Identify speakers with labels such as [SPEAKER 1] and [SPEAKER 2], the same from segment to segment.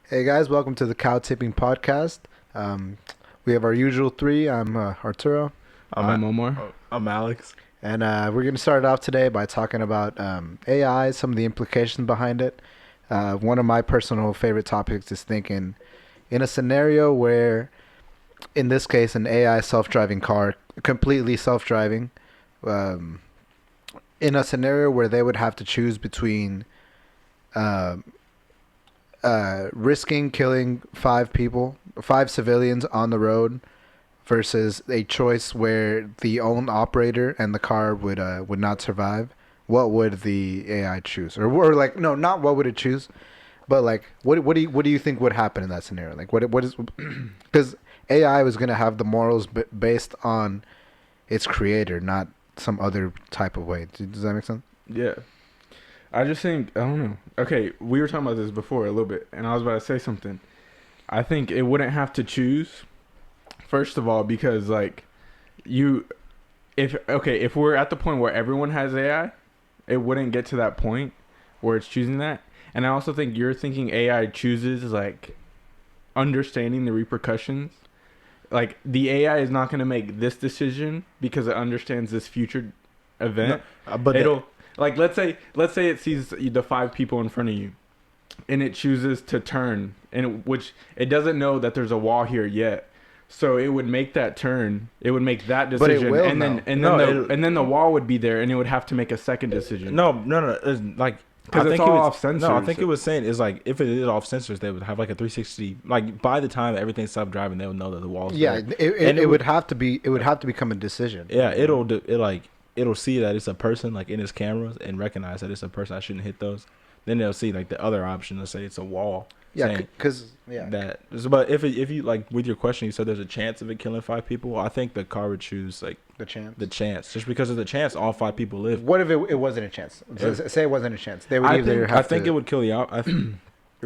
[SPEAKER 1] Hey guys, welcome to the Cow Tipping Podcast. Um, we have our usual three. I'm Arturo,
[SPEAKER 2] I'm Omar.
[SPEAKER 3] I'm Alex.
[SPEAKER 1] and we're going to start off today by talking about AI, some of the implications behind it. One of my personal favorite topics is thinking in a scenario where, in this case, an AI self-driving car, completely self-driving, um, in a scenario where they would have to choose between uh, risking killing five civilians on the road, versus a choice where the own operator and the car would not survive. What would the AI choose, or like no, not what would it choose, but like what do you think would happen in that scenario? Like what is because AI was gonna have the morals based on its creator, not some other type of way. Does that make sense?
[SPEAKER 2] Yeah. I just think, I don't know. Okay, we were talking about this before a little bit, and I was about to say something. I think it wouldn't have to choose, first of all, because, like, if we're at the point where everyone has AI, it wouldn't get to that point where it's choosing that. And I also think you're thinking AI chooses, like, understanding the repercussions. Like, the AI is not going to make this decision because it understands this future event.
[SPEAKER 3] No, but
[SPEAKER 2] It'll like let's say it sees the five people in front of you, and it chooses to turn, and which it doesn't know that there's a wall here yet. So it would make that turn. It would make that
[SPEAKER 1] But it
[SPEAKER 2] decision,
[SPEAKER 1] will
[SPEAKER 2] and
[SPEAKER 1] know.
[SPEAKER 2] and then the wall would be there, and it would have to make a second decision.
[SPEAKER 3] no. It's like
[SPEAKER 2] Because it's all off sensors.
[SPEAKER 3] No, I think it was saying is like if it is off sensors, they would have like a 360. Like by the time everything's self-driving, they would know that the walls.
[SPEAKER 1] Yeah,
[SPEAKER 3] there.
[SPEAKER 1] it would have to be. It would have to become a decision.
[SPEAKER 3] Yeah, it'll see that it's a person like in its cameras and recognize that it's a person. I shouldn't hit those. Then they'll see like the other option. Let's say it's a wall.
[SPEAKER 1] Yeah,
[SPEAKER 3] saying
[SPEAKER 1] because
[SPEAKER 3] that. But if you like with your question, you said there's a chance of it killing five people. I think the car would choose like
[SPEAKER 1] the chance.
[SPEAKER 3] the chance, just because of the chance all five people live.
[SPEAKER 1] What if it wasn't a chance? Say it wasn't a chance. They would
[SPEAKER 2] I
[SPEAKER 1] either
[SPEAKER 2] think-
[SPEAKER 1] have
[SPEAKER 3] I think
[SPEAKER 1] to,
[SPEAKER 3] it would kill the out.
[SPEAKER 2] I think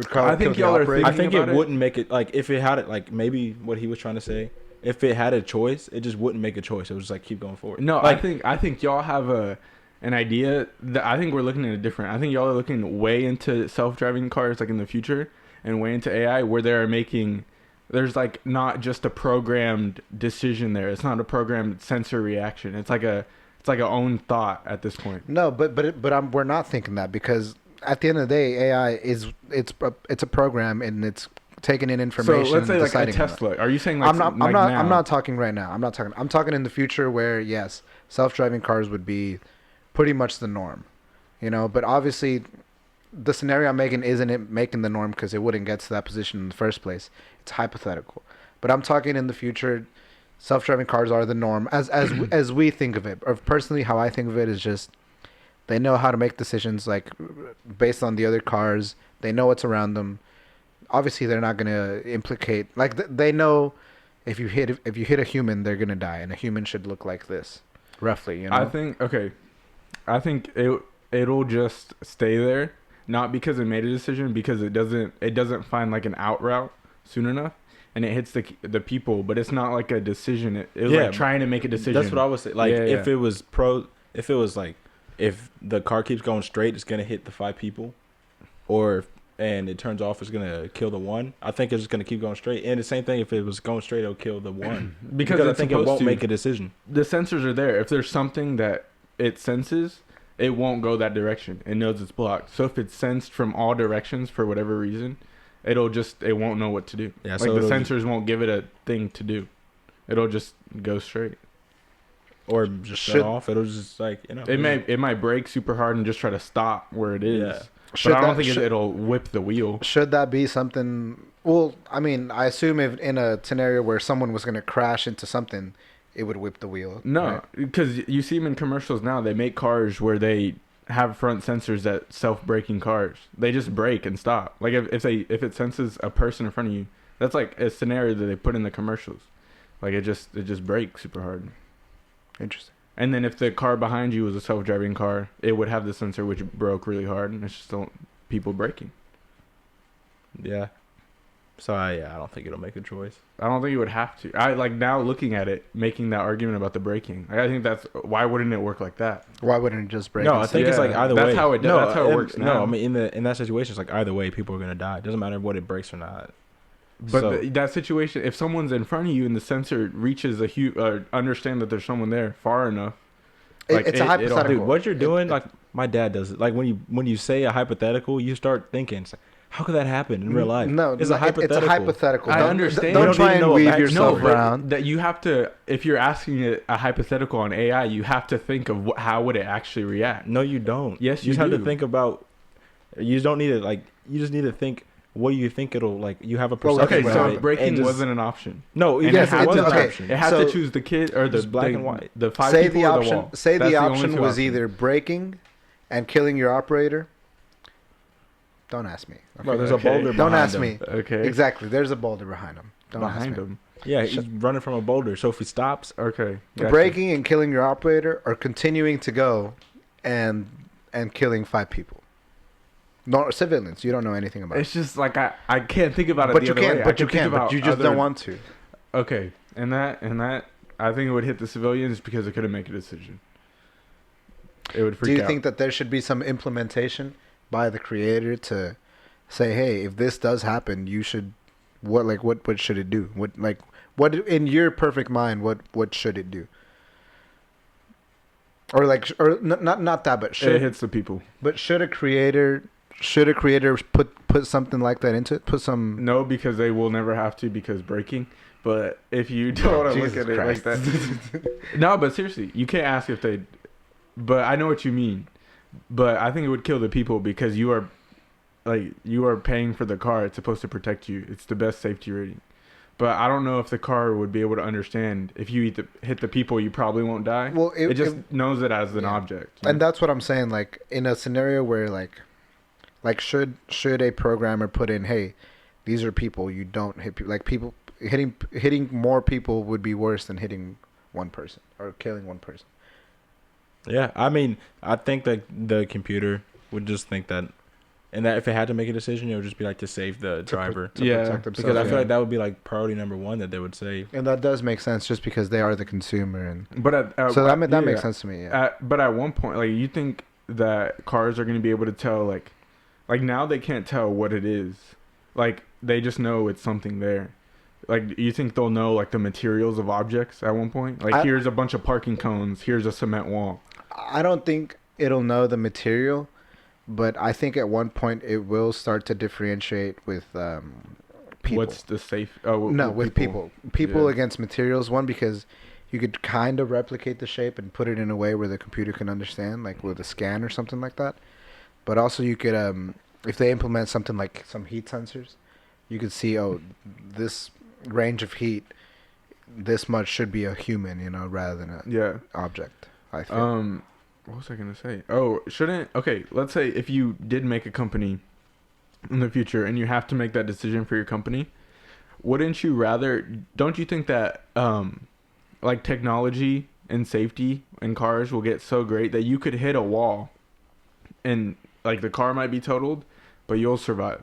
[SPEAKER 1] kill the
[SPEAKER 2] y'all are
[SPEAKER 1] operator.
[SPEAKER 3] I think it
[SPEAKER 2] about it?
[SPEAKER 3] wouldn't make it like if it had it like maybe what he was trying to say. If it had a choice, it just wouldn't make a choice. It would just like keep going forward.
[SPEAKER 2] No,
[SPEAKER 3] like,
[SPEAKER 2] I think y'all have an idea that I think we're looking at it different. I think y'all are looking way into self-driving cars like in the future and way into AI where there's like not just a programmed decision there. It's not a programmed sensor reaction. It's like a own thought at this point.
[SPEAKER 1] No, we're not thinking that, because at the end of the day, AI it's a program, and it's taking in information.
[SPEAKER 2] So let's say
[SPEAKER 1] and
[SPEAKER 2] like a
[SPEAKER 1] deciding on it.
[SPEAKER 2] Tesla. Are you saying like
[SPEAKER 1] I'm
[SPEAKER 2] now?
[SPEAKER 1] not talking right now. I'm talking in the future where, yes, self-driving cars would be pretty much the norm, but obviously the scenario I'm making isn't it making the norm, because it wouldn't get to that position in the first place. It's hypothetical. But I'm talking in the future, self-driving cars are the norm as we think of it. Or personally, how I think of it is just they know how to make decisions like based on the other cars. They know what's around them. Obviously, they're not going to implicate, like they know if you hit a human, they're going to die, and a human should look like this, roughly.
[SPEAKER 2] I think it'll just stay there, not because it made a decision, because it doesn't find like an out route soon enough, and it hits the people, but it's not like a decision. It was like trying to make a decision.
[SPEAKER 3] that's what I was saying. Like if it was like if the car keeps going straight, it's gonna hit the five people, and it turns off, it's gonna kill the one. I think it's just gonna keep going straight. And the same thing, if it was going straight, it'll kill the one
[SPEAKER 2] because
[SPEAKER 3] I think it won't make a decision.
[SPEAKER 2] The sensors are there. If there's something that it senses, it won't go that direction. It knows it's blocked. So if it's sensed from all directions for whatever reason, it won't know what to do.
[SPEAKER 3] Yeah,
[SPEAKER 2] like
[SPEAKER 3] so
[SPEAKER 2] the sensors won't give it a thing to do. It'll just go straight.
[SPEAKER 3] Or just shut off. It'll just like
[SPEAKER 2] It might brake super hard and just try to stop where it is.
[SPEAKER 3] Yeah.
[SPEAKER 2] But I don't think it'll whip the wheel.
[SPEAKER 1] Should that be something? Well, I mean, I assume if in a scenario where someone was going to crash into something, it would whip the wheel.
[SPEAKER 2] No, because you see them in commercials now. They make cars where they have front sensors that self-braking cars. They just brake and stop. Like if it senses a person in front of you, that's like a scenario that they put in the commercials. Like it just brakes super hard.
[SPEAKER 1] Interesting.
[SPEAKER 2] And then if the car behind you was a self-driving car, it would have the sensor which broke really hard, and it's just people braking.
[SPEAKER 3] Yeah. So I don't think it'll make a choice.
[SPEAKER 2] I don't think you would have to. I like now looking at it, making that argument about the braking. Like, I think that's why wouldn't it work like that?
[SPEAKER 1] Why wouldn't it just break?
[SPEAKER 3] No, I think it's like either way.
[SPEAKER 2] That's how it.
[SPEAKER 3] No,
[SPEAKER 2] that's how it works now.
[SPEAKER 3] No, I mean in that situation, it's like either way, people are gonna die. It doesn't matter what it breaks or not.
[SPEAKER 2] But
[SPEAKER 3] So-
[SPEAKER 2] that situation, if someone's in front of you and the sensor reaches understand that there's someone there far enough,
[SPEAKER 1] It's a hypothetical.
[SPEAKER 3] Dude, what you're doing, like my dad does it. Like when you say a hypothetical, you start thinking, it's like, how could that happen in real life?
[SPEAKER 1] No,
[SPEAKER 3] it's a hypothetical.
[SPEAKER 1] It's a hypothetical.
[SPEAKER 2] I
[SPEAKER 1] Don't-
[SPEAKER 2] understand.
[SPEAKER 1] Don't
[SPEAKER 3] You don't
[SPEAKER 1] try
[SPEAKER 3] need to
[SPEAKER 1] and
[SPEAKER 3] know
[SPEAKER 1] weave
[SPEAKER 3] about-
[SPEAKER 1] yourself
[SPEAKER 2] but
[SPEAKER 1] around.
[SPEAKER 2] that you have to. If you're asking a hypothetical on AI, you have to think of how would it actually react.
[SPEAKER 3] No, you don't.
[SPEAKER 2] Yes,
[SPEAKER 3] you
[SPEAKER 2] you
[SPEAKER 3] have
[SPEAKER 2] do.
[SPEAKER 3] to think about. You just don't need to like. You just need to think. What do you think it'll like? You have a
[SPEAKER 1] Well,
[SPEAKER 3] perception.
[SPEAKER 2] Okay,
[SPEAKER 1] Right.
[SPEAKER 2] so
[SPEAKER 3] of it,
[SPEAKER 2] breaking
[SPEAKER 3] and just-
[SPEAKER 2] wasn't an option.
[SPEAKER 3] No,
[SPEAKER 2] And
[SPEAKER 3] even
[SPEAKER 2] it
[SPEAKER 3] if
[SPEAKER 2] had
[SPEAKER 3] it was
[SPEAKER 2] to-
[SPEAKER 3] an
[SPEAKER 1] okay.
[SPEAKER 3] option.
[SPEAKER 2] It had
[SPEAKER 1] So-
[SPEAKER 2] to choose the kid or the
[SPEAKER 3] Just black
[SPEAKER 2] the,
[SPEAKER 3] and white.
[SPEAKER 2] The five
[SPEAKER 1] Say
[SPEAKER 2] people
[SPEAKER 1] the
[SPEAKER 2] or the
[SPEAKER 1] option.
[SPEAKER 2] wall.
[SPEAKER 1] Say
[SPEAKER 2] That's
[SPEAKER 1] the
[SPEAKER 2] only
[SPEAKER 1] option
[SPEAKER 2] two
[SPEAKER 1] was
[SPEAKER 2] options.
[SPEAKER 1] either breaking and killing your operator. Don't ask me.
[SPEAKER 3] Bro, there's a
[SPEAKER 2] Okay.
[SPEAKER 3] boulder.
[SPEAKER 1] Don't
[SPEAKER 3] behind
[SPEAKER 1] ask
[SPEAKER 3] him.
[SPEAKER 1] me.
[SPEAKER 2] Okay.
[SPEAKER 1] Exactly. There's a boulder behind him. Don't
[SPEAKER 2] Behind
[SPEAKER 1] ask me.
[SPEAKER 2] him.
[SPEAKER 3] Yeah, he's running from a boulder. So if he stops,
[SPEAKER 2] Okay. Gotcha.
[SPEAKER 1] Breaking and killing your operator, or continuing to go and killing 5 people. No, civilians. You don't know anything about.
[SPEAKER 2] It's just like I can't think about it.
[SPEAKER 1] But
[SPEAKER 2] the
[SPEAKER 1] you
[SPEAKER 2] other
[SPEAKER 1] can.
[SPEAKER 2] way. I
[SPEAKER 1] But you
[SPEAKER 2] think
[SPEAKER 1] can. But
[SPEAKER 2] about
[SPEAKER 1] you just
[SPEAKER 2] other-
[SPEAKER 1] don't want to.
[SPEAKER 2] Okay, and that I think it would hit the civilians because it couldn't make a decision. It would freak
[SPEAKER 1] Do you
[SPEAKER 2] out.
[SPEAKER 1] think that there should be some implementation by the creator to say, hey, if this does happen, you should what should it do? What in your perfect mind, what should it do? Or not that, but
[SPEAKER 2] it
[SPEAKER 1] should
[SPEAKER 2] hits the people?
[SPEAKER 1] should a creator put something like that into it? Put some.
[SPEAKER 2] No, because they will never have to because breaking. But if you don't want to look
[SPEAKER 1] Jesus
[SPEAKER 2] at it like that, no. But seriously, you can't ask if they. But I know what you mean. But I think it would kill the people because you are paying for the car. It's supposed to protect you. It's the best safety rating. But I don't know if the car would be able to understand if you hit the people, you probably won't die.
[SPEAKER 1] Well,
[SPEAKER 2] it just knows it as an object.
[SPEAKER 1] And that's what I'm saying. Like in a scenario where like should a programmer put in, hey, these are people, you don't hit people. Like people hitting more people would be worse than hitting one person or killing one person.
[SPEAKER 3] yeah, I mean, I think that the computer would just think that, and that if it had to make a decision, it would just be like to save the driver.
[SPEAKER 1] To
[SPEAKER 2] Yeah,
[SPEAKER 1] protect themselves.
[SPEAKER 3] Because I feel
[SPEAKER 2] Yeah.
[SPEAKER 3] like that would be like priority number one that they would save.
[SPEAKER 1] And that does make sense just because they are the consumer, and
[SPEAKER 2] But
[SPEAKER 1] so that
[SPEAKER 2] yeah.
[SPEAKER 1] makes sense to me. Yeah.
[SPEAKER 2] But at one point, like you think that cars are going to be able to tell, like now they can't tell what it is. Like they just know it's something there. Like you think they'll know like the materials of objects at one point? Like here's a bunch of parking cones. Here's a cement wall.
[SPEAKER 1] I don't think it'll know the material, but I think at one point it will start to differentiate with people.
[SPEAKER 2] What's the safe? Oh
[SPEAKER 1] No, with people. People
[SPEAKER 2] Yeah.
[SPEAKER 1] against materials. One, because you could kind of replicate the shape and put it in a way where the computer can understand, like with a scan or something like that. But also you could, if they implement something like some heat sensors, you could see, oh, this range of heat, this much should be a human, rather than a
[SPEAKER 2] Yeah.
[SPEAKER 1] object, I think.
[SPEAKER 2] What was I gonna say? Oh, okay, let's say if you did make a company in the future and you have to make that decision for your company, don't you think that like technology and safety in cars will get so great that you could hit a wall and like the car might be totaled, but you'll survive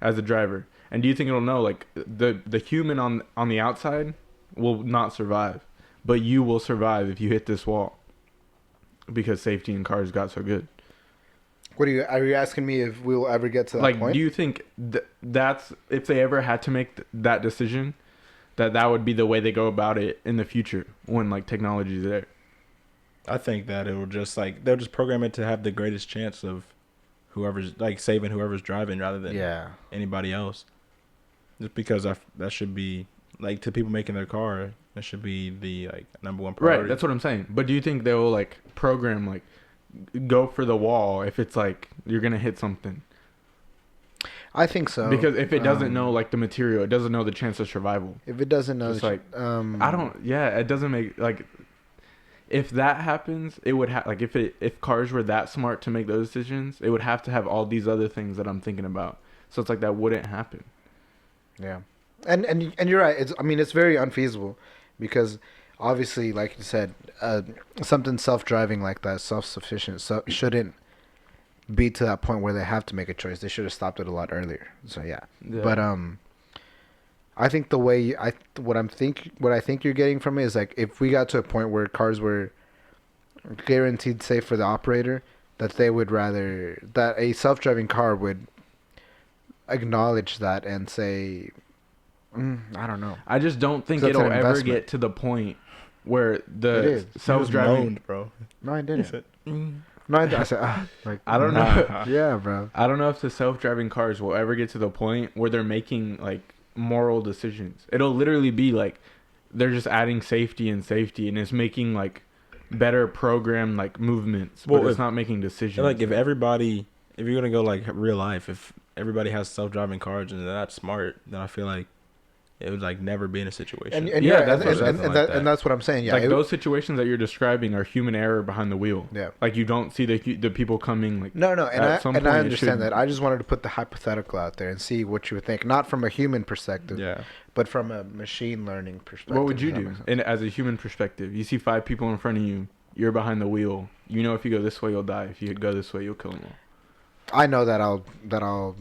[SPEAKER 2] as a driver? And do you think it'll know like the human on the outside will not survive, but you will survive if you hit this wall? Because safety in cars got so good.
[SPEAKER 1] Are you asking me if we'll ever get to that
[SPEAKER 2] Like,
[SPEAKER 1] point?
[SPEAKER 2] do you think that's if they ever had to make that decision, that would be the way they go about it in the future when like technology is there?
[SPEAKER 3] I think that it will just like they'll just program it to have the greatest chance of whoever's like saving whoever's driving rather than anybody else. Just because that should be like to people making their car, that should be the like number one priority.
[SPEAKER 2] Right, that's what I'm saying. But do you think they will like program like go for the wall if it's like you're gonna hit something?
[SPEAKER 1] I think so.
[SPEAKER 2] Because if it doesn't know like the material, it doesn't know the chance of survival.
[SPEAKER 1] if it doesn't know,
[SPEAKER 2] Just like it doesn't make like if that happens, it would have like if cars were that smart to make those decisions, it would have to have all these other things that I'm thinking about. So it's like that wouldn't happen.
[SPEAKER 1] Yeah, and you're right. It's very unfeasible because obviously, like you said, something self-driving like that, self-sufficient, shouldn't be to that point where they have to make a choice. They should have stopped it a lot earlier. So yeah. But I think the way what I think you're getting from it is like if we got to a point where cars were guaranteed safe for the operator, that they would rather that a self-driving car would acknowledge that and say, I don't know.
[SPEAKER 2] I just don't think
[SPEAKER 1] 'Cause that's
[SPEAKER 2] it'll
[SPEAKER 1] an
[SPEAKER 2] ever
[SPEAKER 1] investment.
[SPEAKER 2] get to the point where
[SPEAKER 1] It
[SPEAKER 2] the
[SPEAKER 1] is.
[SPEAKER 2] self-driving.
[SPEAKER 3] moaned, bro.
[SPEAKER 1] No, I
[SPEAKER 3] He
[SPEAKER 1] didn't.
[SPEAKER 3] said,
[SPEAKER 1] No, I said, like
[SPEAKER 2] I don't know.
[SPEAKER 1] Yeah, bro.
[SPEAKER 2] I don't know if the self-driving cars will ever get to the point where they're making like moral decisions. It'll literally be like they're just adding safety and it's making like better program like movements, but
[SPEAKER 3] Well,
[SPEAKER 2] it's not making decisions.
[SPEAKER 3] like if you're gonna go like real life, if everybody has self-driving cars and they're not smart, then I feel like it would like never be in a situation.
[SPEAKER 1] And
[SPEAKER 2] Yeah,
[SPEAKER 1] yeah,
[SPEAKER 2] that's what-
[SPEAKER 1] and that's what I'm saying. Yeah,
[SPEAKER 2] like those situations that you're describing are human error behind the wheel.
[SPEAKER 1] Yeah.
[SPEAKER 2] Like you don't see the people coming like
[SPEAKER 1] No, and
[SPEAKER 2] at some
[SPEAKER 1] I
[SPEAKER 2] point it
[SPEAKER 1] understand
[SPEAKER 2] should-
[SPEAKER 1] that. I just wanted to put the hypothetical out there and see what you would think, not from a human perspective,
[SPEAKER 2] Yeah.
[SPEAKER 1] but from a machine learning perspective.
[SPEAKER 2] What would you
[SPEAKER 1] if that
[SPEAKER 2] do?
[SPEAKER 1] makes sense.
[SPEAKER 2] And as a human perspective, you see 5 people in front of you. You're behind the wheel. You know if you go this way, you'll die. If you go this way, you'll kill them all.
[SPEAKER 1] I know that I'll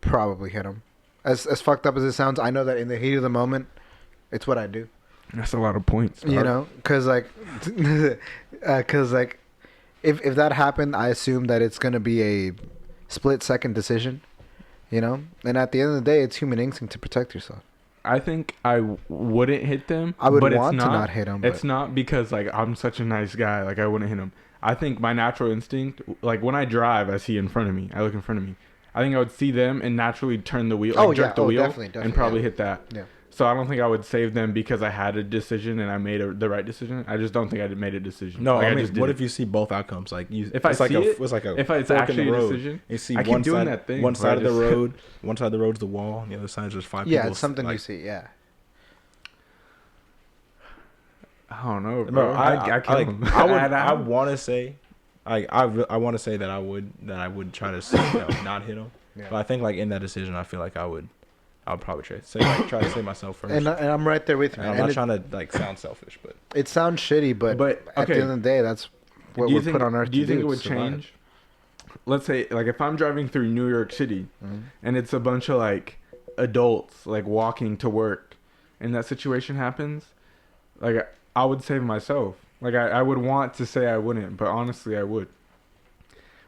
[SPEAKER 1] probably hit him. As fucked up as it sounds, I know that in the heat of the moment, it's what I do.
[SPEAKER 2] That's a lot of points.
[SPEAKER 1] You know, because if that happened, I assume that it's gonna be a split second decision. You know, and at the end of the day, it's human instinct to protect yourself.
[SPEAKER 2] I think I wouldn't hit them.
[SPEAKER 1] I would
[SPEAKER 2] but
[SPEAKER 1] want
[SPEAKER 2] it's
[SPEAKER 1] to not hit them.
[SPEAKER 2] It's not because like I'm such a nice guy. Like I wouldn't hit them. I think my natural instinct, like when I drive, I see in front of me. I look in front of me. I think I would see them and naturally turn the wheel, like jerk the wheel,
[SPEAKER 1] definitely,
[SPEAKER 2] and probably hit that.
[SPEAKER 1] Yeah.
[SPEAKER 2] So I don't think I would save them because I had a decision and I made the right decision. I just don't think I made a decision.
[SPEAKER 3] No,
[SPEAKER 2] Like,
[SPEAKER 3] I mean,
[SPEAKER 2] just did
[SPEAKER 3] what
[SPEAKER 2] it.
[SPEAKER 3] if you see both outcomes? Like you,
[SPEAKER 2] If I
[SPEAKER 3] it's like
[SPEAKER 2] see it,
[SPEAKER 3] it's like a
[SPEAKER 2] if it's
[SPEAKER 3] fork in
[SPEAKER 2] actually
[SPEAKER 3] the
[SPEAKER 2] a
[SPEAKER 3] road.
[SPEAKER 2] decision,
[SPEAKER 3] You see
[SPEAKER 2] I keep
[SPEAKER 3] one
[SPEAKER 2] doing
[SPEAKER 3] side,
[SPEAKER 2] that thing
[SPEAKER 3] one
[SPEAKER 2] where
[SPEAKER 3] side
[SPEAKER 2] I
[SPEAKER 3] of the
[SPEAKER 2] just-
[SPEAKER 3] road, one side of the road's the wall, and the other side is just 5 people.
[SPEAKER 1] Yeah, it's something
[SPEAKER 3] like,
[SPEAKER 1] you see. Yeah.
[SPEAKER 2] I don't know, bro.
[SPEAKER 3] Bro,
[SPEAKER 2] I kill
[SPEAKER 3] like,
[SPEAKER 2] him.
[SPEAKER 3] I want to say, I want to say that I would try to say, not hit him.
[SPEAKER 1] Yeah.
[SPEAKER 3] But I think like in that decision, I feel like I would probably try to save myself first.
[SPEAKER 1] And I'm right there with you.
[SPEAKER 3] And I'm
[SPEAKER 1] man.
[SPEAKER 3] not
[SPEAKER 1] And
[SPEAKER 3] trying to like sound selfish, but
[SPEAKER 1] it sounds shitty, but
[SPEAKER 2] But,
[SPEAKER 1] at the
[SPEAKER 2] okay.
[SPEAKER 1] end of the day, that's what
[SPEAKER 2] Do you
[SPEAKER 1] we're
[SPEAKER 2] think,
[SPEAKER 1] put on earth
[SPEAKER 2] do you
[SPEAKER 1] to
[SPEAKER 2] think
[SPEAKER 1] do.
[SPEAKER 2] it would
[SPEAKER 1] to survive.
[SPEAKER 2] change? Let's say, like, if I'm driving through New York City
[SPEAKER 1] Mhm.
[SPEAKER 2] and it's a bunch of like adults like walking to work, and that situation happens, like I would save myself. Like I would want to say I wouldn't, but honestly I would.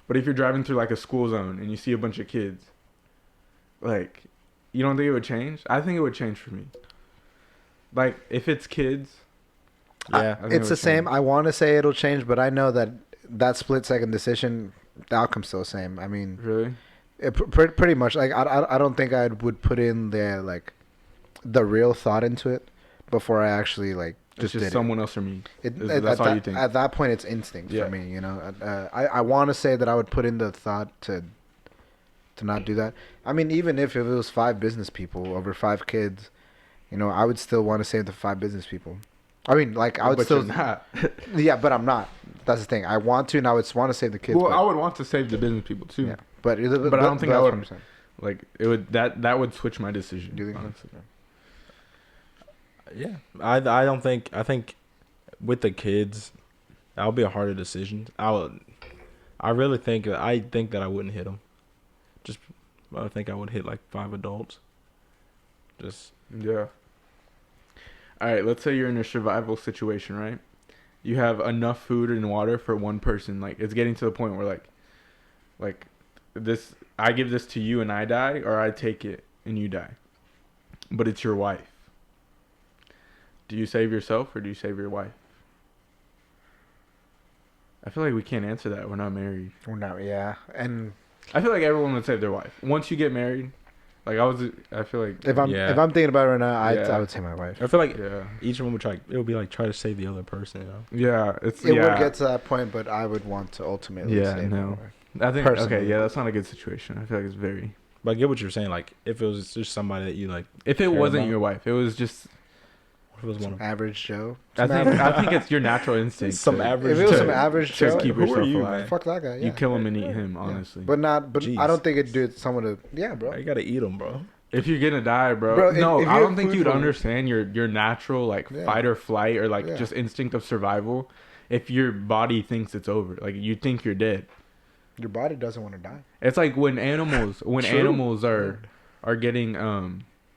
[SPEAKER 2] But if you're driving through like a school zone and you see a bunch of kids, like, you don't think it would change? I think it would change for me. Like if it's kids,
[SPEAKER 3] yeah,
[SPEAKER 2] I think
[SPEAKER 1] It's
[SPEAKER 2] it
[SPEAKER 1] the
[SPEAKER 2] would
[SPEAKER 1] same.
[SPEAKER 2] change.
[SPEAKER 1] I want to say it'll change, but I know that split second decision, the outcome's still the same. I mean,
[SPEAKER 2] Really?
[SPEAKER 1] pretty much. Like I don't think I would put in the real thought into it before I actually like
[SPEAKER 2] It's
[SPEAKER 1] just
[SPEAKER 2] just
[SPEAKER 1] did
[SPEAKER 2] someone else or me.
[SPEAKER 1] it.
[SPEAKER 2] That's all you think.
[SPEAKER 1] At that point, it's instinct
[SPEAKER 2] Yeah.
[SPEAKER 1] for me. You know, I want to say that I would put in the thought to not do that. I mean, even if it was 5 business people over 5 kids, you know, I would still want to save the 5 business people. I mean, like I would
[SPEAKER 2] But
[SPEAKER 1] still,
[SPEAKER 2] you're not.
[SPEAKER 1] yeah, but I'm not. That's the thing. I want to, and I would want to save the kids.
[SPEAKER 2] Well,
[SPEAKER 1] but,
[SPEAKER 2] I would want to save the business people too.
[SPEAKER 1] yeah, but
[SPEAKER 2] I don't think I
[SPEAKER 1] that's
[SPEAKER 2] would-
[SPEAKER 1] what I'm saying.
[SPEAKER 2] Like it would that would switch my decision.
[SPEAKER 1] Do you think?
[SPEAKER 2] honestly.
[SPEAKER 3] yeah. I think with the kids, that'll be a harder decision. I really think that I wouldn't hit them. I think I would hit like 5 adults. Just
[SPEAKER 2] Yeah. All right, let's say you're in a survival situation, right? You have enough food and water for one person. Like it's getting to the point where like this, I give this to you and I die, or I take it and you die. But it's your wife. Do you save yourself or do you save your wife? I feel like we can't answer that. We're not married.
[SPEAKER 1] We're not. Yeah, and
[SPEAKER 2] I feel like everyone would save their wife. Once you get married, like I feel like
[SPEAKER 1] if I'm thinking about it right now,
[SPEAKER 2] Yeah.
[SPEAKER 1] I would say my wife.
[SPEAKER 3] I feel like
[SPEAKER 2] yeah.
[SPEAKER 3] each one would try. It would be like try to save the other person. You know.
[SPEAKER 2] Yeah, it's
[SPEAKER 1] It
[SPEAKER 2] yeah.
[SPEAKER 1] would get to that point, but I would want to ultimately
[SPEAKER 2] Yeah,
[SPEAKER 1] save my
[SPEAKER 2] no.
[SPEAKER 1] wife.
[SPEAKER 2] I think
[SPEAKER 1] Personally.
[SPEAKER 2] okay, yeah, that's not a good situation. I feel like it's very.
[SPEAKER 3] But I get what you're saying. Like if it was just somebody that you like,
[SPEAKER 2] If it
[SPEAKER 3] Care
[SPEAKER 2] wasn't
[SPEAKER 3] about-
[SPEAKER 2] your wife, it was just.
[SPEAKER 3] if it was one of
[SPEAKER 1] Average Joe.
[SPEAKER 2] I think it's your natural instinct.
[SPEAKER 3] some
[SPEAKER 2] to-
[SPEAKER 3] average.
[SPEAKER 1] If it was
[SPEAKER 2] to-
[SPEAKER 1] some average
[SPEAKER 2] to
[SPEAKER 1] Joe,
[SPEAKER 2] keep
[SPEAKER 3] who are
[SPEAKER 2] yourself
[SPEAKER 3] you,
[SPEAKER 2] alive.
[SPEAKER 3] man?
[SPEAKER 1] fuck that guy. Yeah.
[SPEAKER 2] You kill him and eat him,
[SPEAKER 1] Yeah.
[SPEAKER 2] honestly.
[SPEAKER 1] But not. But
[SPEAKER 3] Jeez.
[SPEAKER 1] I don't think it'd do someone to. Yeah, bro.
[SPEAKER 3] You gotta eat them, bro.
[SPEAKER 2] If you're gonna die, bro.
[SPEAKER 1] Bro,
[SPEAKER 2] no,
[SPEAKER 1] if
[SPEAKER 2] I
[SPEAKER 1] you
[SPEAKER 2] don't
[SPEAKER 1] have
[SPEAKER 2] think
[SPEAKER 1] food
[SPEAKER 2] you'd
[SPEAKER 1] for-
[SPEAKER 2] understand your natural like
[SPEAKER 1] Yeah.
[SPEAKER 2] fight or flight or like
[SPEAKER 1] Yeah.
[SPEAKER 2] just instinct of survival. If your body thinks it's over, like you think you're dead.
[SPEAKER 1] Your body doesn't want to die.
[SPEAKER 2] It's like when animals
[SPEAKER 3] True.
[SPEAKER 2] are getting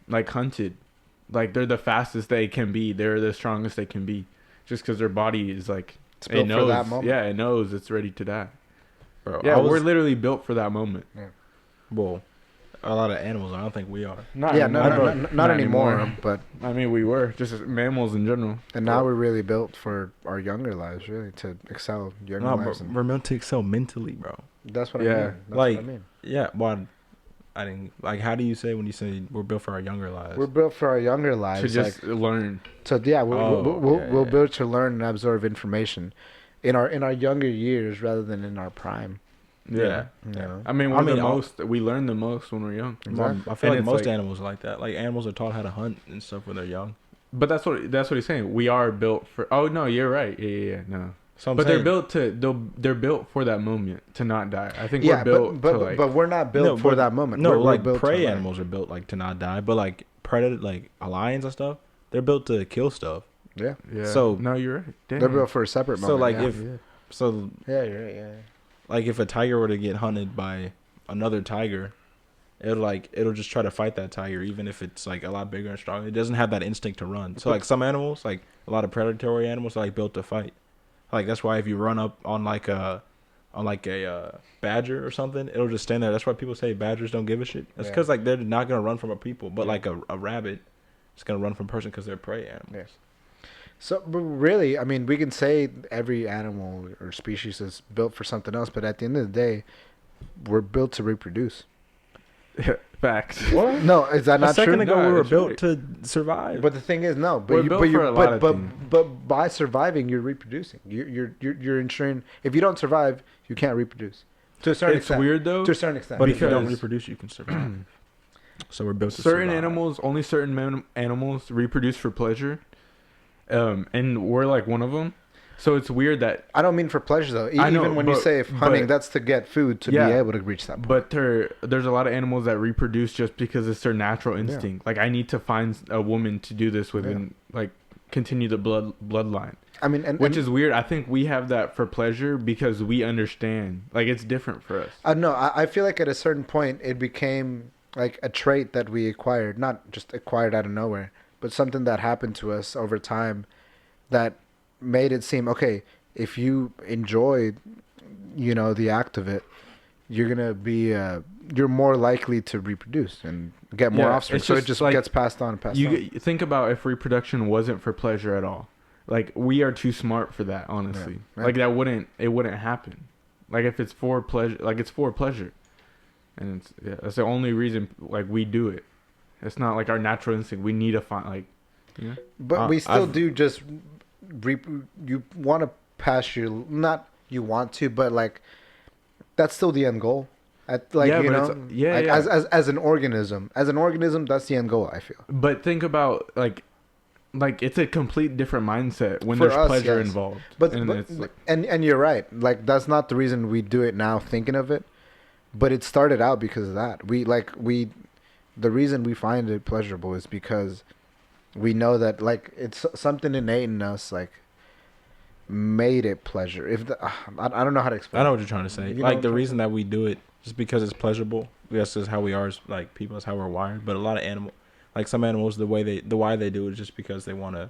[SPEAKER 2] like hunted, like they're the fastest they can be. They're the strongest they can be, just because their body is like
[SPEAKER 1] It's built for that moment.
[SPEAKER 2] Yeah, it knows it's ready to die.
[SPEAKER 3] Bro,
[SPEAKER 2] Yeah, we're literally built for that moment.
[SPEAKER 1] Yeah.
[SPEAKER 3] Well, a lot of animals. I don't think we are.
[SPEAKER 2] Not
[SPEAKER 1] Yeah,
[SPEAKER 2] anymore.
[SPEAKER 1] not anymore. But
[SPEAKER 2] I mean, we were just as mammals in general.
[SPEAKER 1] and now we're really built for our younger lives, really, to excel younger
[SPEAKER 3] No,
[SPEAKER 1] lives.
[SPEAKER 3] we're meant to excel mentally, bro.
[SPEAKER 1] That's what I
[SPEAKER 2] Yeah.
[SPEAKER 1] mean. That's
[SPEAKER 3] Like-
[SPEAKER 1] what I mean.
[SPEAKER 3] Yeah, well, I didn't like. How do you say when you say we're built for our younger lives?
[SPEAKER 1] We're built for our younger lives.
[SPEAKER 2] To just learn.
[SPEAKER 1] So yeah, we're
[SPEAKER 3] yeah.
[SPEAKER 1] built to learn and absorb information in our younger years rather than in our prime.
[SPEAKER 3] Yeah.
[SPEAKER 1] You know?
[SPEAKER 2] I mean, we learn the most when we're young.
[SPEAKER 1] Exactly.
[SPEAKER 3] I feel
[SPEAKER 2] And
[SPEAKER 3] like
[SPEAKER 2] it's
[SPEAKER 3] most
[SPEAKER 2] like-
[SPEAKER 3] animals are like that. Like animals are taught how to hunt and stuff when they're young.
[SPEAKER 2] But that's what he's saying. We are built for. Oh no, you're right. Yeah. No.
[SPEAKER 3] So I'm
[SPEAKER 2] But
[SPEAKER 3] saying,
[SPEAKER 2] they're built for that moment to not die. I think
[SPEAKER 1] Yeah,
[SPEAKER 2] we're built
[SPEAKER 1] but
[SPEAKER 2] to like.
[SPEAKER 1] but we're not built
[SPEAKER 3] No,
[SPEAKER 1] for
[SPEAKER 3] but-
[SPEAKER 1] that moment.
[SPEAKER 3] no,
[SPEAKER 1] we're
[SPEAKER 3] like
[SPEAKER 1] built to
[SPEAKER 3] prey
[SPEAKER 1] learn.
[SPEAKER 3] animals are built like to not die, but like predator, like lions and stuff, they're built to kill stuff.
[SPEAKER 1] Yeah,
[SPEAKER 2] Yeah.
[SPEAKER 3] so-
[SPEAKER 2] no, you're right. Damn.
[SPEAKER 1] they're built for a separate moment.
[SPEAKER 3] So like
[SPEAKER 1] yeah.
[SPEAKER 3] if so,
[SPEAKER 1] yeah, you're right. Yeah.
[SPEAKER 3] like if a tiger were to get hunted by another tiger, it'll just try to fight that tiger even if it's like a lot bigger and stronger. It doesn't have that instinct to run. So like some animals, like a lot of predatory animals, are like built to fight. Like that's why if you run up on like a badger or something, it'll just stand there. That's why people say badgers don't give a shit. That's
[SPEAKER 1] Yeah.
[SPEAKER 3] because like they're not gonna run from a people, but
[SPEAKER 1] Yeah.
[SPEAKER 3] like a rabbit is gonna run from a person because they're prey animals.
[SPEAKER 1] Yeah. So but really, I mean, we can say every animal or species is built for something else, but at the end of the day, we're built to reproduce.
[SPEAKER 2] Facts.
[SPEAKER 3] What?
[SPEAKER 1] No, is that
[SPEAKER 3] A
[SPEAKER 1] not
[SPEAKER 3] second
[SPEAKER 1] true?
[SPEAKER 3] ago,
[SPEAKER 2] No,
[SPEAKER 3] we were
[SPEAKER 2] it's
[SPEAKER 3] built
[SPEAKER 2] right.
[SPEAKER 3] to survive.
[SPEAKER 1] But the thing is, no. But
[SPEAKER 2] We're
[SPEAKER 1] you,
[SPEAKER 2] built
[SPEAKER 1] but you,
[SPEAKER 2] for a lot
[SPEAKER 1] but,
[SPEAKER 2] of
[SPEAKER 1] but,
[SPEAKER 2] things.
[SPEAKER 1] but by surviving, you're reproducing. You're ensuring. If you don't survive, you can't reproduce. To a certain
[SPEAKER 2] It's
[SPEAKER 1] extent.
[SPEAKER 2] weird though.
[SPEAKER 1] To a certain extent.
[SPEAKER 3] But if you don't
[SPEAKER 2] because-
[SPEAKER 3] reproduce, you can survive. So we're built to
[SPEAKER 2] Certain
[SPEAKER 3] survive.
[SPEAKER 2] animals, only certain animals reproduce for pleasure, and we're like one of them. So it's weird that,
[SPEAKER 1] I don't mean for pleasure though.
[SPEAKER 2] I know,
[SPEAKER 1] Even when you
[SPEAKER 2] but-
[SPEAKER 1] say if hunting,
[SPEAKER 2] but-
[SPEAKER 1] that's to get food to
[SPEAKER 2] Yeah.
[SPEAKER 1] be able to reach that point.
[SPEAKER 2] but there's a lot of animals that reproduce just because it's their natural instinct. Like I need to find a woman to do this with, and like continue the bloodline.
[SPEAKER 1] I mean,
[SPEAKER 2] Which is weird. I think we have that for pleasure because we understand. Like it's different for us.
[SPEAKER 1] no. I feel like at a certain point it became like a trait that we acquired, not just acquired out of nowhere, but something that happened to us over time that made it seem okay. If you enjoy, the act of it, you're gonna be you're more likely to reproduce and get more
[SPEAKER 2] Yeah,
[SPEAKER 1] offspring.
[SPEAKER 2] it's
[SPEAKER 1] So it
[SPEAKER 2] just
[SPEAKER 1] just
[SPEAKER 2] like-
[SPEAKER 1] gets passed on and passed on.
[SPEAKER 2] You think about if reproduction wasn't for pleasure at all. Like we are too smart for that, honestly.
[SPEAKER 1] Yeah.
[SPEAKER 2] Like it wouldn't happen. Like if it's for pleasure, like it's for pleasure, and that's the only reason like we do it. It's not like our natural instinct. We need to find like,
[SPEAKER 1] But we still
[SPEAKER 3] I've-
[SPEAKER 1] do just you want to pass your not you want to, but like that's still the end goal. At like
[SPEAKER 2] Yeah,
[SPEAKER 1] you
[SPEAKER 2] but
[SPEAKER 1] know,
[SPEAKER 2] it's- yeah,
[SPEAKER 1] like,
[SPEAKER 2] yeah.
[SPEAKER 1] as an organism, that's the end goal. I feel
[SPEAKER 2] But think about like it's a complete different mindset when
[SPEAKER 1] For
[SPEAKER 2] there's
[SPEAKER 1] us,
[SPEAKER 2] pleasure
[SPEAKER 1] yes.
[SPEAKER 2] involved.
[SPEAKER 1] but,
[SPEAKER 2] and
[SPEAKER 1] but
[SPEAKER 2] it's like,
[SPEAKER 1] and you're right. Like that's not the reason we do it now. Thinking of it, but it started out because of that. The reason we find it pleasurable is because we know that like it's something innate in us like made it pleasure. I don't know how to explain.
[SPEAKER 3] I know what you're trying to say.
[SPEAKER 1] You know
[SPEAKER 3] Like
[SPEAKER 1] what
[SPEAKER 3] the
[SPEAKER 1] I'm
[SPEAKER 3] reason that we do it just because it's pleasurable. That's just how we are as like people. That's how we're wired. But a lot of like some animals, the why they do it is just because they want to,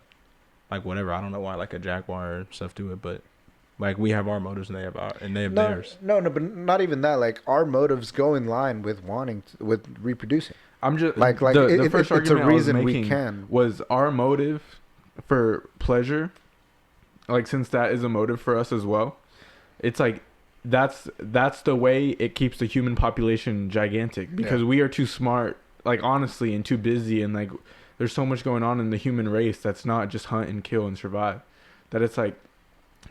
[SPEAKER 3] like whatever. I don't know why like a jaguar and stuff do it, but like we have our motives and they have theirs.
[SPEAKER 1] No, but not even that. Like our motives go in line with with reproducing.
[SPEAKER 2] I'm just
[SPEAKER 1] Like
[SPEAKER 2] the first
[SPEAKER 1] it's a
[SPEAKER 2] argument I was
[SPEAKER 1] reason we
[SPEAKER 2] making
[SPEAKER 1] can.
[SPEAKER 2] was our motive for pleasure. Like since that is a motive for us as well, it's like that's the way it keeps the human population gigantic because we are too smart, like honestly, and too busy, and like there's so much going on in the human race that's not just hunt and kill and survive, that it's like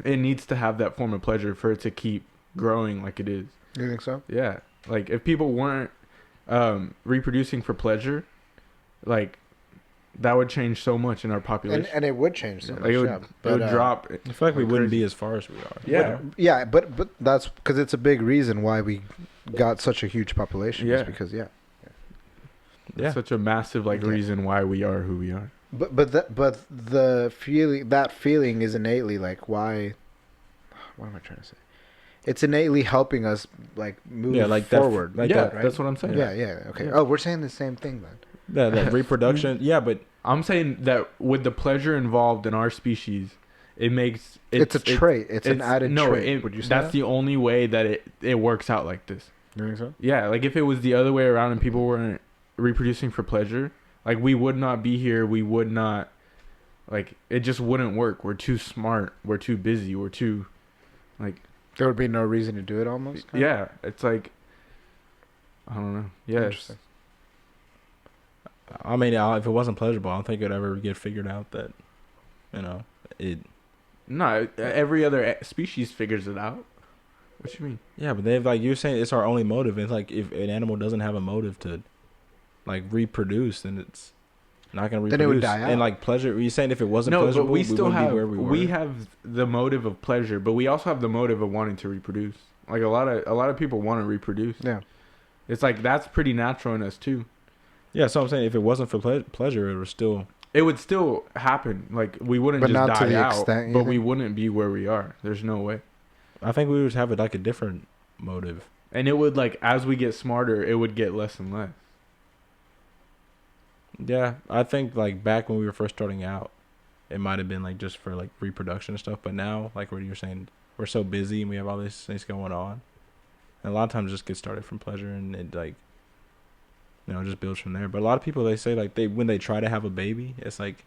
[SPEAKER 2] it needs to have that form of pleasure for it to keep growing like it is.
[SPEAKER 1] You think so?
[SPEAKER 2] Yeah, like if people weren't reproducing for pleasure, like that would change so much in our population.
[SPEAKER 1] And it would change so
[SPEAKER 2] Like,
[SPEAKER 1] much.
[SPEAKER 2] it would,
[SPEAKER 1] yeah.
[SPEAKER 2] it would drop.
[SPEAKER 3] I feel like we
[SPEAKER 2] Like
[SPEAKER 3] wouldn't
[SPEAKER 2] crazy.
[SPEAKER 3] be as far as we are.
[SPEAKER 2] Yeah.
[SPEAKER 1] Yeah, but that's because it's a big reason why we got such a huge population.
[SPEAKER 2] Yeah.
[SPEAKER 1] Is because
[SPEAKER 3] Yeah.
[SPEAKER 2] It's such a massive like
[SPEAKER 1] Yeah.
[SPEAKER 2] reason why we are who we are.
[SPEAKER 1] But the feeling is innately like why. What am I trying to say? It's innately helping us like move
[SPEAKER 3] Yeah, like
[SPEAKER 1] forward.
[SPEAKER 3] That, like
[SPEAKER 2] yeah,
[SPEAKER 3] that, right?
[SPEAKER 2] that's what I'm saying.
[SPEAKER 1] Yeah. Okay.
[SPEAKER 2] Yeah.
[SPEAKER 1] Oh, we're saying the same thing then.
[SPEAKER 3] That reproduction. Yeah, but
[SPEAKER 2] I'm saying that with the pleasure involved in our species, it makes
[SPEAKER 1] It's a trait. It's an added trait.
[SPEAKER 2] It,
[SPEAKER 1] Would you say
[SPEAKER 2] that's
[SPEAKER 1] that?
[SPEAKER 2] the only way that it works out like this.
[SPEAKER 3] you think so?
[SPEAKER 2] Yeah, like if it was the other way around and people weren't reproducing for pleasure, like we would not be here. We would not, like, it just wouldn't work. We're too smart. We're too busy. We're too, like,
[SPEAKER 1] There would be no reason to do it almost.
[SPEAKER 2] yeah. It's like, I don't know. Yeah,
[SPEAKER 1] Interesting.
[SPEAKER 3] I mean, if it wasn't pleasurable, I don't think it'd ever get figured out that, it.
[SPEAKER 2] no. Every other species figures it out. What you mean?
[SPEAKER 3] Yeah, but they've like you're saying it's our only motive. It's like if an animal doesn't have a motive to, like, reproduce, then it's not gonna reproduce.
[SPEAKER 1] Then it would die out.
[SPEAKER 3] And like pleasure, you're saying if it wasn't
[SPEAKER 2] No,
[SPEAKER 3] pleasurable,
[SPEAKER 2] but we still
[SPEAKER 3] wouldn't
[SPEAKER 2] have
[SPEAKER 3] be where we were.
[SPEAKER 2] we have the motive of pleasure, but we also have the motive of wanting to reproduce. Like a lot of people want to reproduce.
[SPEAKER 1] Yeah.
[SPEAKER 2] It's like that's pretty natural in us too.
[SPEAKER 3] Yeah, so I'm saying if it wasn't for pleasure, it
[SPEAKER 2] would still happen. Like we wouldn't
[SPEAKER 1] But
[SPEAKER 2] just
[SPEAKER 1] not to
[SPEAKER 2] die
[SPEAKER 1] the
[SPEAKER 2] out,
[SPEAKER 1] extent you
[SPEAKER 2] but we
[SPEAKER 1] think?
[SPEAKER 2] wouldn't be where we are. There's no way.
[SPEAKER 3] I think we would have like a different motive.
[SPEAKER 2] And it would, like, as we get smarter, it would get less and less.
[SPEAKER 3] Yeah, I think like back when we were first starting out, it might have been like just for like reproduction and stuff. But now, like what you were saying, we're so busy and we have all these things going on. And a lot of times, just get started from pleasure and it like, just builds from there. But a lot of people, they say like when they try to have a baby, it's like,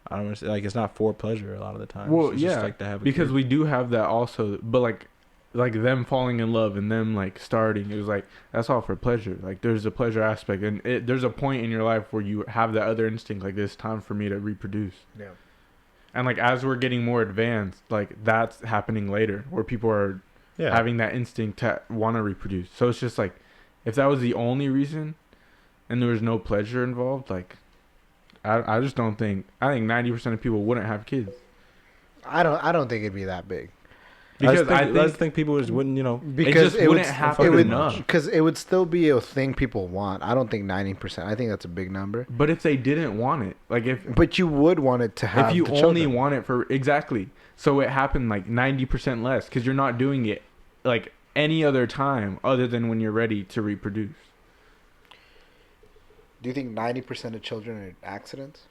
[SPEAKER 3] I don't want to say, like it's not for pleasure a lot of the time.
[SPEAKER 2] Well,
[SPEAKER 3] it's
[SPEAKER 2] yeah,
[SPEAKER 3] just like to have a
[SPEAKER 2] because
[SPEAKER 3] kid.
[SPEAKER 2] we do have that also. But like them falling in love and them like starting, it was like that's all for pleasure. Like there's a pleasure aspect, and there's a point in your life where you have that other instinct, like it's time for me to reproduce.
[SPEAKER 1] Yeah.
[SPEAKER 2] And like as we're getting more advanced, like that's happening later, where people are having that instinct to want to reproduce. So it's just like, if that was the only reason, and there was no pleasure involved, like I just don't think. I think 90% of people wouldn't have kids.
[SPEAKER 1] I don't think it'd be that big.
[SPEAKER 2] Because
[SPEAKER 3] I just think people just wouldn't,
[SPEAKER 1] Because
[SPEAKER 2] just wouldn't happen enough.
[SPEAKER 1] Because it would still be a thing people want. I don't think 90%. I think that's a big number.
[SPEAKER 2] But if they didn't want it, like
[SPEAKER 1] But you would want it to have.
[SPEAKER 2] if you
[SPEAKER 1] the
[SPEAKER 2] only
[SPEAKER 1] children.
[SPEAKER 2] want it for exactly, so it happened like 90% less because you're not doing it like any other time other than when you're ready to reproduce.
[SPEAKER 1] Do you think 90% of children are accidents?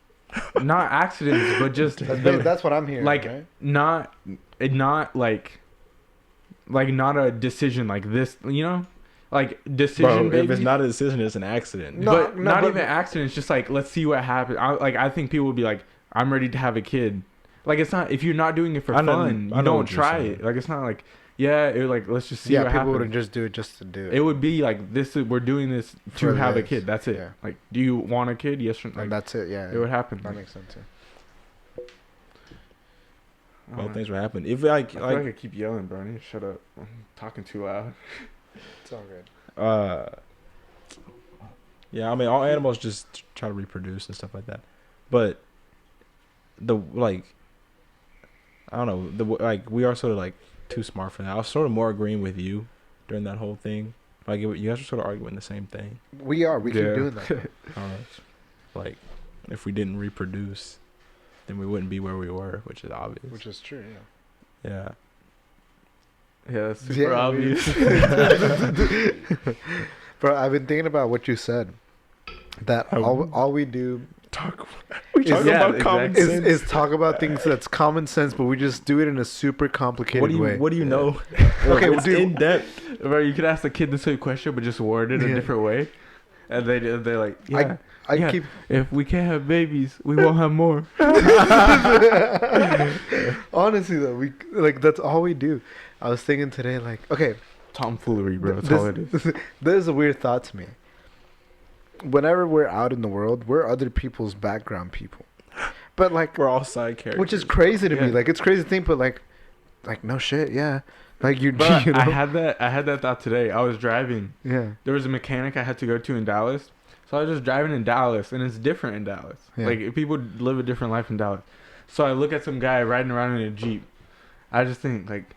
[SPEAKER 2] Not accidents, but just
[SPEAKER 1] That's what I'm hearing.
[SPEAKER 2] like
[SPEAKER 1] right?
[SPEAKER 2] not like not a decision like this, like decision.
[SPEAKER 3] Bro, if it's not a decision, it's an accident.
[SPEAKER 1] No,
[SPEAKER 2] But
[SPEAKER 1] no,
[SPEAKER 2] not
[SPEAKER 1] but-
[SPEAKER 2] even accidents. Just like let's see what happens. I think people would be like, I'm ready to have a kid. Like it's not if you're not doing it for fun, you don't try it. Like it's not like let's just see what
[SPEAKER 1] people
[SPEAKER 2] happens.
[SPEAKER 1] wouldn't just do it just to do it.
[SPEAKER 2] It would be like we're doing this to
[SPEAKER 1] For
[SPEAKER 2] have a
[SPEAKER 1] this,
[SPEAKER 2] kid. That's it.
[SPEAKER 1] yeah.
[SPEAKER 2] Like, do you want a kid? Yes or no?
[SPEAKER 1] And that's it. Yeah.
[SPEAKER 2] It would happen.
[SPEAKER 1] That makes sense. Yeah.
[SPEAKER 3] Both things would happen. If like
[SPEAKER 2] I feel like I keep yelling, bro. I need to shut up. I'm talking too loud.
[SPEAKER 1] It's all good.
[SPEAKER 3] yeah, I mean, all animals just try to reproduce and stuff like that. But I don't know, we are sort of like too smart for that. I was sort of more agreeing with you during that whole thing. Like you guys are sort of arguing the same thing.
[SPEAKER 1] We are. We keep
[SPEAKER 2] Yeah.
[SPEAKER 1] doing that.
[SPEAKER 3] Like if we didn't reproduce, then we wouldn't be where we were, which is obvious.
[SPEAKER 1] Which is true. Yeah.
[SPEAKER 3] Yeah.
[SPEAKER 2] Yeah, that's super
[SPEAKER 1] Yeah,
[SPEAKER 2] obvious.
[SPEAKER 1] Bro, I've been thinking about what you said. That all we do
[SPEAKER 3] We talk
[SPEAKER 2] Yeah,
[SPEAKER 3] about common
[SPEAKER 2] exactly.
[SPEAKER 3] sense.
[SPEAKER 1] is talk about things that's common sense, but we just do it in a super complicated way.
[SPEAKER 3] What do you know?
[SPEAKER 1] Okay,
[SPEAKER 3] it's
[SPEAKER 1] dude.
[SPEAKER 3] in depth.
[SPEAKER 2] Bro, you could ask the kid the same question, but just word it a
[SPEAKER 1] Yeah.
[SPEAKER 2] different way, and they're like, yeah.
[SPEAKER 1] I
[SPEAKER 2] Yeah.
[SPEAKER 1] keep
[SPEAKER 2] If we can't have babies, we won't have more.
[SPEAKER 1] honestly though, we that's all we do. I was thinking today, okay,
[SPEAKER 2] Tomfoolery, bro. That's all it is.
[SPEAKER 1] this is a weird thought to me. Whenever we're out in the world, we're other people's background people. But
[SPEAKER 3] We're all side characters.
[SPEAKER 1] which is crazy to me.
[SPEAKER 2] Yeah.
[SPEAKER 1] It's crazy to think, but like no shit, yeah. Like you
[SPEAKER 2] But
[SPEAKER 1] know?
[SPEAKER 2] I had that thought today. I was driving.
[SPEAKER 1] Yeah.
[SPEAKER 2] There was a mechanic I had to go to in Dallas. So I was just driving in Dallas, and it's different in Dallas.
[SPEAKER 1] Yeah.
[SPEAKER 2] Like people live a different life in Dallas. So I look at some guy riding around in a Jeep. I just think like,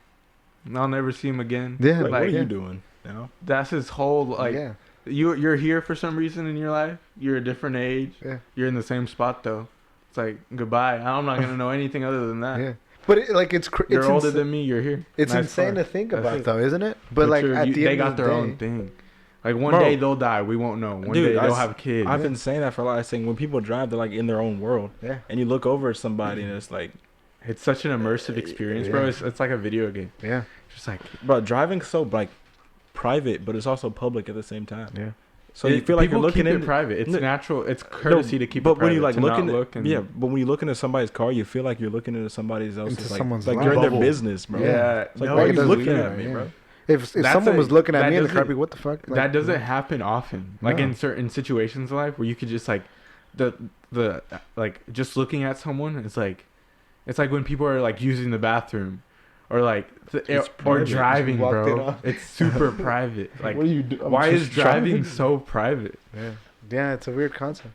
[SPEAKER 2] I'll never see him again.
[SPEAKER 1] Yeah.
[SPEAKER 3] Like, what are
[SPEAKER 1] yeah.
[SPEAKER 3] you doing?
[SPEAKER 2] That's his whole
[SPEAKER 1] yeah.
[SPEAKER 2] You're here for some reason in your life. You're a different age.
[SPEAKER 1] Yeah.
[SPEAKER 2] You're in the same spot though. It's like goodbye. I'm not gonna know anything other than that.
[SPEAKER 1] Yeah. But
[SPEAKER 2] You're
[SPEAKER 1] it's
[SPEAKER 2] older than me. You're here.
[SPEAKER 1] It's
[SPEAKER 2] Nice
[SPEAKER 1] insane
[SPEAKER 2] car.
[SPEAKER 1] to think
[SPEAKER 2] That's
[SPEAKER 1] about
[SPEAKER 2] it.
[SPEAKER 1] though, isn't it? But
[SPEAKER 2] true,
[SPEAKER 1] at the
[SPEAKER 2] they
[SPEAKER 1] end
[SPEAKER 2] got
[SPEAKER 1] of the
[SPEAKER 2] their
[SPEAKER 1] day,
[SPEAKER 2] own thing. Like one
[SPEAKER 3] Bro.
[SPEAKER 2] day they'll die, we won't know. One
[SPEAKER 3] Dude,
[SPEAKER 2] day they'll have kids.
[SPEAKER 3] I've been saying that for a lot. I'm saying when people drive, they're like in their own world.
[SPEAKER 1] Yeah.
[SPEAKER 3] And you look over at somebody and it's like,
[SPEAKER 2] It's such an immersive experience, bro. It's like a video game.
[SPEAKER 1] Yeah.
[SPEAKER 2] Just like
[SPEAKER 3] bro, driving's so like private, but it's also public at the same time.
[SPEAKER 1] Yeah.
[SPEAKER 3] So you feel like you're looking
[SPEAKER 2] keep
[SPEAKER 3] in
[SPEAKER 2] it private. It's
[SPEAKER 3] No,
[SPEAKER 2] natural. It's courtesy to keep it
[SPEAKER 3] but
[SPEAKER 2] private.
[SPEAKER 3] when you like
[SPEAKER 2] to
[SPEAKER 3] look
[SPEAKER 2] not
[SPEAKER 3] into
[SPEAKER 2] look and,
[SPEAKER 3] yeah, but when you look into somebody's car, you feel like you're looking into somebody else's
[SPEAKER 1] Into
[SPEAKER 3] like,
[SPEAKER 1] someone's
[SPEAKER 3] like
[SPEAKER 1] life.
[SPEAKER 3] you're in their
[SPEAKER 2] Bubble.
[SPEAKER 3] business, bro.
[SPEAKER 2] Yeah.
[SPEAKER 3] It's like
[SPEAKER 2] No,
[SPEAKER 3] why are
[SPEAKER 1] it
[SPEAKER 3] you
[SPEAKER 1] doesn't-
[SPEAKER 3] looking
[SPEAKER 1] yeah,
[SPEAKER 3] at me,
[SPEAKER 1] yeah.
[SPEAKER 3] bro?
[SPEAKER 1] If
[SPEAKER 2] That's
[SPEAKER 1] someone was looking at
[SPEAKER 2] that
[SPEAKER 1] me in the car, I'd
[SPEAKER 2] doesn't-
[SPEAKER 1] be what the fuck? Like,
[SPEAKER 2] that doesn't happen often. Like
[SPEAKER 1] No.
[SPEAKER 2] in certain situations of life where you could just like the like just looking at someone. It's like when people are like using the bathroom, or like
[SPEAKER 3] It's
[SPEAKER 2] or
[SPEAKER 3] private.
[SPEAKER 2] driving,
[SPEAKER 1] You walked in
[SPEAKER 2] bro.
[SPEAKER 1] on-
[SPEAKER 2] It's super private. Like
[SPEAKER 3] What do you do?
[SPEAKER 2] why is driving so private?
[SPEAKER 1] Yeah. Yeah, it's a weird concept.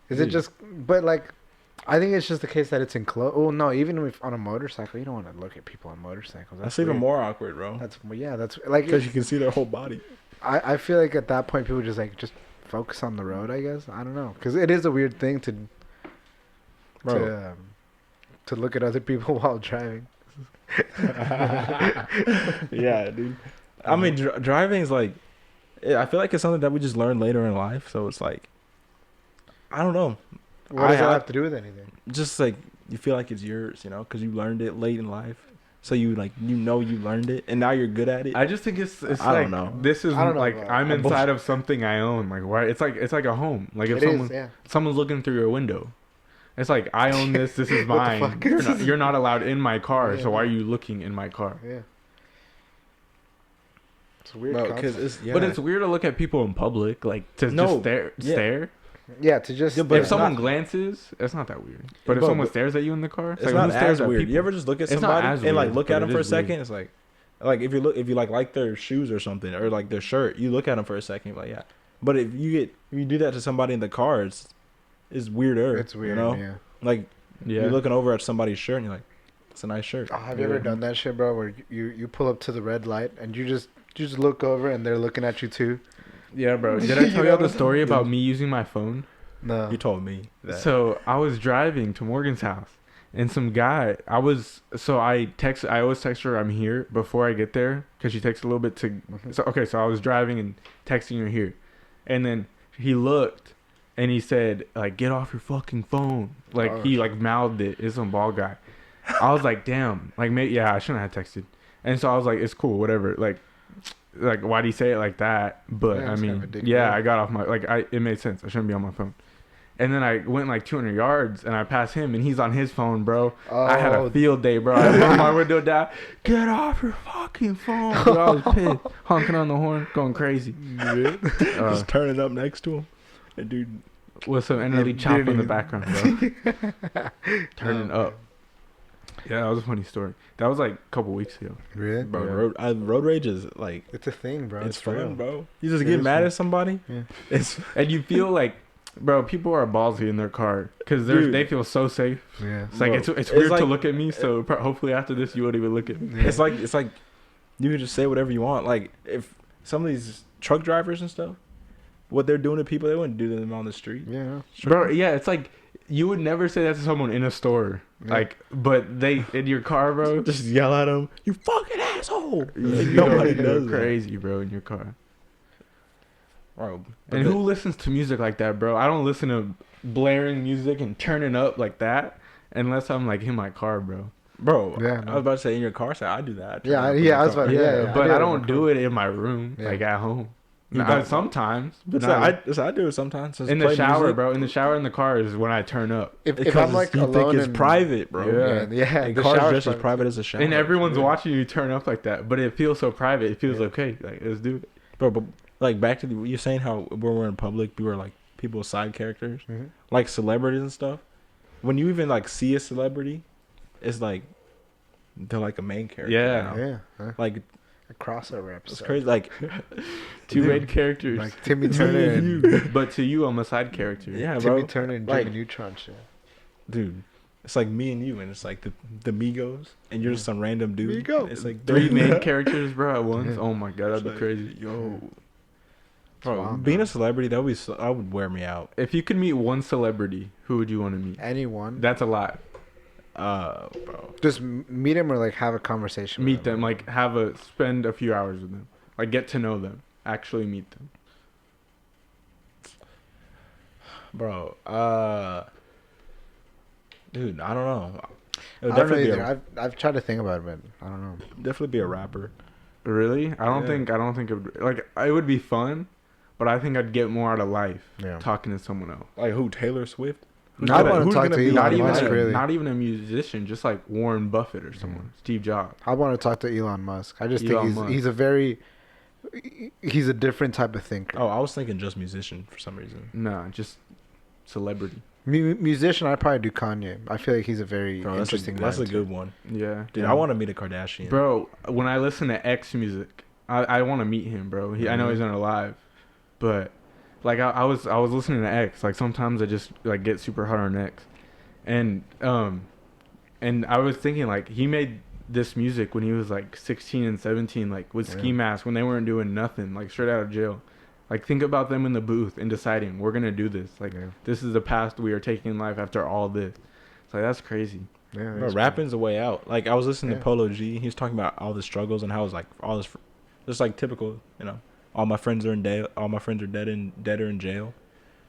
[SPEAKER 1] Is
[SPEAKER 2] Dude.
[SPEAKER 1] it just? But like, I think it's just the case that it's enclosed. Oh no, even if on a motorcycle, you don't want to look at people on motorcycles.
[SPEAKER 3] That's even
[SPEAKER 1] weird.
[SPEAKER 3] more awkward, bro.
[SPEAKER 1] That's that's like.
[SPEAKER 3] Because you can see their whole body.
[SPEAKER 1] I feel like at that point people just focus on the road. I guess I don't know, because it is a weird thing
[SPEAKER 3] Bro.
[SPEAKER 1] to look at other people while driving.
[SPEAKER 3] Yeah, dude. I mean, driving is like, I feel like it's something that we just learn later in life. So it's like, I don't know.
[SPEAKER 1] What does that
[SPEAKER 3] I-
[SPEAKER 1] have to do with anything?
[SPEAKER 3] Just like you feel like it's yours, you know, because you learned it late in life. So you like you learned it, and now you're good at it.
[SPEAKER 2] I just think it's
[SPEAKER 3] I
[SPEAKER 2] like
[SPEAKER 3] don't know.
[SPEAKER 2] this is
[SPEAKER 1] I don't know,
[SPEAKER 2] like
[SPEAKER 1] bro.
[SPEAKER 2] I'm
[SPEAKER 1] I'm
[SPEAKER 2] inside of something I own. Like why? It's like a home. Like if
[SPEAKER 1] It
[SPEAKER 2] someone
[SPEAKER 1] is, yeah.
[SPEAKER 2] someone's looking through your window, it's like I own this. This is
[SPEAKER 1] What the
[SPEAKER 2] mine.
[SPEAKER 1] fuck?
[SPEAKER 2] You're not allowed in my car.
[SPEAKER 1] Yeah.
[SPEAKER 2] So why are you looking in my car?
[SPEAKER 1] Yeah. It's a weird
[SPEAKER 3] Bro,
[SPEAKER 1] concept.
[SPEAKER 3] because
[SPEAKER 2] But it's weird to look at people in public, like to
[SPEAKER 3] No,
[SPEAKER 2] just stare.
[SPEAKER 3] yeah.
[SPEAKER 2] Stare.
[SPEAKER 1] Yeah, to just.
[SPEAKER 3] Yeah, but
[SPEAKER 2] If
[SPEAKER 3] it's
[SPEAKER 2] someone
[SPEAKER 3] not-
[SPEAKER 2] glances, it's not that weird. But if
[SPEAKER 3] Bro,
[SPEAKER 2] someone
[SPEAKER 3] but-
[SPEAKER 2] stares at you in the car,
[SPEAKER 3] It's
[SPEAKER 2] like,
[SPEAKER 3] not
[SPEAKER 2] who stares
[SPEAKER 3] as
[SPEAKER 2] at
[SPEAKER 3] weird.
[SPEAKER 2] people?
[SPEAKER 3] You ever just look at
[SPEAKER 2] It's not
[SPEAKER 3] somebody
[SPEAKER 2] as
[SPEAKER 3] and like
[SPEAKER 2] weird,
[SPEAKER 3] look
[SPEAKER 2] but
[SPEAKER 3] at them
[SPEAKER 2] it
[SPEAKER 3] for a
[SPEAKER 2] is weird.
[SPEAKER 3] second? It's like if you like their shoes or something, or like their shirt, you look at them for a second, you're like yeah. But if you do that to somebody in the car, it's weirder.
[SPEAKER 1] It's weird.
[SPEAKER 3] you know?
[SPEAKER 1] Yeah.
[SPEAKER 3] Like
[SPEAKER 2] Yeah.
[SPEAKER 3] you're looking over at somebody's shirt and you're like, it's a nice shirt.
[SPEAKER 1] Oh, have you ever
[SPEAKER 2] Yeah.
[SPEAKER 1] done that shit, bro? Where you pull up to the red light and you just look over and they're looking at you too?
[SPEAKER 2] Yeah, bro. Did I tell y'all the story about me using my phone?
[SPEAKER 1] No.
[SPEAKER 3] You told me that.
[SPEAKER 2] So I was driving to Morgan's house, and some guy. I always text her I'm here before I get there, because she takes a little bit to. So I was driving and texting her here, and then he looked, and he said like get off your fucking phone. Like
[SPEAKER 1] Oh,
[SPEAKER 2] he like mouthed it. It's some bald guy. I was like damn. Like maybe yeah I shouldn't have texted. And so I was like it's cool whatever. Like why'd he say it like that? But
[SPEAKER 1] Yeah,
[SPEAKER 2] I
[SPEAKER 1] it's
[SPEAKER 2] mean
[SPEAKER 1] kind of a dick
[SPEAKER 2] yeah
[SPEAKER 1] move.
[SPEAKER 2] I got off my it made sense. I shouldn't be on my phone. And then I went like 200 yards and I passed him and he's on his phone, bro. I had a
[SPEAKER 1] Oh.
[SPEAKER 2] field day, bro. I rolled my window down. Get off your fucking phone. Bro, I was pissed. Honking on the horn, going crazy.
[SPEAKER 3] Just turn it up next to him, and dude,
[SPEAKER 2] With some energy
[SPEAKER 1] Yeah,
[SPEAKER 2] chop in the
[SPEAKER 1] dude.
[SPEAKER 2] background, bro. Turning up. Yeah, that was a funny story. That was like a couple weeks ago.
[SPEAKER 1] Really?
[SPEAKER 3] bro,
[SPEAKER 2] Yeah.
[SPEAKER 3] road rage is like
[SPEAKER 1] It's a thing, bro.
[SPEAKER 3] it's
[SPEAKER 1] for real.
[SPEAKER 3] fun, bro. You just
[SPEAKER 1] It
[SPEAKER 3] get
[SPEAKER 1] is
[SPEAKER 3] mad
[SPEAKER 1] fun.
[SPEAKER 3] at somebody.
[SPEAKER 1] Yeah.
[SPEAKER 3] It's
[SPEAKER 2] And you feel like, bro, people are ballsy in their car because
[SPEAKER 3] Dude.
[SPEAKER 2] they feel so safe.
[SPEAKER 1] Yeah.
[SPEAKER 2] It's like
[SPEAKER 3] Bro,
[SPEAKER 2] it's
[SPEAKER 3] it's
[SPEAKER 2] weird
[SPEAKER 3] like-
[SPEAKER 2] to look at me. So hopefully after this, you won't even look at me.
[SPEAKER 1] Yeah.
[SPEAKER 3] it's like you can just say whatever you want. Like if some of these truck drivers and stuff, what they're doing to people, they wouldn't do to them on the street.
[SPEAKER 1] Yeah.
[SPEAKER 2] Bro, yeah, it's like you would never say that to someone in a store.
[SPEAKER 1] Yeah.
[SPEAKER 2] Like, but they in your car, bro.
[SPEAKER 3] Just yell at them, you fucking asshole.
[SPEAKER 2] You
[SPEAKER 3] Nobody
[SPEAKER 2] go
[SPEAKER 3] does that.
[SPEAKER 2] crazy, bro, in your car.
[SPEAKER 3] Bro,
[SPEAKER 2] And who listens to music like that, bro? I don't listen to blaring music and turning up like that unless I'm like in my car, bro.
[SPEAKER 3] bro,
[SPEAKER 1] Yeah,
[SPEAKER 3] I was about to say in your car, so I do that. I turn
[SPEAKER 1] Yeah,
[SPEAKER 3] up in
[SPEAKER 1] yeah,
[SPEAKER 3] my
[SPEAKER 1] I was
[SPEAKER 3] car.
[SPEAKER 1] about- yeah,
[SPEAKER 2] but
[SPEAKER 1] do
[SPEAKER 2] I
[SPEAKER 1] it in
[SPEAKER 2] don't
[SPEAKER 1] my
[SPEAKER 2] do it in my room,
[SPEAKER 1] Yeah.
[SPEAKER 2] like at home.
[SPEAKER 3] You
[SPEAKER 2] Nah,
[SPEAKER 3] don't?
[SPEAKER 2] sometimes, but
[SPEAKER 3] So
[SPEAKER 2] not
[SPEAKER 3] I do it sometimes. Just
[SPEAKER 2] in the
[SPEAKER 3] play
[SPEAKER 2] shower,
[SPEAKER 3] music.
[SPEAKER 2] bro. In the shower in the car is when I turn up.
[SPEAKER 1] If
[SPEAKER 3] Because
[SPEAKER 1] I'm like
[SPEAKER 3] you
[SPEAKER 1] alone
[SPEAKER 3] think it's
[SPEAKER 1] and-
[SPEAKER 3] private, bro.
[SPEAKER 2] Yeah.
[SPEAKER 1] Yeah.
[SPEAKER 3] And
[SPEAKER 1] The
[SPEAKER 3] car's
[SPEAKER 1] shower's
[SPEAKER 3] just as private as a shower.
[SPEAKER 2] And everyone's
[SPEAKER 3] Yeah.
[SPEAKER 2] watching you turn up like that, but it feels so private. It feels
[SPEAKER 1] Yeah.
[SPEAKER 2] okay. Like let's do it.
[SPEAKER 3] Bro, but like back to you're saying how when we're in public, we were like people's side characters,
[SPEAKER 1] Mhm.
[SPEAKER 3] like celebrities and stuff. When you even like see a celebrity, it's like they're like a main character.
[SPEAKER 2] Yeah.
[SPEAKER 3] you know?
[SPEAKER 1] Yeah. Huh?
[SPEAKER 3] Like
[SPEAKER 1] A crossover episode.
[SPEAKER 3] it's crazy. Like
[SPEAKER 2] Two
[SPEAKER 1] Dude,
[SPEAKER 2] main characters,
[SPEAKER 1] Like Timmy
[SPEAKER 3] Me
[SPEAKER 1] Turner
[SPEAKER 3] and
[SPEAKER 1] and
[SPEAKER 2] but to you, I'm a side character.
[SPEAKER 3] yeah,
[SPEAKER 1] Timmy
[SPEAKER 3] bro.
[SPEAKER 1] Turner and
[SPEAKER 3] Like-
[SPEAKER 1] Jimmy Neutron shit.
[SPEAKER 3] Dude, it's like me and you, and it's like the Migos, and you're just some random dude.
[SPEAKER 1] Migos.
[SPEAKER 3] It's like
[SPEAKER 2] Three main characters, bro, at once.
[SPEAKER 1] Yeah.
[SPEAKER 2] Oh my god, that'd be
[SPEAKER 3] Like,
[SPEAKER 2] crazy.
[SPEAKER 3] Yo,
[SPEAKER 1] It's
[SPEAKER 3] bro,
[SPEAKER 1] wild,
[SPEAKER 3] being
[SPEAKER 1] bro.
[SPEAKER 3] a celebrity, that would wear me out.
[SPEAKER 2] If you could meet one celebrity, who would you want to meet?
[SPEAKER 1] Anyone.
[SPEAKER 2] That's a lot.
[SPEAKER 3] Bro.
[SPEAKER 1] Just meet him or like have a conversation.
[SPEAKER 2] Meet
[SPEAKER 1] with
[SPEAKER 2] them, like spend a few hours with them, like get to know them. actually meet them?
[SPEAKER 3] Bro, dude, I don't know. It would
[SPEAKER 1] I don't know
[SPEAKER 3] definitely be
[SPEAKER 1] either. I've tried to think about it, but I don't know.
[SPEAKER 3] definitely be a rapper.
[SPEAKER 2] Really? I don't
[SPEAKER 3] Yeah.
[SPEAKER 2] think it would, like, it would be fun, but I think I'd get more out of life
[SPEAKER 1] Yeah.
[SPEAKER 2] talking to someone else.
[SPEAKER 3] Like who? Taylor Swift?
[SPEAKER 1] I wanna
[SPEAKER 3] who's
[SPEAKER 1] talk
[SPEAKER 3] gonna
[SPEAKER 1] to
[SPEAKER 3] be
[SPEAKER 1] Elon
[SPEAKER 2] Not
[SPEAKER 3] like
[SPEAKER 2] even
[SPEAKER 1] Musk,
[SPEAKER 3] mine?
[SPEAKER 1] really.
[SPEAKER 2] not even a musician, just like Warren Buffett or someone, Steve Jobs.
[SPEAKER 1] I want to talk to Elon Musk. I just
[SPEAKER 2] Elon
[SPEAKER 1] think
[SPEAKER 2] Musk.
[SPEAKER 1] he's a different type of thinker.
[SPEAKER 3] Oh, I was thinking just musician for some reason.
[SPEAKER 2] Nah, just celebrity.
[SPEAKER 1] Musician, I'd probably do Kanye. I feel like he's a very
[SPEAKER 3] Bro,
[SPEAKER 1] interesting
[SPEAKER 3] that's a
[SPEAKER 1] man, too.
[SPEAKER 3] good one,
[SPEAKER 2] Yeah,
[SPEAKER 3] dude.
[SPEAKER 1] Yeah.
[SPEAKER 3] I want to meet a Kardashian.
[SPEAKER 2] bro. When I listen to X music, I want to meet him, bro. I know he's not alive, but like I was listening to X. Like sometimes I just like get super hard on X, and I was thinking like he made this music when he was like 16 and 17, like with ski masks when they weren't doing nothing, like straight out of jail. Like think about them in the booth and deciding we're gonna do this. Like this is the path we are taking in life after all this. It's like that's crazy.
[SPEAKER 1] Yeah,
[SPEAKER 3] Bro, rapping's the way out. Like I was listening to
[SPEAKER 1] Yeah.
[SPEAKER 3] Polo G. He was talking about all the struggles and how it's like all this, just like typical. You know, all my friends are in jail. All my friends are dead or in jail,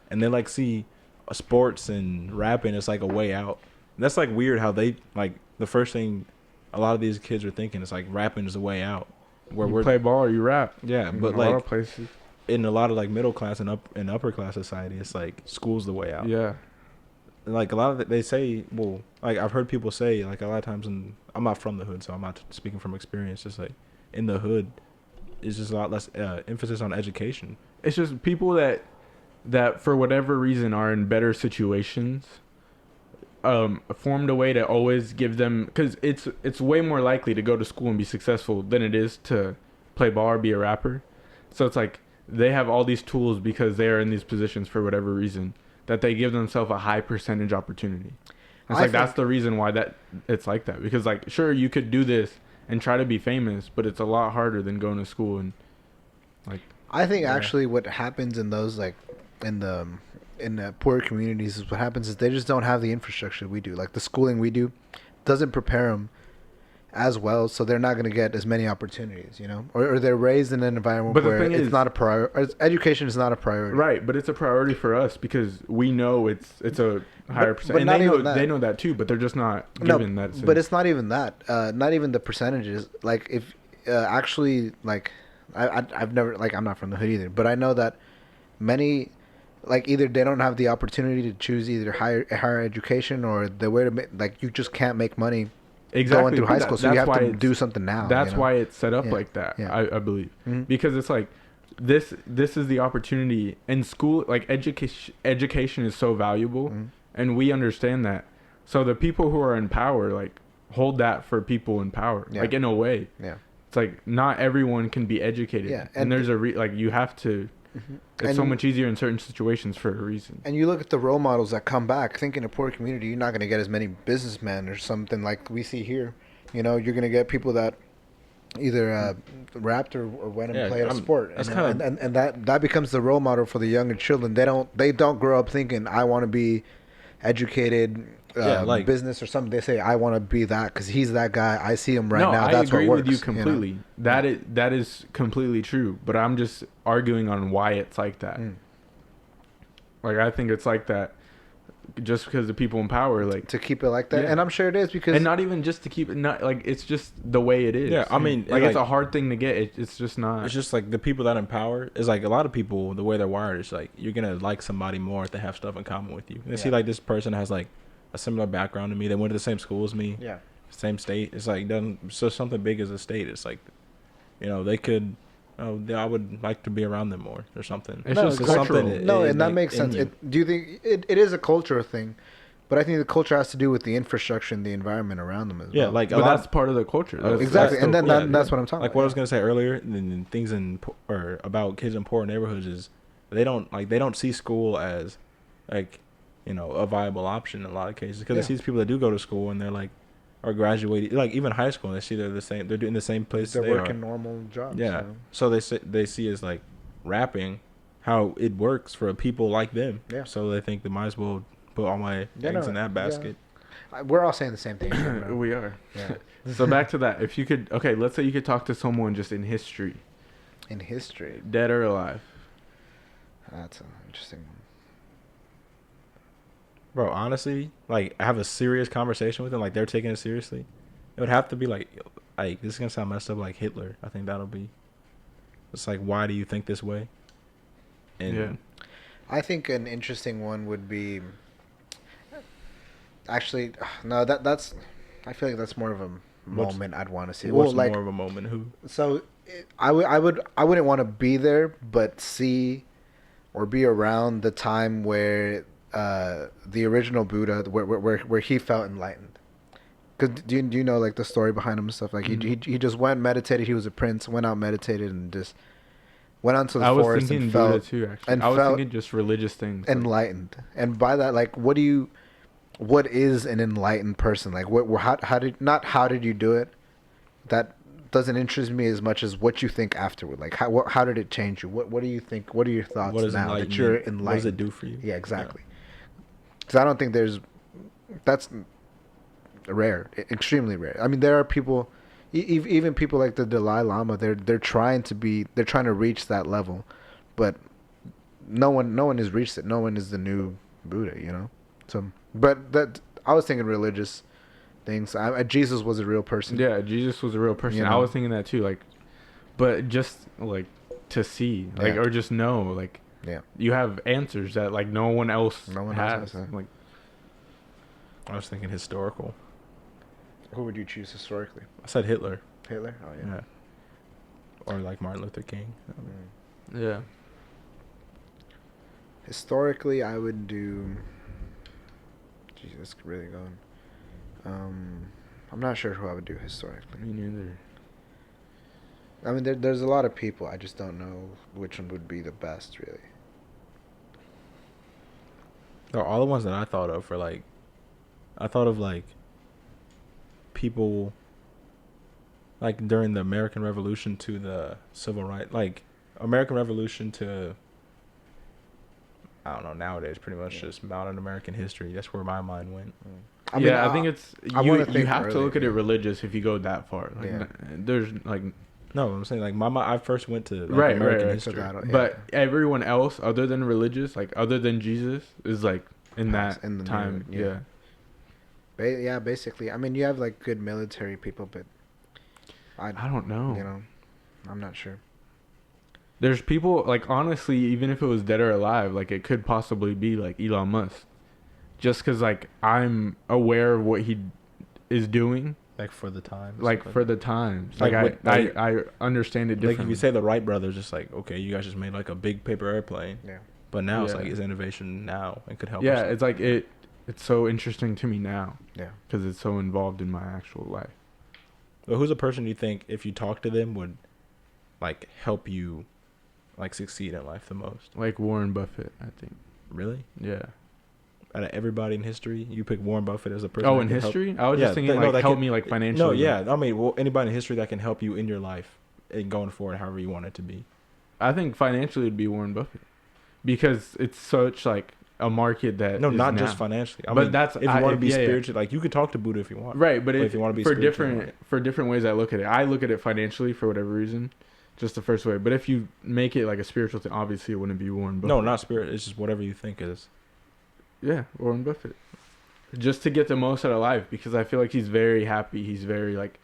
[SPEAKER 3] and they like see sports and rapping. It's like a way out. And that's like weird how they like the first thing a lot of these kids are thinking is like rapping is the way out. Where
[SPEAKER 2] You
[SPEAKER 3] we're
[SPEAKER 2] play ball or you rap.
[SPEAKER 3] yeah,
[SPEAKER 2] In
[SPEAKER 3] but
[SPEAKER 2] a lot
[SPEAKER 3] like
[SPEAKER 2] of places.
[SPEAKER 3] in a lot of like middle class and upper class society, it's like school's the way out.
[SPEAKER 2] Yeah.
[SPEAKER 3] Like a lot of they say, well, like I've heard people say, like a lot of times, and I'm not from the hood, so I'm not speaking from experience. Just like in the hood, it's just a lot less emphasis on education.
[SPEAKER 2] It's just people that for whatever reason are in better situations formed a way to always give them, because it's way more likely to go to school and be successful than it is to play ball or be a rapper. So it's like they have all these tools because they are in these positions for whatever reason that they give themselves a high percentage opportunity. It's like that's the reason why that it's like that, because like sure you could do this and try to be famous, but it's a lot harder than going to school and like.
[SPEAKER 1] I think
[SPEAKER 3] Yeah.
[SPEAKER 1] actually what happens in those like in the poor communities is what happens is they just don't have the infrastructure we do. Like the schooling we do doesn't prepare them as well, so they're not going to get as many opportunities, you know, or they're raised in an environment
[SPEAKER 2] But the
[SPEAKER 1] where
[SPEAKER 2] thing
[SPEAKER 1] it's
[SPEAKER 2] is-
[SPEAKER 1] not a priority. Education is not a priority.
[SPEAKER 2] Right, but it's a priority for us because we know it's a higher percent,
[SPEAKER 1] but
[SPEAKER 2] and
[SPEAKER 1] not
[SPEAKER 2] they know
[SPEAKER 1] even that.
[SPEAKER 2] they know that too. But they're just not
[SPEAKER 1] No,
[SPEAKER 2] given that.
[SPEAKER 1] but it's not even that. Not even the percentages. Like if actually like I've never, like I'm not from the hood either, but I know that many, like either they don't have the opportunity to choose either higher education, or the way to make, like you just can't make money going through high school, so you have to do something now.
[SPEAKER 2] That's
[SPEAKER 1] you know?
[SPEAKER 2] why it's set up
[SPEAKER 1] Yeah,
[SPEAKER 2] like that.
[SPEAKER 1] yeah.
[SPEAKER 2] I believe
[SPEAKER 1] Mhm.
[SPEAKER 2] because it's like this is the opportunity in school. Like education is so valuable,
[SPEAKER 1] Mhm.
[SPEAKER 2] and we understand that. So the people who are in power like hold that for people in power,
[SPEAKER 1] Yeah.
[SPEAKER 2] like in a way.
[SPEAKER 1] Yeah.
[SPEAKER 2] It's like not everyone can be educated.
[SPEAKER 1] Yeah,
[SPEAKER 2] and there's like you have to. It's so
[SPEAKER 1] And-
[SPEAKER 2] much easier in certain situations for a reason.
[SPEAKER 1] And you look at the role models that come back. Think in a poor community, you're not going to get as many businessmen or something like we see here. You know, you're going to get people that either rapped or went and
[SPEAKER 3] Yeah,
[SPEAKER 1] played a sport,
[SPEAKER 3] that's
[SPEAKER 1] and,
[SPEAKER 3] kinda-
[SPEAKER 1] and that becomes the role model for the younger children. They don't grow up thinking I want to be educated,
[SPEAKER 3] like-
[SPEAKER 1] business or something. They say I want to be that because he's that guy. I see him right
[SPEAKER 2] no,
[SPEAKER 1] now.
[SPEAKER 2] I
[SPEAKER 1] That's
[SPEAKER 2] agree
[SPEAKER 1] what works,
[SPEAKER 2] with you completely.
[SPEAKER 1] know?
[SPEAKER 2] That is completely true. But I'm just arguing on why it's like that.
[SPEAKER 1] Mm.
[SPEAKER 2] Like I think it's like that just because the people in power, like,
[SPEAKER 1] To keep it like that,
[SPEAKER 2] Yeah.
[SPEAKER 1] and I'm sure it is because
[SPEAKER 2] and not even just to keep it, not like it's just the way it is.
[SPEAKER 3] Yeah, I mean,
[SPEAKER 2] like it's
[SPEAKER 3] like-
[SPEAKER 2] a hard thing to get. It's just not.
[SPEAKER 3] It's just like the people that in power is like a lot of people. The way they're wired is like you're gonna like somebody more if they have stuff in common with you. They see
[SPEAKER 1] Yeah.
[SPEAKER 3] like this person has like a similar background to me. They went to the same school as me.
[SPEAKER 1] yeah.
[SPEAKER 3] Same state. It's like doesn't so something big as a state. It's like, you know, they could. Oh, I would like to be around them more or something.
[SPEAKER 2] It's
[SPEAKER 1] No,
[SPEAKER 2] just
[SPEAKER 1] it's
[SPEAKER 2] cultural.
[SPEAKER 3] something.
[SPEAKER 1] No,
[SPEAKER 3] it-
[SPEAKER 1] and that
[SPEAKER 3] like,
[SPEAKER 1] makes
[SPEAKER 3] in
[SPEAKER 1] sense.
[SPEAKER 3] you.
[SPEAKER 1] Do you think it is a cultural thing? But I think the culture has to do with the infrastructure and the environment around them as
[SPEAKER 3] Yeah,
[SPEAKER 1] well.
[SPEAKER 3] like a
[SPEAKER 2] but
[SPEAKER 3] lot.
[SPEAKER 2] that's part of the culture. That's,
[SPEAKER 1] Exactly,
[SPEAKER 2] that's
[SPEAKER 1] and then
[SPEAKER 2] still-
[SPEAKER 1] that's what I'm talking
[SPEAKER 3] Like
[SPEAKER 1] about.
[SPEAKER 3] what I was gonna say earlier, and things in or about kids in poor neighborhoods is they don't see school as like, you know, a viable option in a lot of cases because
[SPEAKER 1] Yeah.
[SPEAKER 3] they see these people that do go to school and they're like are graduating, like even high school, and they see they're doing the same place
[SPEAKER 1] They're
[SPEAKER 3] they
[SPEAKER 1] working
[SPEAKER 3] are.
[SPEAKER 1] normal jobs.
[SPEAKER 3] Yeah,
[SPEAKER 1] you know?
[SPEAKER 3] so they see as like rapping how it works for people like them.
[SPEAKER 1] Yeah.
[SPEAKER 3] So they think they might as well put all my eggs in that basket.
[SPEAKER 1] We're all saying the same thing. here, bro.
[SPEAKER 2] we are.
[SPEAKER 1] Yeah.
[SPEAKER 2] So back to that. If you could, okay, let's say you could talk to someone just in history,
[SPEAKER 1] In history.
[SPEAKER 2] Dead or alive.
[SPEAKER 1] That's an interesting one.
[SPEAKER 3] Bro, honestly, like I have a serious conversation with them, like they're taking it seriously. It would have to be like this is gonna sound messed up, like Hitler. I think that'll be. It's like, why do you think this way? And
[SPEAKER 2] Yeah.
[SPEAKER 1] I think an interesting one would be. Actually, no. That's. I feel like that's more of a moment I'd want to see.
[SPEAKER 3] what's
[SPEAKER 1] Well, like,
[SPEAKER 3] more of a moment? Who?
[SPEAKER 1] so, I wouldn't want to be there, but see, or be around the time where the original Buddha, where he felt enlightened. Cause do you know like the story behind him and stuff? Like he just went meditated. He was a prince. Went out meditated and just went out to the
[SPEAKER 2] I was
[SPEAKER 1] forest
[SPEAKER 2] thinking
[SPEAKER 1] and
[SPEAKER 2] Buddha
[SPEAKER 1] felt
[SPEAKER 2] too. Actually,
[SPEAKER 1] and
[SPEAKER 2] I was
[SPEAKER 1] felt
[SPEAKER 2] thinking just religious things.
[SPEAKER 1] enlightened. And by that, like, what is an enlightened person? Like, how did you do it? That doesn't interest me as much as what you think afterward. Like, how did it change you? What do you think? What are your thoughts
[SPEAKER 3] What is
[SPEAKER 1] now that
[SPEAKER 3] enlightenment?
[SPEAKER 1] you're enlightened?
[SPEAKER 3] What does it do for you?
[SPEAKER 1] Yeah, exactly. Because I don't think that's rare, extremely rare. I mean, there are people, even people like the Dalai Lama. They're trying to reach that level, but no one has reached it. No one is the new Buddha, you know. So, but that I was thinking religious things. Jesus was a real person.
[SPEAKER 2] Yeah, Jesus was a real person.
[SPEAKER 1] You know?
[SPEAKER 2] I was thinking that too. Like, but just like to see, like,
[SPEAKER 1] Yeah.
[SPEAKER 2] or just know, like,
[SPEAKER 1] Yeah.
[SPEAKER 2] you have answers that like no one else
[SPEAKER 1] No one
[SPEAKER 2] has.
[SPEAKER 1] else has that.
[SPEAKER 2] Like,
[SPEAKER 3] I was thinking historical.
[SPEAKER 1] Who would you choose historically?
[SPEAKER 3] I said Hitler.
[SPEAKER 1] Hitler. Oh yeah.
[SPEAKER 3] Yeah. Or like Martin Luther King.
[SPEAKER 2] yeah.
[SPEAKER 1] Historically, I would do. Jeez, that's really going. I'm not sure who I would do historically.
[SPEAKER 2] Me neither.
[SPEAKER 1] I mean, there's a lot of people. I just don't know which one would be the best, really.
[SPEAKER 3] All the ones that I thought of for like, I thought of like people like during the American Revolution to the Civil Rights, like American Revolution to, I don't know, nowadays pretty much just modern American history. That's where my mind went.
[SPEAKER 1] I mean,
[SPEAKER 2] I think it's you have to look at it religious if you go that far. Like,
[SPEAKER 1] Yeah.
[SPEAKER 2] there's like
[SPEAKER 3] No, I'm saying like I first went to like,
[SPEAKER 2] Right,
[SPEAKER 3] American
[SPEAKER 2] right.
[SPEAKER 3] history.
[SPEAKER 2] But everyone else other than religious, like other than Jesus, is like in that
[SPEAKER 1] in the
[SPEAKER 2] time.
[SPEAKER 1] new- yeah. Basically. I mean, you have like good military people, but
[SPEAKER 2] I don't know.
[SPEAKER 1] You know, I'm not sure.
[SPEAKER 2] There's people like honestly, even if it was dead or alive, like it could possibly be like Elon Musk, just because like I'm aware of what he is doing.
[SPEAKER 3] Like for the times.
[SPEAKER 2] Like for the times.
[SPEAKER 3] Like
[SPEAKER 2] I understand it differently.
[SPEAKER 3] Like if you say the Wright brothers, just like, okay, you guys just made like a big paper airplane.
[SPEAKER 1] Yeah.
[SPEAKER 3] But now it's
[SPEAKER 2] Yeah.
[SPEAKER 3] like it's innovation now and could help
[SPEAKER 2] Yeah,
[SPEAKER 3] us.
[SPEAKER 2] it's like it's so interesting to me now.
[SPEAKER 1] Yeah.
[SPEAKER 2] Because it's so involved in my actual life.
[SPEAKER 3] But who's a person you think if you talk to them would like help you like succeed in life the most?
[SPEAKER 2] Like Warren Buffett, I think.
[SPEAKER 3] Really?
[SPEAKER 2] Yeah.
[SPEAKER 3] Out of everybody in history, you pick Warren Buffett as a person.
[SPEAKER 2] Oh,
[SPEAKER 3] that
[SPEAKER 2] in
[SPEAKER 3] can help-
[SPEAKER 2] history? I was just thinking
[SPEAKER 3] no,
[SPEAKER 2] like
[SPEAKER 3] that
[SPEAKER 2] help
[SPEAKER 3] can-
[SPEAKER 2] me like financially.
[SPEAKER 3] No, yeah. I mean, well, anybody in history that can help you in your life and going forward, however you want it to be.
[SPEAKER 2] I think financially it'd be Warren Buffett. Because it's such like a market that
[SPEAKER 3] No,
[SPEAKER 2] is
[SPEAKER 3] not
[SPEAKER 2] now.
[SPEAKER 3] just financially. I
[SPEAKER 2] But
[SPEAKER 3] mean,
[SPEAKER 2] that's-
[SPEAKER 3] if you
[SPEAKER 2] I-
[SPEAKER 3] want to be
[SPEAKER 2] yeah, yeah.
[SPEAKER 3] spiritual, like you could talk to Buddha if you want.
[SPEAKER 2] Right, but
[SPEAKER 3] if you want to be
[SPEAKER 2] for
[SPEAKER 3] spiritual,
[SPEAKER 2] different ways I look at it. I look at it financially for whatever reason. Just the first way. But if you make it like a spiritual thing, obviously it wouldn't be Warren Buffett.
[SPEAKER 3] No, not spirit. It's just whatever you think is.
[SPEAKER 2] Yeah, Warren Buffett. Just to get the most out of life, because I feel like he's very happy. He's very like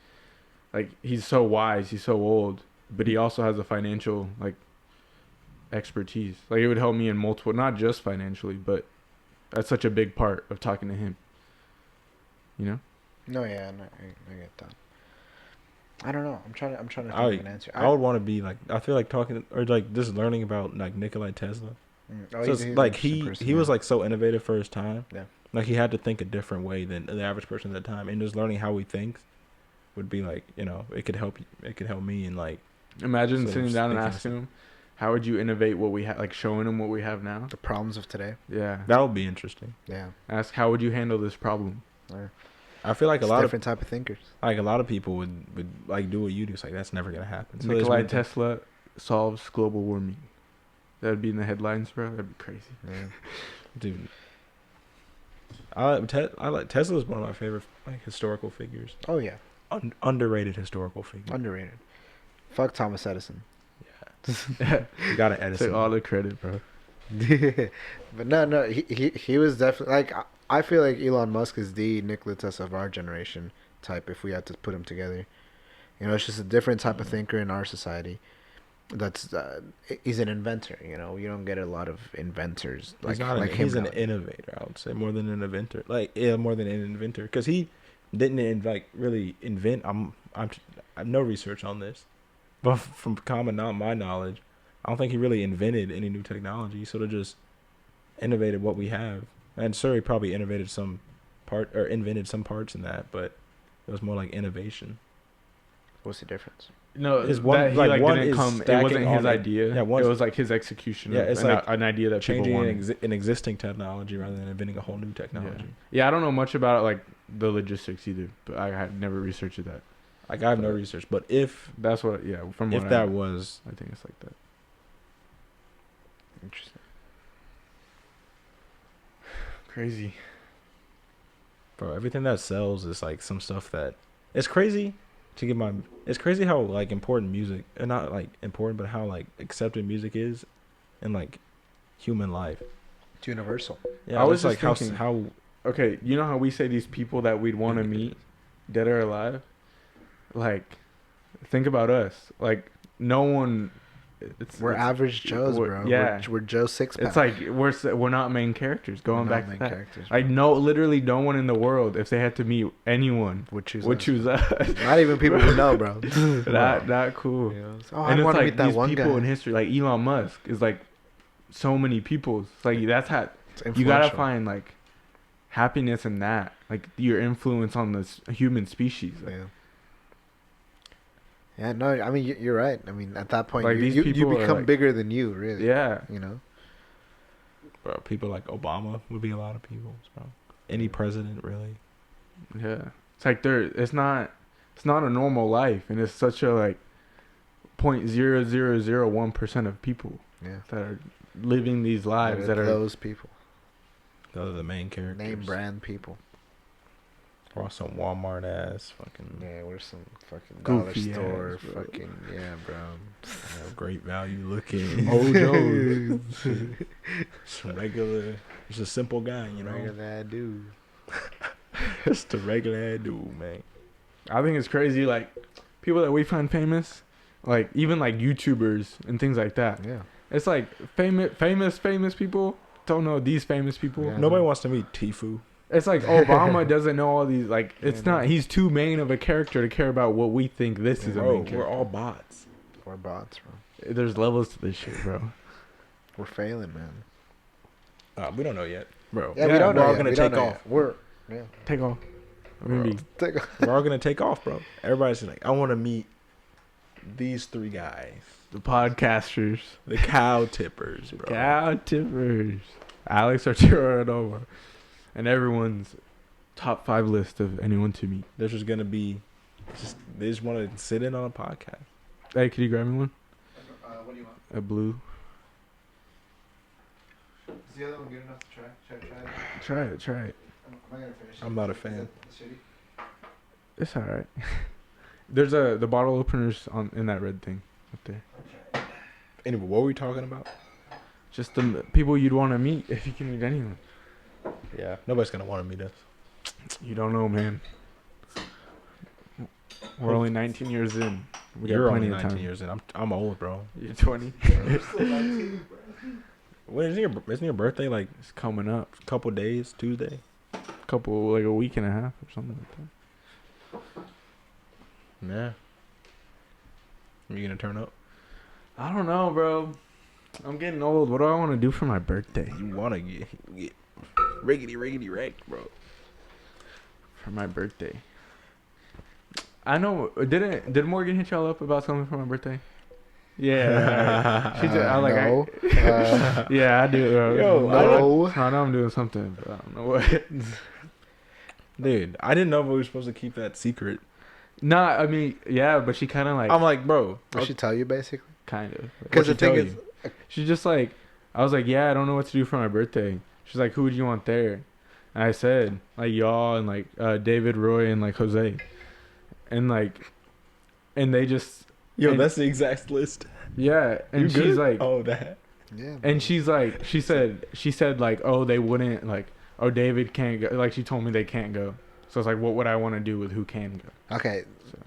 [SPEAKER 2] he's so wise. He's so old, but he also has a financial like expertise. Like it would help me in multiple, not just financially, but that's such a big part of talking to him. You know?
[SPEAKER 1] No, yeah, no, I get that. I don't know. I'm trying to think of an answer.
[SPEAKER 3] I would want to be like, I feel like talking or like just learning about like Nikola Tesla.
[SPEAKER 1] Oh,
[SPEAKER 3] So it's like he
[SPEAKER 1] person,
[SPEAKER 3] was
[SPEAKER 1] yeah.
[SPEAKER 3] like so innovative for his time.
[SPEAKER 1] Yeah.
[SPEAKER 3] Like he had to think a different way than the average person at the time, and just learning how he thinks would be like, you know, it could help me in like.
[SPEAKER 2] Imagine
[SPEAKER 3] So
[SPEAKER 2] sitting
[SPEAKER 3] just
[SPEAKER 2] down and
[SPEAKER 3] thinking
[SPEAKER 2] asking him, how would you innovate what we have, like showing him what we have now?
[SPEAKER 1] the problems of today.
[SPEAKER 2] Yeah.
[SPEAKER 3] That would be interesting.
[SPEAKER 1] Yeah.
[SPEAKER 2] Ask how would you handle this problem?
[SPEAKER 3] I feel like
[SPEAKER 1] It's
[SPEAKER 3] a lot
[SPEAKER 1] different type of thinkers.
[SPEAKER 3] of people would like do what you do. It's like that's never gonna happen. So
[SPEAKER 2] Nikola
[SPEAKER 3] there's one
[SPEAKER 2] Tesla solves global warming. That would be in the headlines, bro. That'd be crazy.
[SPEAKER 1] Yeah.
[SPEAKER 3] dude. I like Tesla is one of my favorite like historical figures.
[SPEAKER 1] Oh yeah.
[SPEAKER 3] Underrated historical figure.
[SPEAKER 1] Underrated. Fuck Thomas Edison.
[SPEAKER 3] You gotta Edison.
[SPEAKER 2] Take all the credit, bro.
[SPEAKER 1] But no, he was definitely like I feel like Elon Musk is the Nikola Tesla of our generation type. If we had to put him together, you know, it's just a different type of thinker in our society. That's he's an inventor. You know, you don't get a lot of inventors
[SPEAKER 3] He's
[SPEAKER 1] him.
[SPEAKER 3] an innovator. I would say more than an inventor. More than an inventor, because he didn't really invent. I have no research on this, but from my knowledge, I don't think he really invented any new technology. He sort of just innovated what we have. And sure, he probably invented some parts in that, but it was more like innovation.
[SPEAKER 1] What's the difference?
[SPEAKER 2] No,
[SPEAKER 3] His one-
[SPEAKER 2] that he
[SPEAKER 3] like,
[SPEAKER 2] like
[SPEAKER 3] one
[SPEAKER 2] didn't
[SPEAKER 3] is
[SPEAKER 2] come. It
[SPEAKER 3] stacking
[SPEAKER 2] wasn't
[SPEAKER 3] on
[SPEAKER 2] his
[SPEAKER 3] it.
[SPEAKER 2] idea.
[SPEAKER 3] Yeah,
[SPEAKER 2] It
[SPEAKER 3] one's-
[SPEAKER 2] was like his execution.
[SPEAKER 3] Yeah,
[SPEAKER 2] of
[SPEAKER 3] it's
[SPEAKER 2] an idea that people
[SPEAKER 3] changing
[SPEAKER 2] wanted.
[SPEAKER 3] an existing technology rather than inventing a whole new technology.
[SPEAKER 2] Yeah, I don't know much about like the logistics either, but I had never researched that.
[SPEAKER 3] Like, I have no research, but if
[SPEAKER 2] That's what. Yeah, from what
[SPEAKER 3] that was,
[SPEAKER 2] I think it's like that.
[SPEAKER 1] Interesting.
[SPEAKER 2] Crazy.
[SPEAKER 3] bro, everything that sells is like some stuff that it's crazy it's crazy how like important music, and not like important, but how like accepted music is in like human life.
[SPEAKER 1] It's universal.
[SPEAKER 3] Yeah,
[SPEAKER 2] I was
[SPEAKER 3] just
[SPEAKER 2] just
[SPEAKER 3] like
[SPEAKER 2] thinking-
[SPEAKER 3] how
[SPEAKER 2] Okay, you know how we say these people that we'd want to meet, dead or alive? Like, think about us. Like, no one.
[SPEAKER 1] We're average Joes, bro.
[SPEAKER 2] Yeah.
[SPEAKER 1] We're Joe Sixpack.
[SPEAKER 2] It's like we're not main characters. Going
[SPEAKER 1] We're
[SPEAKER 2] back
[SPEAKER 1] not
[SPEAKER 2] to
[SPEAKER 1] main
[SPEAKER 2] that.
[SPEAKER 1] characters.
[SPEAKER 2] Like, literally no one in the world, if they had to meet anyone,
[SPEAKER 1] would choose.
[SPEAKER 2] would
[SPEAKER 1] us.
[SPEAKER 2] choose us.
[SPEAKER 1] Not even people we know, bro.
[SPEAKER 2] That cool.
[SPEAKER 1] You know? Oh,
[SPEAKER 2] And
[SPEAKER 1] I
[SPEAKER 2] it's
[SPEAKER 1] want to
[SPEAKER 2] like
[SPEAKER 1] meet that
[SPEAKER 2] these
[SPEAKER 1] one
[SPEAKER 2] people
[SPEAKER 1] guy.
[SPEAKER 2] in history, like Elon Musk, is like so many people. It's like that's how
[SPEAKER 1] It's
[SPEAKER 2] you gotta
[SPEAKER 1] influential.
[SPEAKER 2] find like happiness in that, like your influence on this human species. Like,
[SPEAKER 1] Yeah. Yeah, no, I mean you're right. I mean at that point
[SPEAKER 2] Like, these
[SPEAKER 1] you
[SPEAKER 2] people are,
[SPEAKER 1] become
[SPEAKER 2] like-
[SPEAKER 1] bigger than you, really.
[SPEAKER 2] yeah,
[SPEAKER 1] You know.
[SPEAKER 3] bro, people like Obama would be a lot of people, bro. Any president, really.
[SPEAKER 2] yeah. It's like it's not a normal life, and it's such a like 0.0001% of people
[SPEAKER 1] Yeah.
[SPEAKER 2] that are living these lives that are
[SPEAKER 1] those people.
[SPEAKER 3] Those are the main characters.
[SPEAKER 1] Name brand people.
[SPEAKER 3] Or some Walmart ass fucking
[SPEAKER 1] Yeah, we're some fucking
[SPEAKER 2] Goofy
[SPEAKER 1] dollar store
[SPEAKER 2] ass, bro.
[SPEAKER 1] fucking bro.
[SPEAKER 3] great value looking.
[SPEAKER 2] Ojo's.
[SPEAKER 3] Some regular, just a simple guy, you know.
[SPEAKER 1] Regular dude.
[SPEAKER 3] Just a regular dude, man.
[SPEAKER 2] I think it's crazy, like people that we find famous, like even like YouTubers and things like that.
[SPEAKER 1] Yeah.
[SPEAKER 2] It's like famous people don't know these famous people.
[SPEAKER 1] Yeah.
[SPEAKER 3] Nobody wants to meet Tfue.
[SPEAKER 2] It's like Obama doesn't know all these. Like it's
[SPEAKER 1] Yeah,
[SPEAKER 2] not.
[SPEAKER 1] no.
[SPEAKER 2] He's too main of a character to care about what we think this is a
[SPEAKER 3] Bro,
[SPEAKER 2] main character.
[SPEAKER 3] we're all bots.
[SPEAKER 1] We're bots, bro.
[SPEAKER 2] There's levels to this shit, bro.
[SPEAKER 1] We're failing, man.
[SPEAKER 3] We don't know yet.
[SPEAKER 2] Bro,
[SPEAKER 1] Yeah, we don't know.
[SPEAKER 3] we're all
[SPEAKER 1] yet.
[SPEAKER 3] gonna
[SPEAKER 1] We don't
[SPEAKER 3] take
[SPEAKER 1] know
[SPEAKER 3] off.
[SPEAKER 1] yet. We're yeah.
[SPEAKER 2] take off. Maybe.
[SPEAKER 1] Take
[SPEAKER 3] We're all gonna take off, bro. Everybody's like, I want to meet these three guys,
[SPEAKER 2] The podcasters,
[SPEAKER 3] the cow tippers, bro.
[SPEAKER 2] cow tippers, Alex Arturo, and everyone's top 5 list of anyone to meet.
[SPEAKER 3] There's just gonna be, they just want to sit in on a podcast.
[SPEAKER 2] Hey, could you grab me one?
[SPEAKER 1] What do you want?
[SPEAKER 2] A blue.
[SPEAKER 1] Is the other one good enough to try? Should I try it?
[SPEAKER 2] Try it.
[SPEAKER 1] Am I gonna finish it?
[SPEAKER 3] I'm not a
[SPEAKER 1] Is
[SPEAKER 3] fan.
[SPEAKER 1] it shitty?
[SPEAKER 2] It's all right. There's the bottle openers in that red thing up there.
[SPEAKER 3] Anyway, what were we talking about?
[SPEAKER 2] Just the people you'd want to meet if you can meet anyone.
[SPEAKER 3] Yeah, nobody's gonna want to meet us.
[SPEAKER 2] You don't know, man. We're only 19 years in. We got
[SPEAKER 3] You're
[SPEAKER 2] plenty
[SPEAKER 3] only
[SPEAKER 2] of
[SPEAKER 3] 19
[SPEAKER 2] time.
[SPEAKER 3] years in. I'm old, bro.
[SPEAKER 2] You're 20.
[SPEAKER 3] When isn't your birthday like
[SPEAKER 2] It's coming up.
[SPEAKER 3] a couple days? Tuesday?
[SPEAKER 2] Like a week and a half or something like that.
[SPEAKER 3] Yeah. Are you gonna turn up?
[SPEAKER 2] I don't know, bro. I'm getting old. What do I want to do for my birthday?
[SPEAKER 3] You wanna get riggedy wrecked, bro?
[SPEAKER 2] For my birthday. I know. Did Morgan hit y'all up about something for my birthday? Yeah. She did. I like.
[SPEAKER 1] no.
[SPEAKER 2] Yeah, I do.
[SPEAKER 3] Yo,
[SPEAKER 1] no.
[SPEAKER 2] I know I'm doing something, but I don't know what.
[SPEAKER 3] Dude, I didn't know if we were supposed to keep that secret.
[SPEAKER 2] Nah, I mean, yeah, but she kind of like.
[SPEAKER 3] I'm like, bro.
[SPEAKER 1] What she tell you basically?
[SPEAKER 2] Kind of.
[SPEAKER 1] Because the
[SPEAKER 3] she tell
[SPEAKER 1] thing is,
[SPEAKER 3] you?
[SPEAKER 2] She's just like, I was like, yeah, I don't know what to do for my birthday. She's like, who would you want there? And I said, like, y'all and like David, Roy, and like Jose. And like, and they just.
[SPEAKER 3] Yo,
[SPEAKER 2] and-
[SPEAKER 3] that's the exact list.
[SPEAKER 2] Yeah, and
[SPEAKER 3] You
[SPEAKER 2] she's
[SPEAKER 3] good?
[SPEAKER 2] like,
[SPEAKER 3] oh, that.
[SPEAKER 1] Yeah.
[SPEAKER 2] and she's like, she said like, oh, they wouldn't like, oh, David can't go. Like she told me they can't go. So it's like, what would I want to do with who can go?
[SPEAKER 1] Okay.
[SPEAKER 2] So.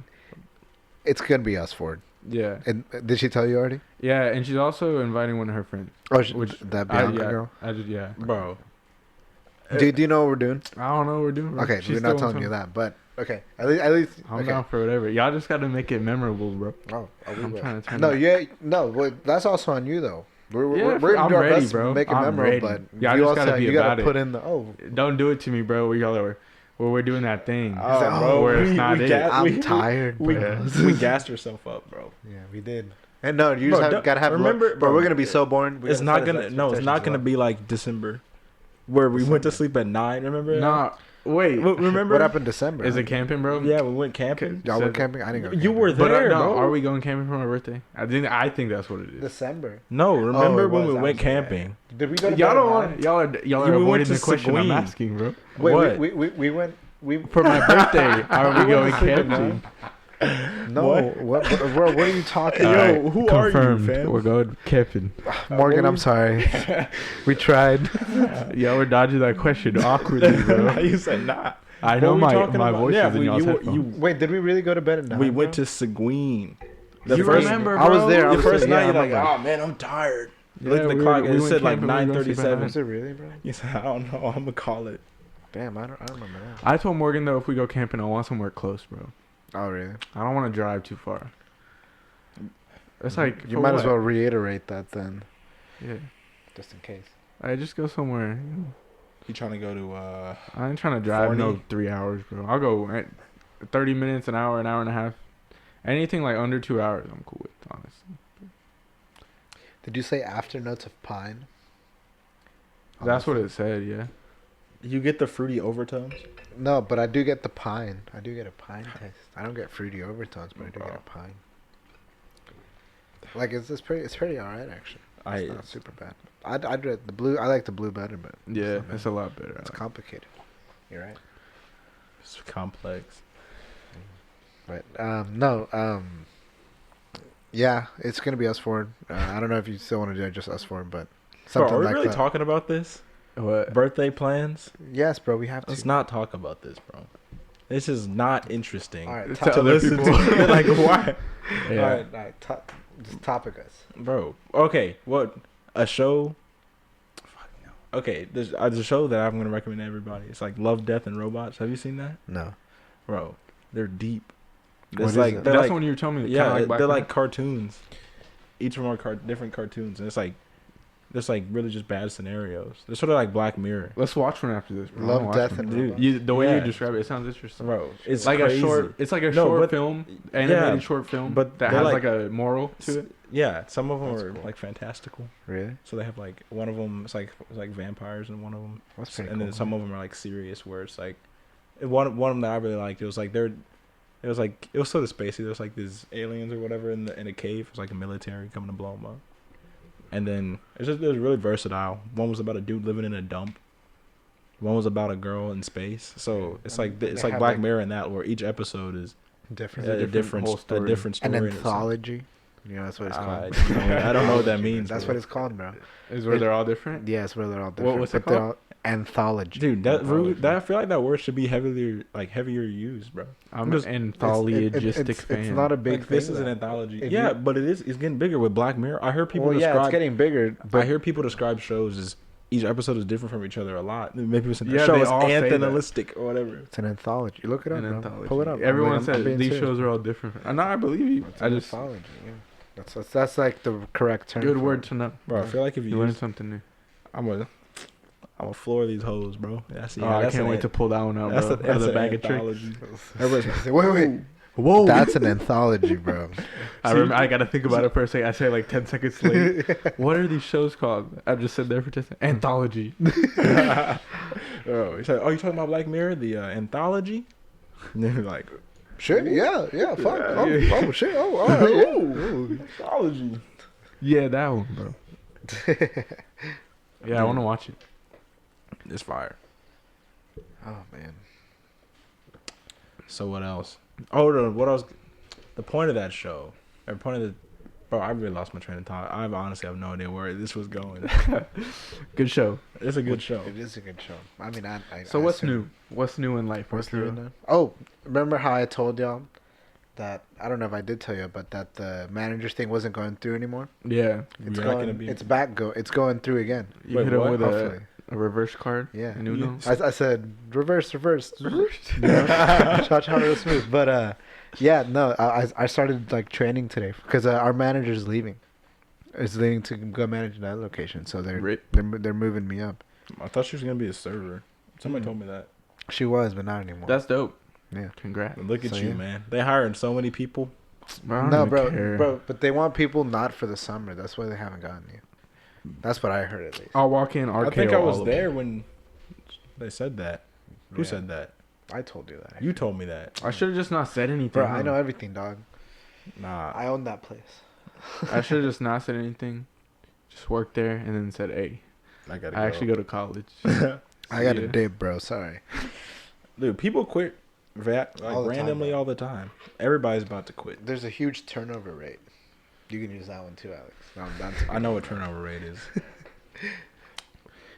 [SPEAKER 1] It's gonna be us, Ford.
[SPEAKER 2] Yeah,
[SPEAKER 1] And did she tell you already?
[SPEAKER 2] yeah, and she's also inviting one of her friends.
[SPEAKER 1] Oh,
[SPEAKER 2] Which
[SPEAKER 1] that Bianca girl.
[SPEAKER 2] I just yeah.
[SPEAKER 3] Bro.
[SPEAKER 1] Do you know what we're doing?
[SPEAKER 2] I don't know what we're doing. Bro.
[SPEAKER 1] Okay,
[SPEAKER 2] She
[SPEAKER 1] we're
[SPEAKER 2] still
[SPEAKER 1] not
[SPEAKER 2] wants
[SPEAKER 1] telling you
[SPEAKER 2] some-
[SPEAKER 1] that, but okay. At least.
[SPEAKER 2] I'm
[SPEAKER 1] Okay.
[SPEAKER 2] down for whatever. Y'all just got to make it memorable, bro.
[SPEAKER 1] Oh, we
[SPEAKER 2] I'm
[SPEAKER 1] will.
[SPEAKER 2] trying to turn.
[SPEAKER 1] No,
[SPEAKER 2] it.
[SPEAKER 1] yeah, no. Well, that's also on you though. We're gonna
[SPEAKER 2] I'm
[SPEAKER 1] do our
[SPEAKER 2] ready,
[SPEAKER 1] best
[SPEAKER 2] bro.
[SPEAKER 1] to make it
[SPEAKER 2] I'm
[SPEAKER 1] memorable,
[SPEAKER 2] ready.
[SPEAKER 1] but
[SPEAKER 2] Y'all
[SPEAKER 1] you
[SPEAKER 2] just
[SPEAKER 1] also
[SPEAKER 2] gotta be
[SPEAKER 1] you gotta
[SPEAKER 2] about
[SPEAKER 1] put
[SPEAKER 2] it.
[SPEAKER 1] in the
[SPEAKER 2] Don't do it to me, bro. Where y'all are, where we're doing that thing.
[SPEAKER 3] Oh, bro,
[SPEAKER 2] where it's not it.
[SPEAKER 1] I'm tired,
[SPEAKER 3] We,
[SPEAKER 1] bro.
[SPEAKER 3] we gassed ourselves up, bro.
[SPEAKER 1] Yeah, we did. And no, you
[SPEAKER 3] Bro,
[SPEAKER 1] just
[SPEAKER 3] don't-
[SPEAKER 1] gotta have.
[SPEAKER 3] remember,
[SPEAKER 1] bro,
[SPEAKER 3] bro,
[SPEAKER 1] we're gonna be so boring.
[SPEAKER 3] It's not gonna. No, it's not gonna be like December, where we went to sleep at 9. Remember? that?
[SPEAKER 2] Nah, wait.
[SPEAKER 3] Remember?
[SPEAKER 1] What happened in December?
[SPEAKER 2] Is it camping, bro?
[SPEAKER 3] Yeah, we went camping.
[SPEAKER 1] Y'all were
[SPEAKER 2] Said-
[SPEAKER 1] camping. I didn't go.
[SPEAKER 3] You
[SPEAKER 1] camping.
[SPEAKER 3] were
[SPEAKER 2] But
[SPEAKER 3] there,
[SPEAKER 2] no,
[SPEAKER 3] bro.
[SPEAKER 2] are we going camping for my birthday? I think that's what it is.
[SPEAKER 1] December.
[SPEAKER 3] No, remember
[SPEAKER 1] it
[SPEAKER 3] when
[SPEAKER 1] was.
[SPEAKER 3] we
[SPEAKER 1] I
[SPEAKER 3] went
[SPEAKER 1] was there.
[SPEAKER 3] camping?
[SPEAKER 1] Did we go to
[SPEAKER 2] Y'all
[SPEAKER 1] bed
[SPEAKER 2] don't
[SPEAKER 1] at
[SPEAKER 2] want.
[SPEAKER 1] 9?
[SPEAKER 2] Y'all are
[SPEAKER 3] We
[SPEAKER 2] avoiding
[SPEAKER 3] went
[SPEAKER 2] the
[SPEAKER 3] to
[SPEAKER 2] question I'm
[SPEAKER 3] Seguin.
[SPEAKER 2] asking, bro.
[SPEAKER 1] Wait,
[SPEAKER 3] What?
[SPEAKER 1] we went. We
[SPEAKER 2] For my birthday, are we
[SPEAKER 1] went
[SPEAKER 2] going
[SPEAKER 1] to sleep at
[SPEAKER 2] camping?
[SPEAKER 1] no. What? Bro, what are you talking?
[SPEAKER 3] Yo,
[SPEAKER 1] about?
[SPEAKER 3] who are you,
[SPEAKER 2] confirmed.
[SPEAKER 3] fam?
[SPEAKER 2] We're going camping.
[SPEAKER 1] Morgan, I'm sorry. We tried.
[SPEAKER 2] Y'all were dodging that question awkwardly, bro.
[SPEAKER 3] You said nah.
[SPEAKER 2] I know
[SPEAKER 3] What were we
[SPEAKER 2] my
[SPEAKER 3] talking about?
[SPEAKER 2] voice
[SPEAKER 3] Yeah,
[SPEAKER 2] is in
[SPEAKER 3] we-
[SPEAKER 2] y'all's
[SPEAKER 3] you-
[SPEAKER 2] headphones.
[SPEAKER 3] you-
[SPEAKER 1] Wait, did we really go to bed at 9?
[SPEAKER 3] We went to Seguin. The
[SPEAKER 2] You
[SPEAKER 3] first,
[SPEAKER 2] remember,
[SPEAKER 1] I was
[SPEAKER 2] bro?
[SPEAKER 1] there. I
[SPEAKER 3] The
[SPEAKER 1] was
[SPEAKER 3] first
[SPEAKER 1] there.
[SPEAKER 3] night,
[SPEAKER 1] Yeah,
[SPEAKER 3] you're
[SPEAKER 1] I
[SPEAKER 3] like,
[SPEAKER 1] remember.
[SPEAKER 3] oh man, I'm tired. You
[SPEAKER 2] Yeah,
[SPEAKER 3] looked at the
[SPEAKER 2] we
[SPEAKER 3] clock.
[SPEAKER 2] were-
[SPEAKER 3] It
[SPEAKER 2] we went
[SPEAKER 3] said like
[SPEAKER 2] camping, we were gonna sleep at
[SPEAKER 3] 9:37.
[SPEAKER 1] Was it really, bro?
[SPEAKER 3] You said, I don't know. I'm gonna call it.
[SPEAKER 1] Damn, I don't remember that.
[SPEAKER 2] I told Morgan though, if we go camping, I want somewhere close, bro.
[SPEAKER 1] Oh, really?
[SPEAKER 2] I don't want to drive too far. It's like
[SPEAKER 1] You
[SPEAKER 2] for
[SPEAKER 1] might as
[SPEAKER 2] what?
[SPEAKER 1] well reiterate that then,
[SPEAKER 2] Yeah,
[SPEAKER 1] just in case.
[SPEAKER 2] I just go somewhere.
[SPEAKER 3] You trying to go to
[SPEAKER 2] I ain't trying to drive no
[SPEAKER 3] Forney?
[SPEAKER 2] 3 hours, bro. I'll go at 30 minutes, an hour and a half. Anything like under 2 hours, I'm cool with, honestly.
[SPEAKER 1] Did you say after notes of pine?
[SPEAKER 2] That's what it said, yeah.
[SPEAKER 3] You get the fruity overtones.
[SPEAKER 1] No, but I do get the pine. I do get a pine taste. I don't get fruity overtones, but I do
[SPEAKER 3] Bro.
[SPEAKER 1] get a pine. Like it's pretty alright actually. It's not super bad. I'd read the blue. I like the blue better, but
[SPEAKER 2] Yeah,
[SPEAKER 1] not bad.
[SPEAKER 2] it's a lot better.
[SPEAKER 1] It's complicated. You're right.
[SPEAKER 3] It's complex.
[SPEAKER 1] But yeah, it's gonna be us four. I don't know if you still want to do it just us four, but
[SPEAKER 3] Bro,
[SPEAKER 1] something
[SPEAKER 3] are we
[SPEAKER 1] like
[SPEAKER 3] really
[SPEAKER 1] that.
[SPEAKER 3] talking about this?
[SPEAKER 2] What?
[SPEAKER 3] Birthday plans?
[SPEAKER 1] Yes, bro, we have to.
[SPEAKER 3] Let's not talk about this, bro. This is not interesting.
[SPEAKER 1] All right,
[SPEAKER 2] To other
[SPEAKER 3] listen
[SPEAKER 2] people.
[SPEAKER 3] to. Like, why?
[SPEAKER 2] Yeah.
[SPEAKER 1] all right. Just topic us.
[SPEAKER 3] Bro. Okay, what? A show? Fuck no. Okay, there's a show that I'm going to recommend to everybody. It's like Love, Death, and Robots. Have you seen that?
[SPEAKER 1] No.
[SPEAKER 3] Bro, they're deep.
[SPEAKER 1] What
[SPEAKER 3] It's
[SPEAKER 1] is
[SPEAKER 3] like,
[SPEAKER 1] it?
[SPEAKER 3] they're
[SPEAKER 2] That's
[SPEAKER 3] like,
[SPEAKER 2] when you were telling me.
[SPEAKER 3] yeah,
[SPEAKER 2] Black
[SPEAKER 3] they're
[SPEAKER 2] Mirror?
[SPEAKER 3] like cartoons. Each of them are different cartoons, and it's like, there's like really just bad scenarios. They're sort of like Black Mirror.
[SPEAKER 2] Let's watch one after this. Bro. I
[SPEAKER 1] Love,
[SPEAKER 2] wanna watch
[SPEAKER 1] Death,
[SPEAKER 2] one.
[SPEAKER 1] and
[SPEAKER 3] Dude,
[SPEAKER 1] Robots.
[SPEAKER 2] The way
[SPEAKER 3] Yeah.
[SPEAKER 2] you describe it, it sounds interesting.
[SPEAKER 3] Bro, it's
[SPEAKER 2] like
[SPEAKER 3] crazy.
[SPEAKER 2] a short. It's like a
[SPEAKER 3] No,
[SPEAKER 2] short
[SPEAKER 3] but-
[SPEAKER 2] film, animated
[SPEAKER 3] yeah,
[SPEAKER 2] short film,
[SPEAKER 3] but
[SPEAKER 2] that
[SPEAKER 3] they're
[SPEAKER 2] has
[SPEAKER 3] like-
[SPEAKER 2] like a moral to it.
[SPEAKER 3] Yeah, some of them
[SPEAKER 1] That's
[SPEAKER 3] are
[SPEAKER 1] cool.
[SPEAKER 3] like fantastical.
[SPEAKER 1] Really?
[SPEAKER 3] So they have like one of them. It's like vampires, and one of them.
[SPEAKER 1] That's pretty
[SPEAKER 3] And
[SPEAKER 1] cool.
[SPEAKER 3] then some of them are like serious, where it's like one of them that I really liked. It was like it was sort of spacey. There was like these aliens or whatever in a cave. It was like a military coming to blow them up. And then it was really versatile. One was about a dude living in a dump. One was about a girl in space. So it's like
[SPEAKER 1] They have,
[SPEAKER 3] Black
[SPEAKER 1] like-
[SPEAKER 3] Mirror in that, where each episode is
[SPEAKER 1] Different.
[SPEAKER 2] It's a different whole
[SPEAKER 3] a
[SPEAKER 2] story.
[SPEAKER 3] different story.
[SPEAKER 1] An
[SPEAKER 3] in itself.
[SPEAKER 1] anthology. You know, that's what it's called.
[SPEAKER 3] I don't know what that means.
[SPEAKER 1] That's
[SPEAKER 3] bro.
[SPEAKER 1] what it's called, bro.
[SPEAKER 2] Is where they're all different.
[SPEAKER 1] Yes, where they're all different.
[SPEAKER 2] what's it
[SPEAKER 1] but they're
[SPEAKER 2] called?
[SPEAKER 1] all anthology.
[SPEAKER 3] Dude, that
[SPEAKER 2] Anthology.
[SPEAKER 3] I feel like that word should be heavier used, bro.
[SPEAKER 2] I'm
[SPEAKER 3] just-
[SPEAKER 2] an anthologistic
[SPEAKER 1] it's
[SPEAKER 2] fan.
[SPEAKER 1] not a big
[SPEAKER 3] Like, this
[SPEAKER 1] thing,
[SPEAKER 3] is an
[SPEAKER 1] though.
[SPEAKER 3] anthology.
[SPEAKER 1] If
[SPEAKER 3] Yeah,
[SPEAKER 1] you-
[SPEAKER 3] but it's getting bigger with Black Mirror. I heard people
[SPEAKER 1] Well, yeah,
[SPEAKER 3] describe.
[SPEAKER 1] it's getting bigger.
[SPEAKER 3] I
[SPEAKER 1] But
[SPEAKER 3] hear people describe shows as each episode is different from each other a lot. Maybe it's
[SPEAKER 2] Yeah,
[SPEAKER 3] show
[SPEAKER 2] they
[SPEAKER 3] is
[SPEAKER 2] all say that.
[SPEAKER 3] anthologistic or whatever.
[SPEAKER 1] it's an anthology. Look it up,
[SPEAKER 2] An
[SPEAKER 1] bro.
[SPEAKER 2] anthology.
[SPEAKER 1] Pull it up.
[SPEAKER 2] Everyone
[SPEAKER 1] I'm
[SPEAKER 2] said
[SPEAKER 1] being
[SPEAKER 2] these
[SPEAKER 1] serious.
[SPEAKER 2] shows are all different. No, I believe you.
[SPEAKER 1] It's
[SPEAKER 2] I
[SPEAKER 1] an
[SPEAKER 2] just
[SPEAKER 1] anthology. Yeah. That's like the correct term.
[SPEAKER 2] good
[SPEAKER 1] for
[SPEAKER 2] word
[SPEAKER 1] it.
[SPEAKER 2] to know.
[SPEAKER 3] Bro, I feel like if
[SPEAKER 2] You
[SPEAKER 3] you
[SPEAKER 2] learn
[SPEAKER 3] use,
[SPEAKER 2] something new.
[SPEAKER 3] I'm gonna floor these hoes, bro. That's
[SPEAKER 2] I can't wait to pull that one out,
[SPEAKER 3] That's
[SPEAKER 2] bro.
[SPEAKER 3] a, that's
[SPEAKER 2] As a
[SPEAKER 3] an
[SPEAKER 2] bag of tricks.
[SPEAKER 3] anthology.
[SPEAKER 1] Everybody's wait.
[SPEAKER 2] Whoa.
[SPEAKER 1] That's an anthology, bro.
[SPEAKER 2] I gotta think about it for a second. I say like 10 seconds late. What are these shows called? I've just said there for 10 seconds. Anthology.
[SPEAKER 3] Oh, you talking about Black Mirror, the anthology? And they're like,
[SPEAKER 1] Shit, yeah, fuck.
[SPEAKER 3] Yeah.
[SPEAKER 1] Oh, shit. Oh, all right.
[SPEAKER 3] ooh, anthology.
[SPEAKER 2] Yeah, that one, bro. Yeah, I want to watch it.
[SPEAKER 3] It's fire.
[SPEAKER 1] Oh man.
[SPEAKER 3] So what else? Oh, no, what else? The point of that show, or point of Bro, I really lost my train of thought. I honestly have no idea where this was going.
[SPEAKER 2] Good show.
[SPEAKER 3] It's a good show.
[SPEAKER 1] It is a good show. I mean,
[SPEAKER 2] So what's new? What's new in life?
[SPEAKER 1] What's new now? Oh, remember how I told y'all that, I don't know if I did tell you, but that the manager's thing wasn't going through anymore?
[SPEAKER 2] Yeah.
[SPEAKER 1] It's
[SPEAKER 3] You're not
[SPEAKER 1] going.
[SPEAKER 3] gonna be-
[SPEAKER 1] It's back. It's going through again.
[SPEAKER 2] You
[SPEAKER 3] Wait,
[SPEAKER 2] hit him
[SPEAKER 3] what?
[SPEAKER 2] with
[SPEAKER 1] Hopefully.
[SPEAKER 2] a reverse card.
[SPEAKER 1] Yeah.
[SPEAKER 2] In Uno.
[SPEAKER 1] I said reverse. You know? Cha-cha real smooth. But yeah, no, I started like training today because our manager's leaving. Is leaving to go manage that location, so they're moving me up.
[SPEAKER 3] I thought she was gonna be a server. Somebody
[SPEAKER 1] Mm.
[SPEAKER 3] told me that.
[SPEAKER 1] She was, but not anymore.
[SPEAKER 2] That's dope.
[SPEAKER 1] Yeah.
[SPEAKER 2] Congrats.
[SPEAKER 3] Look at
[SPEAKER 1] So,
[SPEAKER 3] you,
[SPEAKER 1] yeah.
[SPEAKER 3] man. They hiring so many people.
[SPEAKER 2] I don't
[SPEAKER 1] No,
[SPEAKER 2] even care.
[SPEAKER 1] but they want people not for the summer. That's why they haven't gotten you. That's what I heard at least.
[SPEAKER 2] I'll walk in. RKO
[SPEAKER 3] I think I was
[SPEAKER 2] all of
[SPEAKER 3] there
[SPEAKER 2] them.
[SPEAKER 3] when they said that. Who
[SPEAKER 1] Yeah.
[SPEAKER 3] said that?
[SPEAKER 1] I told you that.
[SPEAKER 3] You told me that.
[SPEAKER 2] I should have just not said anything.
[SPEAKER 1] Bro,
[SPEAKER 2] huh?
[SPEAKER 1] I know everything, dog.
[SPEAKER 3] Nah.
[SPEAKER 1] I own that place.
[SPEAKER 2] I should have just not said anything. Just worked there and then said, "Hey,
[SPEAKER 3] I gotta
[SPEAKER 2] I actually go to college."
[SPEAKER 1] I got a
[SPEAKER 2] Yeah.
[SPEAKER 1] dip, bro. Sorry.
[SPEAKER 3] Dude, people quit like
[SPEAKER 1] All the time,
[SPEAKER 3] randomly
[SPEAKER 1] bro.
[SPEAKER 3] all the time. Everybody's about to quit.
[SPEAKER 1] There's a huge turnover rate. You can use that one too, Alex. No, that's
[SPEAKER 3] I know what turnover rate is.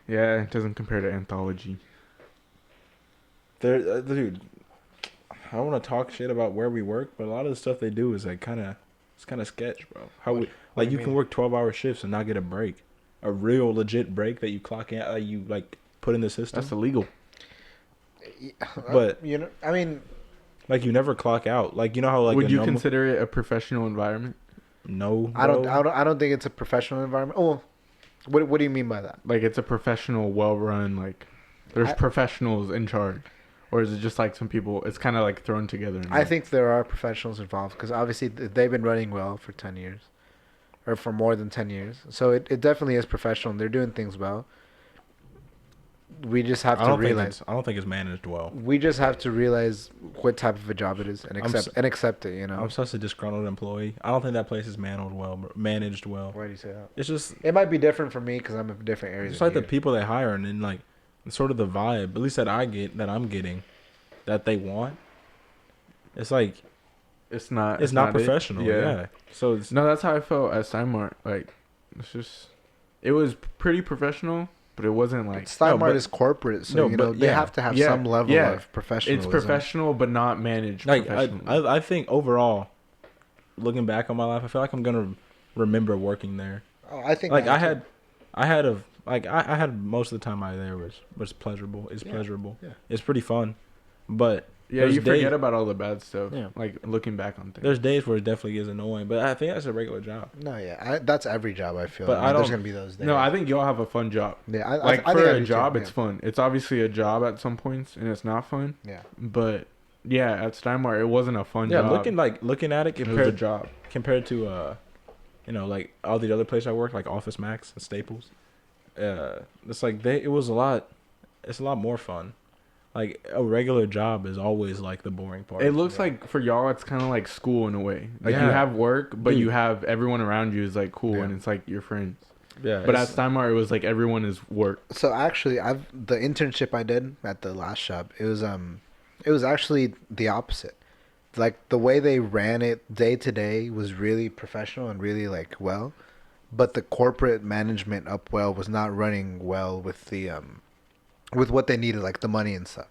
[SPEAKER 2] Yeah, it doesn't compare to anthology.
[SPEAKER 3] Dude, I don't want to talk shit about where we work, but a lot of the stuff they do is like it's kind of sketch, bro. How
[SPEAKER 1] What-
[SPEAKER 3] we
[SPEAKER 1] what
[SPEAKER 3] like
[SPEAKER 1] do
[SPEAKER 3] you
[SPEAKER 1] you
[SPEAKER 3] can
[SPEAKER 1] mean?
[SPEAKER 3] work 12-hour shifts and not get a break, a real legit break that you clock in, you like put in the system.
[SPEAKER 2] That's illegal.
[SPEAKER 3] But-
[SPEAKER 1] you know, I mean,
[SPEAKER 3] Like you never clock out. Like you know how like
[SPEAKER 2] Would
[SPEAKER 3] a
[SPEAKER 2] you
[SPEAKER 3] normal-
[SPEAKER 2] consider it a professional environment?
[SPEAKER 3] No,
[SPEAKER 1] I don't think it's a professional environment. Oh, what do you mean by that?
[SPEAKER 2] Like it's a professional, well-run. Like there's
[SPEAKER 1] I-
[SPEAKER 2] professionals in charge, or is it just like some people? It's kind of like thrown together.
[SPEAKER 1] I think there are professionals involved because obviously they've been running well for 10 years, or for more than 10 years. So it definitely is professional. And they're doing things well. We just have to realize.
[SPEAKER 3] I don't think it's managed well.
[SPEAKER 1] We just have to realize what type of a job it is and accept it. You know.
[SPEAKER 3] I'm such a disgruntled employee. I don't think that place is managed well.
[SPEAKER 1] Why do you say that?
[SPEAKER 3] It's just
[SPEAKER 1] It might be different for me because I'm in different areas.
[SPEAKER 3] it's like the people they hire and then like sort of the vibe, at least that I'm getting, that they want. It's like
[SPEAKER 2] it's not.
[SPEAKER 3] it's not
[SPEAKER 2] it.
[SPEAKER 3] professional. Yeah. So it's
[SPEAKER 2] No, that's how I felt at Steinmart. Like it's just, it was pretty professional, but it wasn't like.
[SPEAKER 1] Steinmart
[SPEAKER 3] but-
[SPEAKER 1] is corporate, so
[SPEAKER 3] No,
[SPEAKER 1] you know
[SPEAKER 3] but
[SPEAKER 1] they
[SPEAKER 3] yeah.
[SPEAKER 1] have to have
[SPEAKER 2] Yeah,
[SPEAKER 1] some level
[SPEAKER 2] yeah.
[SPEAKER 1] of professionalism.
[SPEAKER 2] It's professional, but not managed.
[SPEAKER 3] like
[SPEAKER 2] professionally.
[SPEAKER 3] I think overall, looking back on my life, I feel like I'm gonna remember working there.
[SPEAKER 1] Oh, I think
[SPEAKER 3] Like I
[SPEAKER 1] too.
[SPEAKER 3] had most of the time I there was pleasurable. It's
[SPEAKER 1] Yeah.
[SPEAKER 3] pleasurable.
[SPEAKER 1] Yeah.
[SPEAKER 3] It's pretty fun, but
[SPEAKER 2] Yeah,
[SPEAKER 3] there's
[SPEAKER 2] you forget
[SPEAKER 3] days-
[SPEAKER 2] about all the bad stuff.
[SPEAKER 3] Yeah.
[SPEAKER 2] Like looking back on things.
[SPEAKER 3] there's days where it definitely gets annoying. But I think that's a regular job.
[SPEAKER 1] No, yeah, that's every job. I feel.
[SPEAKER 3] But
[SPEAKER 1] I mean, there's
[SPEAKER 3] don't-
[SPEAKER 1] gonna be those days.
[SPEAKER 2] No, I think y'all have a fun job.
[SPEAKER 1] Yeah,
[SPEAKER 2] Like
[SPEAKER 1] I
[SPEAKER 2] for
[SPEAKER 1] think I
[SPEAKER 2] a
[SPEAKER 1] do
[SPEAKER 2] job,
[SPEAKER 1] too,
[SPEAKER 2] it's fun. It's obviously a job at some points, and it's not fun.
[SPEAKER 1] yeah.
[SPEAKER 2] But yeah, at Steinmart, it wasn't a fun
[SPEAKER 3] Yeah,
[SPEAKER 2] job.
[SPEAKER 3] looking at it
[SPEAKER 2] It was a
[SPEAKER 3] compared
[SPEAKER 2] job.
[SPEAKER 3] to like all the other places I worked, like Office Max and Staples. It's like it was a lot. It's a lot more fun. Like a regular job is always like the boring part.
[SPEAKER 2] It looks like for y'all, it's kind of like school in a way. Like you
[SPEAKER 3] Yeah.
[SPEAKER 2] have work, but
[SPEAKER 3] Dude.
[SPEAKER 2] you have everyone around you is like cool,
[SPEAKER 1] Yeah.
[SPEAKER 2] and it's like your friends.
[SPEAKER 3] yeah,
[SPEAKER 2] But at
[SPEAKER 3] it's-
[SPEAKER 2] Steinmart, it was like everyone is work.
[SPEAKER 1] So actually, the internship I did at the last shop, it was actually the opposite. Like the way they ran it day to day was really professional and really like well, but the corporate management up well was not running well with the with what they needed, like the money and stuff.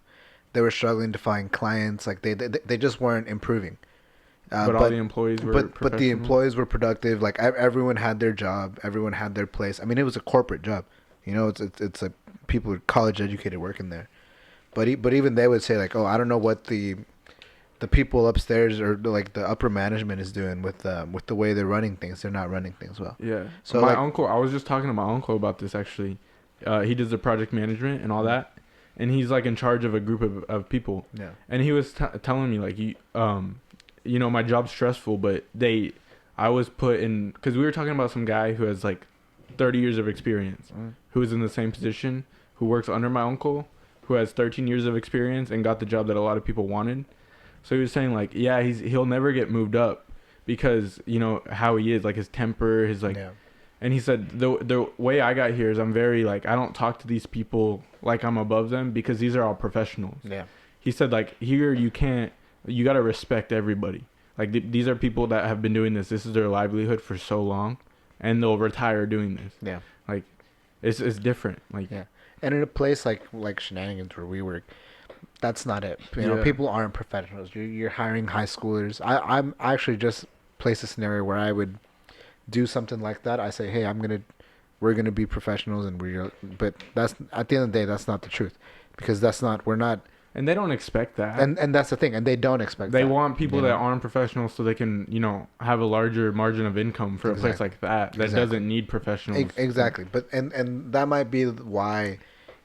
[SPEAKER 1] They were struggling to find clients. Like they just weren't improving.
[SPEAKER 2] But all the employees were
[SPEAKER 1] but the
[SPEAKER 2] professional?
[SPEAKER 1] employees were productive. Like everyone had their job. Everyone had their place. I mean, it was a corporate job. You know, it's like people who are college educated working there. But even they would say like, oh, I don't know what the people upstairs or like the upper management is doing with the way they're running things. They're not running things well.
[SPEAKER 2] Yeah.
[SPEAKER 1] So,
[SPEAKER 2] So my
[SPEAKER 1] like-
[SPEAKER 2] uncle, I was just talking to my uncle about this actually. He does the project management and all that, and he's like in charge of a group of people.
[SPEAKER 1] Yeah.
[SPEAKER 2] And he was telling me like, you know, my job's stressful, but I was put in because we were talking about some guy who has like 30 years of experience, who is in the same position, who works under my uncle, who has 13 years of experience and got the job that a lot of people wanted. So he was saying like, yeah, he'll never get moved up because you know how he is, like his temper, his like.
[SPEAKER 1] Yeah.
[SPEAKER 2] And he said the way I got here is I'm very like I don't talk to these people like I'm above them because these are all professionals.
[SPEAKER 1] Yeah.
[SPEAKER 2] He said like here you got to respect everybody. Like these are people that have been doing this. This is their livelihood for so long, and they'll retire doing this.
[SPEAKER 1] Yeah.
[SPEAKER 2] Like, it's different. Like,
[SPEAKER 1] Yeah. And in a place like Shenanigans where we work, that's not it. You know,
[SPEAKER 2] Yeah.
[SPEAKER 1] people aren't professionals. You're hiring high schoolers. I'm actually just placed a scenario where I would do something like that. I say, hey, we're gonna be professionals, and but that's at the end of the day, that's not the truth, because we're not.
[SPEAKER 2] and they don't expect that.
[SPEAKER 1] And that's the thing, and they don't expect
[SPEAKER 2] They
[SPEAKER 1] that.
[SPEAKER 2] want people
[SPEAKER 1] you
[SPEAKER 2] that
[SPEAKER 1] know?
[SPEAKER 2] aren't professionals so they can, have a larger margin of income for a place
[SPEAKER 1] Exactly.
[SPEAKER 2] like that
[SPEAKER 1] Exactly.
[SPEAKER 2] doesn't need professionals.
[SPEAKER 1] Exactly, but and that might be why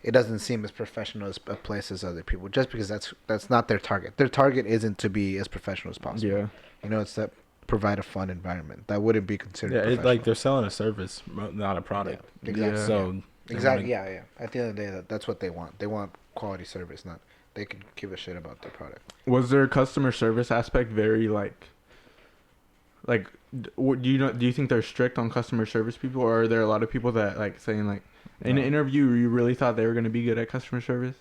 [SPEAKER 1] it doesn't seem as professional as a place as other people, just because that's not their target. Their target isn't to be as professional as possible.
[SPEAKER 2] Yeah.
[SPEAKER 1] It's that provide a fun environment that wouldn't be considered.
[SPEAKER 3] Yeah, it's
[SPEAKER 1] professional.
[SPEAKER 3] like they're selling a service, not a product.
[SPEAKER 1] Yeah, exactly.
[SPEAKER 2] Yeah.
[SPEAKER 3] So
[SPEAKER 1] Exactly. Yeah. At the end of the day, that's what they want. They want quality service, not they can give a shit about their product.
[SPEAKER 2] Was their customer service aspect very do you think they're strict on customer service people, or are there a lot of people that saying in an interview you really thought they were going to be good at customer service?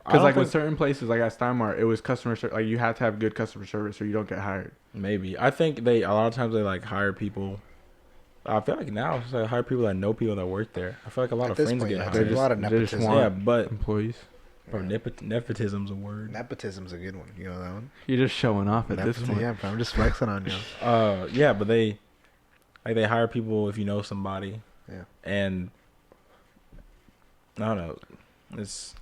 [SPEAKER 2] Because with certain places like at Steinmart, it was customer service. Like, you have to have good customer service or you don't get hired.
[SPEAKER 3] maybe I think a lot of times they hire people. I feel like now it's hire people that know people that work there. I feel like a lot
[SPEAKER 1] At
[SPEAKER 3] of
[SPEAKER 1] this
[SPEAKER 3] friends
[SPEAKER 1] point,
[SPEAKER 3] get
[SPEAKER 1] yeah,
[SPEAKER 3] hired.
[SPEAKER 1] there's a lot of
[SPEAKER 2] They just
[SPEAKER 1] nepotism.
[SPEAKER 2] want
[SPEAKER 3] Yeah, but
[SPEAKER 2] employees.
[SPEAKER 3] bro, nepotism's a word.
[SPEAKER 1] Nepotism's a good one. You know that one.
[SPEAKER 2] You're just showing off at this point.
[SPEAKER 1] Yeah, bro, I'm just flexing on you.
[SPEAKER 3] Yeah, but they hire people if you know somebody.
[SPEAKER 1] Yeah.
[SPEAKER 3] And I don't know. It's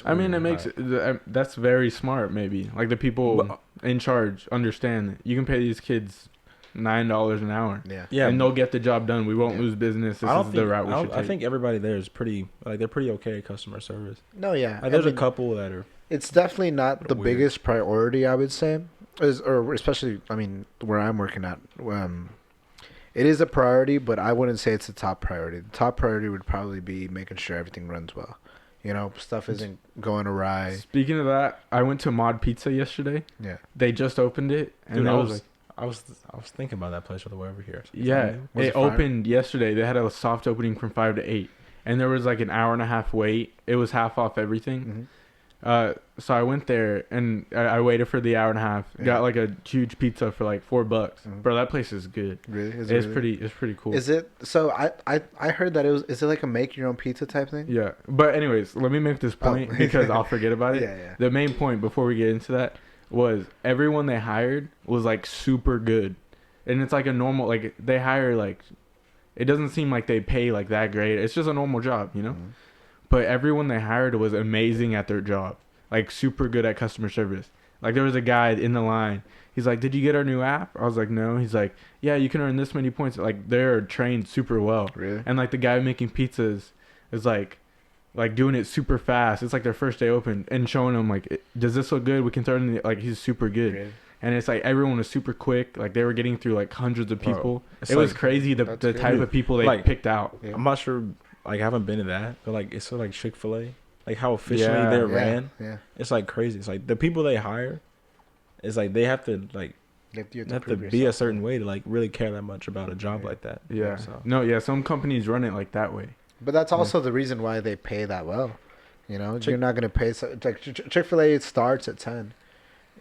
[SPEAKER 2] I mean, it
[SPEAKER 3] weird,
[SPEAKER 2] makes
[SPEAKER 3] but-
[SPEAKER 2] that's very smart. Maybe the people
[SPEAKER 3] But-
[SPEAKER 2] in charge understand that you can pay these kids $9 an hour,
[SPEAKER 1] Yeah.
[SPEAKER 3] Yeah,
[SPEAKER 2] and they'll get the job done. We won't
[SPEAKER 1] Yeah.
[SPEAKER 2] lose business. This
[SPEAKER 3] I don't
[SPEAKER 2] is
[SPEAKER 3] think
[SPEAKER 2] the route we should
[SPEAKER 3] I
[SPEAKER 2] take.
[SPEAKER 3] think everybody there is pretty they're pretty okay at customer service.
[SPEAKER 1] No, yeah.
[SPEAKER 3] There's
[SPEAKER 1] I mean,
[SPEAKER 3] a couple that are
[SPEAKER 1] It's definitely not the
[SPEAKER 3] Weird.
[SPEAKER 1] biggest priority, I would say, or especially, I mean, where I'm working at. It is a priority, but I wouldn't say it's the top priority. The top priority would probably be making sure everything runs well. Stuff isn't going awry.
[SPEAKER 2] Speaking of that, I went to Mod Pizza yesterday.
[SPEAKER 1] Yeah.
[SPEAKER 2] They just opened it, and
[SPEAKER 3] Dude,
[SPEAKER 2] I
[SPEAKER 3] I
[SPEAKER 2] was
[SPEAKER 3] was I was thinking about that place on the way over here.
[SPEAKER 2] yeah,
[SPEAKER 1] Was
[SPEAKER 2] it
[SPEAKER 1] it fire?
[SPEAKER 2] opened yesterday. They had a soft opening from 5 to 8, and there was an hour and a half wait. It was half off everything.
[SPEAKER 1] Mm-hmm.
[SPEAKER 2] So I went there and I waited for the hour and a half.
[SPEAKER 1] Yeah.
[SPEAKER 2] Got a huge pizza for $4.
[SPEAKER 1] Mhm.
[SPEAKER 2] Bro, that place is good.
[SPEAKER 1] Really? Is
[SPEAKER 2] It's
[SPEAKER 1] really?
[SPEAKER 2] pretty cool.
[SPEAKER 1] Is it? So I heard that is it like a make your own pizza type thing?
[SPEAKER 2] Yeah, but anyways, let me make this point
[SPEAKER 1] Oh.
[SPEAKER 2] because I'll forget about it.
[SPEAKER 1] Yeah.
[SPEAKER 2] The main point before we get into that was everyone they hired was super good, and it's a normal they hire it doesn't seem like they pay that great. It's just a normal job,
[SPEAKER 1] Mhm.
[SPEAKER 2] But everyone they hired was amazing at their job, super good at customer service. There was a guy in the line. He's like, "Did you get our new app?" I was like, "No." He's like, "Yeah, you can earn this many points." They're trained super well.
[SPEAKER 1] Really?
[SPEAKER 2] And the guy making pizzas is doing it super fast. It's their first day open and showing them does this look good? We can throw it in the, he's super good.
[SPEAKER 1] Really?
[SPEAKER 2] And it's everyone was super quick. They were getting through hundreds of
[SPEAKER 3] Bro,
[SPEAKER 2] people.
[SPEAKER 3] it's
[SPEAKER 2] It was crazy the
[SPEAKER 1] That's
[SPEAKER 2] type
[SPEAKER 1] good.
[SPEAKER 2] of people they picked out.
[SPEAKER 1] Yeah.
[SPEAKER 3] I'm not sure. I haven't been to that, but it's so Chick-fil-A, how efficiently
[SPEAKER 2] Yeah.
[SPEAKER 3] they're
[SPEAKER 1] Yeah.
[SPEAKER 3] ran.
[SPEAKER 1] Yeah.
[SPEAKER 3] It's crazy. It's the people they hire. It's they have to
[SPEAKER 1] You
[SPEAKER 3] have to
[SPEAKER 1] prove
[SPEAKER 3] be a
[SPEAKER 1] yourself.
[SPEAKER 3] certain way to really care that much about a job
[SPEAKER 1] Yeah.
[SPEAKER 3] like that.
[SPEAKER 2] Yeah.
[SPEAKER 3] So
[SPEAKER 2] No, yeah, some companies run it that way.
[SPEAKER 1] But that's also the reason why they pay that well. You're not going to pay Chick-fil-A starts at 10.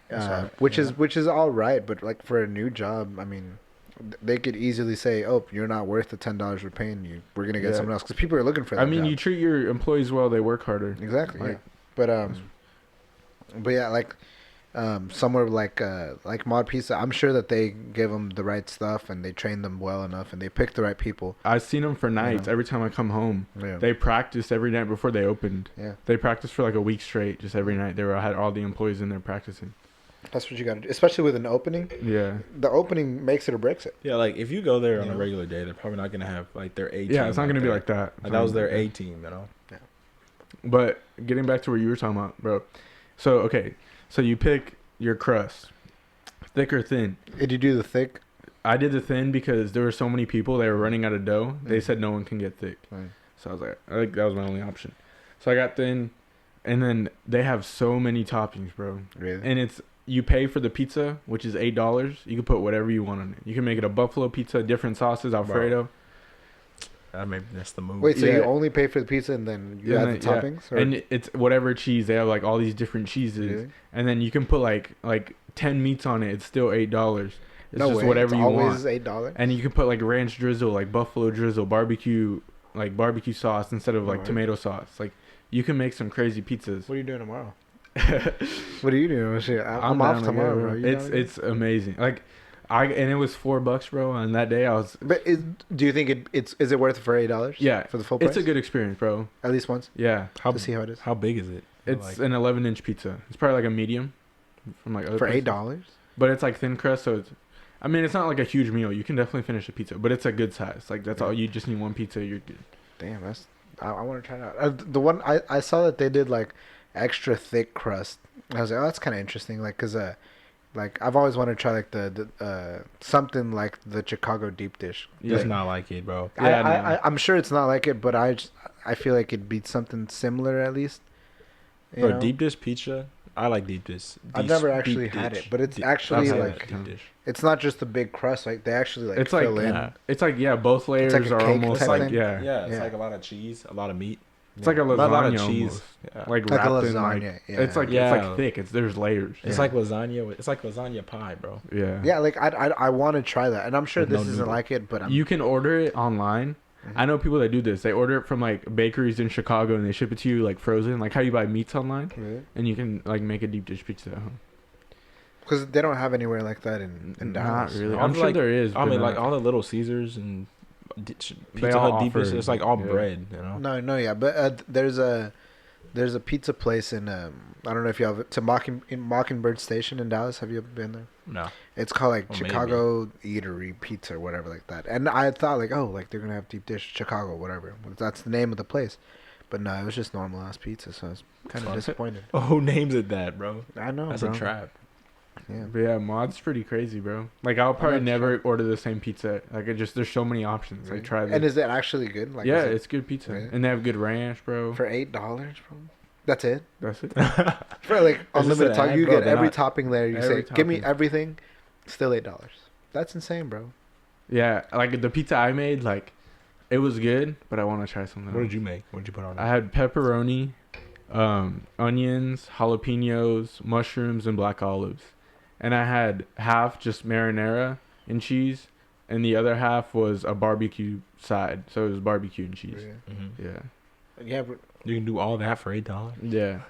[SPEAKER 3] That's right.
[SPEAKER 1] Which is all right, but for a new job, I mean, they could easily say, "Oh, you're not worth the $10 we're paying you. We're gonna get
[SPEAKER 2] Yeah.
[SPEAKER 1] someone else," because people are looking for that.
[SPEAKER 2] I mean,
[SPEAKER 1] job.
[SPEAKER 2] you treat your employees well, they work harder.
[SPEAKER 1] exactly, yeah.
[SPEAKER 2] like-
[SPEAKER 1] But yeah, somewhere like Mod Pizza, I'm sure that they give them the right stuff and they train them well enough and they pick the right people.
[SPEAKER 2] I've seen them for nights.
[SPEAKER 1] know.
[SPEAKER 2] Every time I come home,
[SPEAKER 1] Yeah,
[SPEAKER 2] they practiced every night before they opened.
[SPEAKER 1] yeah,
[SPEAKER 2] They practiced for a week straight, just every night. Had all the employees in there practicing.
[SPEAKER 1] that's what you got to do, especially with an opening.
[SPEAKER 2] Yeah.
[SPEAKER 1] The opening makes it or breaks it.
[SPEAKER 3] yeah, if you go there on
[SPEAKER 1] You
[SPEAKER 3] a
[SPEAKER 1] know?
[SPEAKER 3] regular day, they're probably not gonna have their A team.
[SPEAKER 2] Yeah, it's not
[SPEAKER 3] out
[SPEAKER 2] gonna be
[SPEAKER 3] there.
[SPEAKER 2] like that. It's
[SPEAKER 3] That
[SPEAKER 2] not
[SPEAKER 3] was
[SPEAKER 2] gonna
[SPEAKER 3] their
[SPEAKER 2] be
[SPEAKER 3] A
[SPEAKER 2] like
[SPEAKER 3] team,
[SPEAKER 2] that. But getting back to what you were talking about, bro. So okay, so you pick your crust, thick or thin.
[SPEAKER 1] Did you do the thick?
[SPEAKER 2] I did the thin because there were so many people. They were running out of dough. They said no one can get thick.
[SPEAKER 1] Right.
[SPEAKER 2] So I think that was my only option. So I got thin, and then they have so many toppings, bro.
[SPEAKER 1] Really?
[SPEAKER 2] And you pay for the pizza, which is $8. You can put whatever you want on it. You can make it a buffalo pizza, different sauces, Alfredo.
[SPEAKER 3] Maybe that's the move.
[SPEAKER 1] Wait, so you
[SPEAKER 2] Yeah.
[SPEAKER 1] only pay for the pizza and then you
[SPEAKER 2] Yeah,
[SPEAKER 1] add the
[SPEAKER 2] yeah.
[SPEAKER 1] toppings? Or?
[SPEAKER 2] And it's whatever cheese. They have like all these different cheeses,
[SPEAKER 1] Really?
[SPEAKER 2] and then you can put like 10 meats on it. It's still $8. It's
[SPEAKER 1] No
[SPEAKER 2] just
[SPEAKER 1] way.
[SPEAKER 2] whatever
[SPEAKER 1] It's
[SPEAKER 2] you
[SPEAKER 1] always
[SPEAKER 2] want.
[SPEAKER 1] $8.
[SPEAKER 2] And you can put like ranch drizzle, like buffalo drizzle, barbecue sauce instead of like
[SPEAKER 1] Alright.
[SPEAKER 2] tomato sauce. Like you can make some crazy pizzas.
[SPEAKER 1] What are you doing tomorrow? What are you doing? Shit, I'm
[SPEAKER 2] down
[SPEAKER 1] off
[SPEAKER 2] to go,
[SPEAKER 1] tomorrow, bro. You down to go?
[SPEAKER 2] It's amazing. Like and it was $4, bro. On that day, I was.
[SPEAKER 1] But do you think is it worth it for $8?
[SPEAKER 2] Yeah,
[SPEAKER 1] for the full price.
[SPEAKER 2] it's a good experience, bro.
[SPEAKER 1] At least once
[SPEAKER 2] Yeah,
[SPEAKER 3] How
[SPEAKER 1] to see how it is
[SPEAKER 3] how big is it?
[SPEAKER 2] it's
[SPEAKER 3] Like,
[SPEAKER 2] an 11-inch pizza. It's probably like a medium from like other
[SPEAKER 1] for
[SPEAKER 2] places.
[SPEAKER 1] $8.
[SPEAKER 2] But it's like thin crust, so it's. I mean, it's not like a huge meal. You can definitely finish a pizza, but it's a good size. Like that's all. You just need one pizza. You're good.
[SPEAKER 1] Damn, that's I want to try it out. The one I saw that they did like extra thick crust. I was like, oh, that's kind of interesting. Like, cause like I've always wanted to try like the something like the Chicago deep dish.
[SPEAKER 2] Yeah.
[SPEAKER 3] it's not like it, bro.
[SPEAKER 2] Yeah,
[SPEAKER 1] I'm sure it's not like it, but I feel like it'd be something similar at least. You
[SPEAKER 3] Bro,
[SPEAKER 1] know?
[SPEAKER 3] deep dish pizza. I like deep dish.
[SPEAKER 1] I've never actually had it, but it's actually
[SPEAKER 2] I've had
[SPEAKER 1] like
[SPEAKER 2] it.
[SPEAKER 3] deep dish.
[SPEAKER 1] it's not just a big crust. Like they actually like
[SPEAKER 2] It's
[SPEAKER 1] fill
[SPEAKER 2] like
[SPEAKER 1] in.
[SPEAKER 3] yeah.
[SPEAKER 2] It's like both layers
[SPEAKER 1] like a
[SPEAKER 2] are
[SPEAKER 1] cake
[SPEAKER 2] almost
[SPEAKER 1] type
[SPEAKER 2] like
[SPEAKER 1] thing?
[SPEAKER 3] Yeah, it's
[SPEAKER 1] Yeah.
[SPEAKER 3] like a lot of cheese, a lot of meat.
[SPEAKER 2] It's like a
[SPEAKER 3] Not a lot of
[SPEAKER 2] lasagna
[SPEAKER 3] cheese.
[SPEAKER 2] almost.
[SPEAKER 3] Yeah.
[SPEAKER 2] Like
[SPEAKER 1] Like a
[SPEAKER 2] wrapped in
[SPEAKER 1] lasagna,
[SPEAKER 2] like
[SPEAKER 1] yeah.
[SPEAKER 2] it's like
[SPEAKER 3] Yeah.
[SPEAKER 2] thick. There's layers.
[SPEAKER 3] It's
[SPEAKER 1] Yeah.
[SPEAKER 3] like lasagna. It's like lasagna pie, bro.
[SPEAKER 2] Yeah.
[SPEAKER 1] Yeah, like I want to try that, and I'm sure
[SPEAKER 3] With
[SPEAKER 1] this
[SPEAKER 3] no
[SPEAKER 1] isn't
[SPEAKER 3] noodle.
[SPEAKER 1] like it, but I'm,
[SPEAKER 2] You can order it online.
[SPEAKER 1] Mhm.
[SPEAKER 2] I know people that do this. They order it from like bakeries in Chicago and they ship it to you like frozen, like how you buy meats online, and you can like make a deep dish pizza at home.
[SPEAKER 1] because they don't have anywhere like that in
[SPEAKER 2] Not
[SPEAKER 1] Dallas.
[SPEAKER 2] really.
[SPEAKER 3] All
[SPEAKER 2] I'm
[SPEAKER 3] the,
[SPEAKER 2] sure
[SPEAKER 3] like-
[SPEAKER 2] there is.
[SPEAKER 3] I
[SPEAKER 2] but
[SPEAKER 3] mean, like
[SPEAKER 2] not-
[SPEAKER 3] all the Little Caesars and
[SPEAKER 2] They
[SPEAKER 3] Pizza
[SPEAKER 2] all
[SPEAKER 3] Hut deep dish.
[SPEAKER 2] offer-
[SPEAKER 3] It's like all
[SPEAKER 2] yeah.
[SPEAKER 3] bread, you know.
[SPEAKER 1] No, yeah, but there's a pizza place in I don't know if you have it's a Mockingbird Station in Dallas. Have you ever been there?
[SPEAKER 3] No.
[SPEAKER 1] It's called like
[SPEAKER 3] Or
[SPEAKER 1] Chicago Eatery Pizza or whatever like that. And I thought like, oh, like they're gonna have deep dish Chicago, whatever. That's the name of the place. But no, it was just normal ass pizza, so I was kind of
[SPEAKER 3] Fuck.
[SPEAKER 1] disappointed.
[SPEAKER 3] Oh, who names it that, bro?
[SPEAKER 1] I know,
[SPEAKER 3] That's
[SPEAKER 1] bro.
[SPEAKER 3] a trap.
[SPEAKER 1] Yeah.
[SPEAKER 2] But yeah, mod's pretty crazy, bro. Like I'll probably
[SPEAKER 1] gonna
[SPEAKER 2] never order the same pizza. Like there's so many options.
[SPEAKER 1] Really?
[SPEAKER 2] Like try this.
[SPEAKER 1] And is it actually good? Like,
[SPEAKER 2] yeah,
[SPEAKER 1] is it
[SPEAKER 2] it's good pizza,
[SPEAKER 1] Really?
[SPEAKER 2] and they have good ranch, bro.
[SPEAKER 1] for $8, bro. That's it.
[SPEAKER 2] That's it.
[SPEAKER 1] For like
[SPEAKER 3] Is this
[SPEAKER 1] unlimited
[SPEAKER 3] an
[SPEAKER 1] top,
[SPEAKER 3] ad,
[SPEAKER 1] you
[SPEAKER 3] bro?
[SPEAKER 1] get
[SPEAKER 3] They're
[SPEAKER 1] every
[SPEAKER 3] not-
[SPEAKER 1] topping there. You
[SPEAKER 2] every
[SPEAKER 1] say, give me
[SPEAKER 2] topping.
[SPEAKER 1] everything, still $8. That's insane, bro.
[SPEAKER 2] Yeah, like the pizza I made, like it was good, but I want to try something.
[SPEAKER 3] What
[SPEAKER 2] else.
[SPEAKER 3] did you make? What did you put on it?
[SPEAKER 2] I had pepperoni, onions, jalapenos, mushrooms, and black olives. And I had half just marinara and cheese, and the other half was a barbecue side. So it was barbecue and cheese.
[SPEAKER 3] Mhm.
[SPEAKER 2] Yeah.
[SPEAKER 1] Yeah, but
[SPEAKER 3] You can do all that for $8.
[SPEAKER 2] Yeah.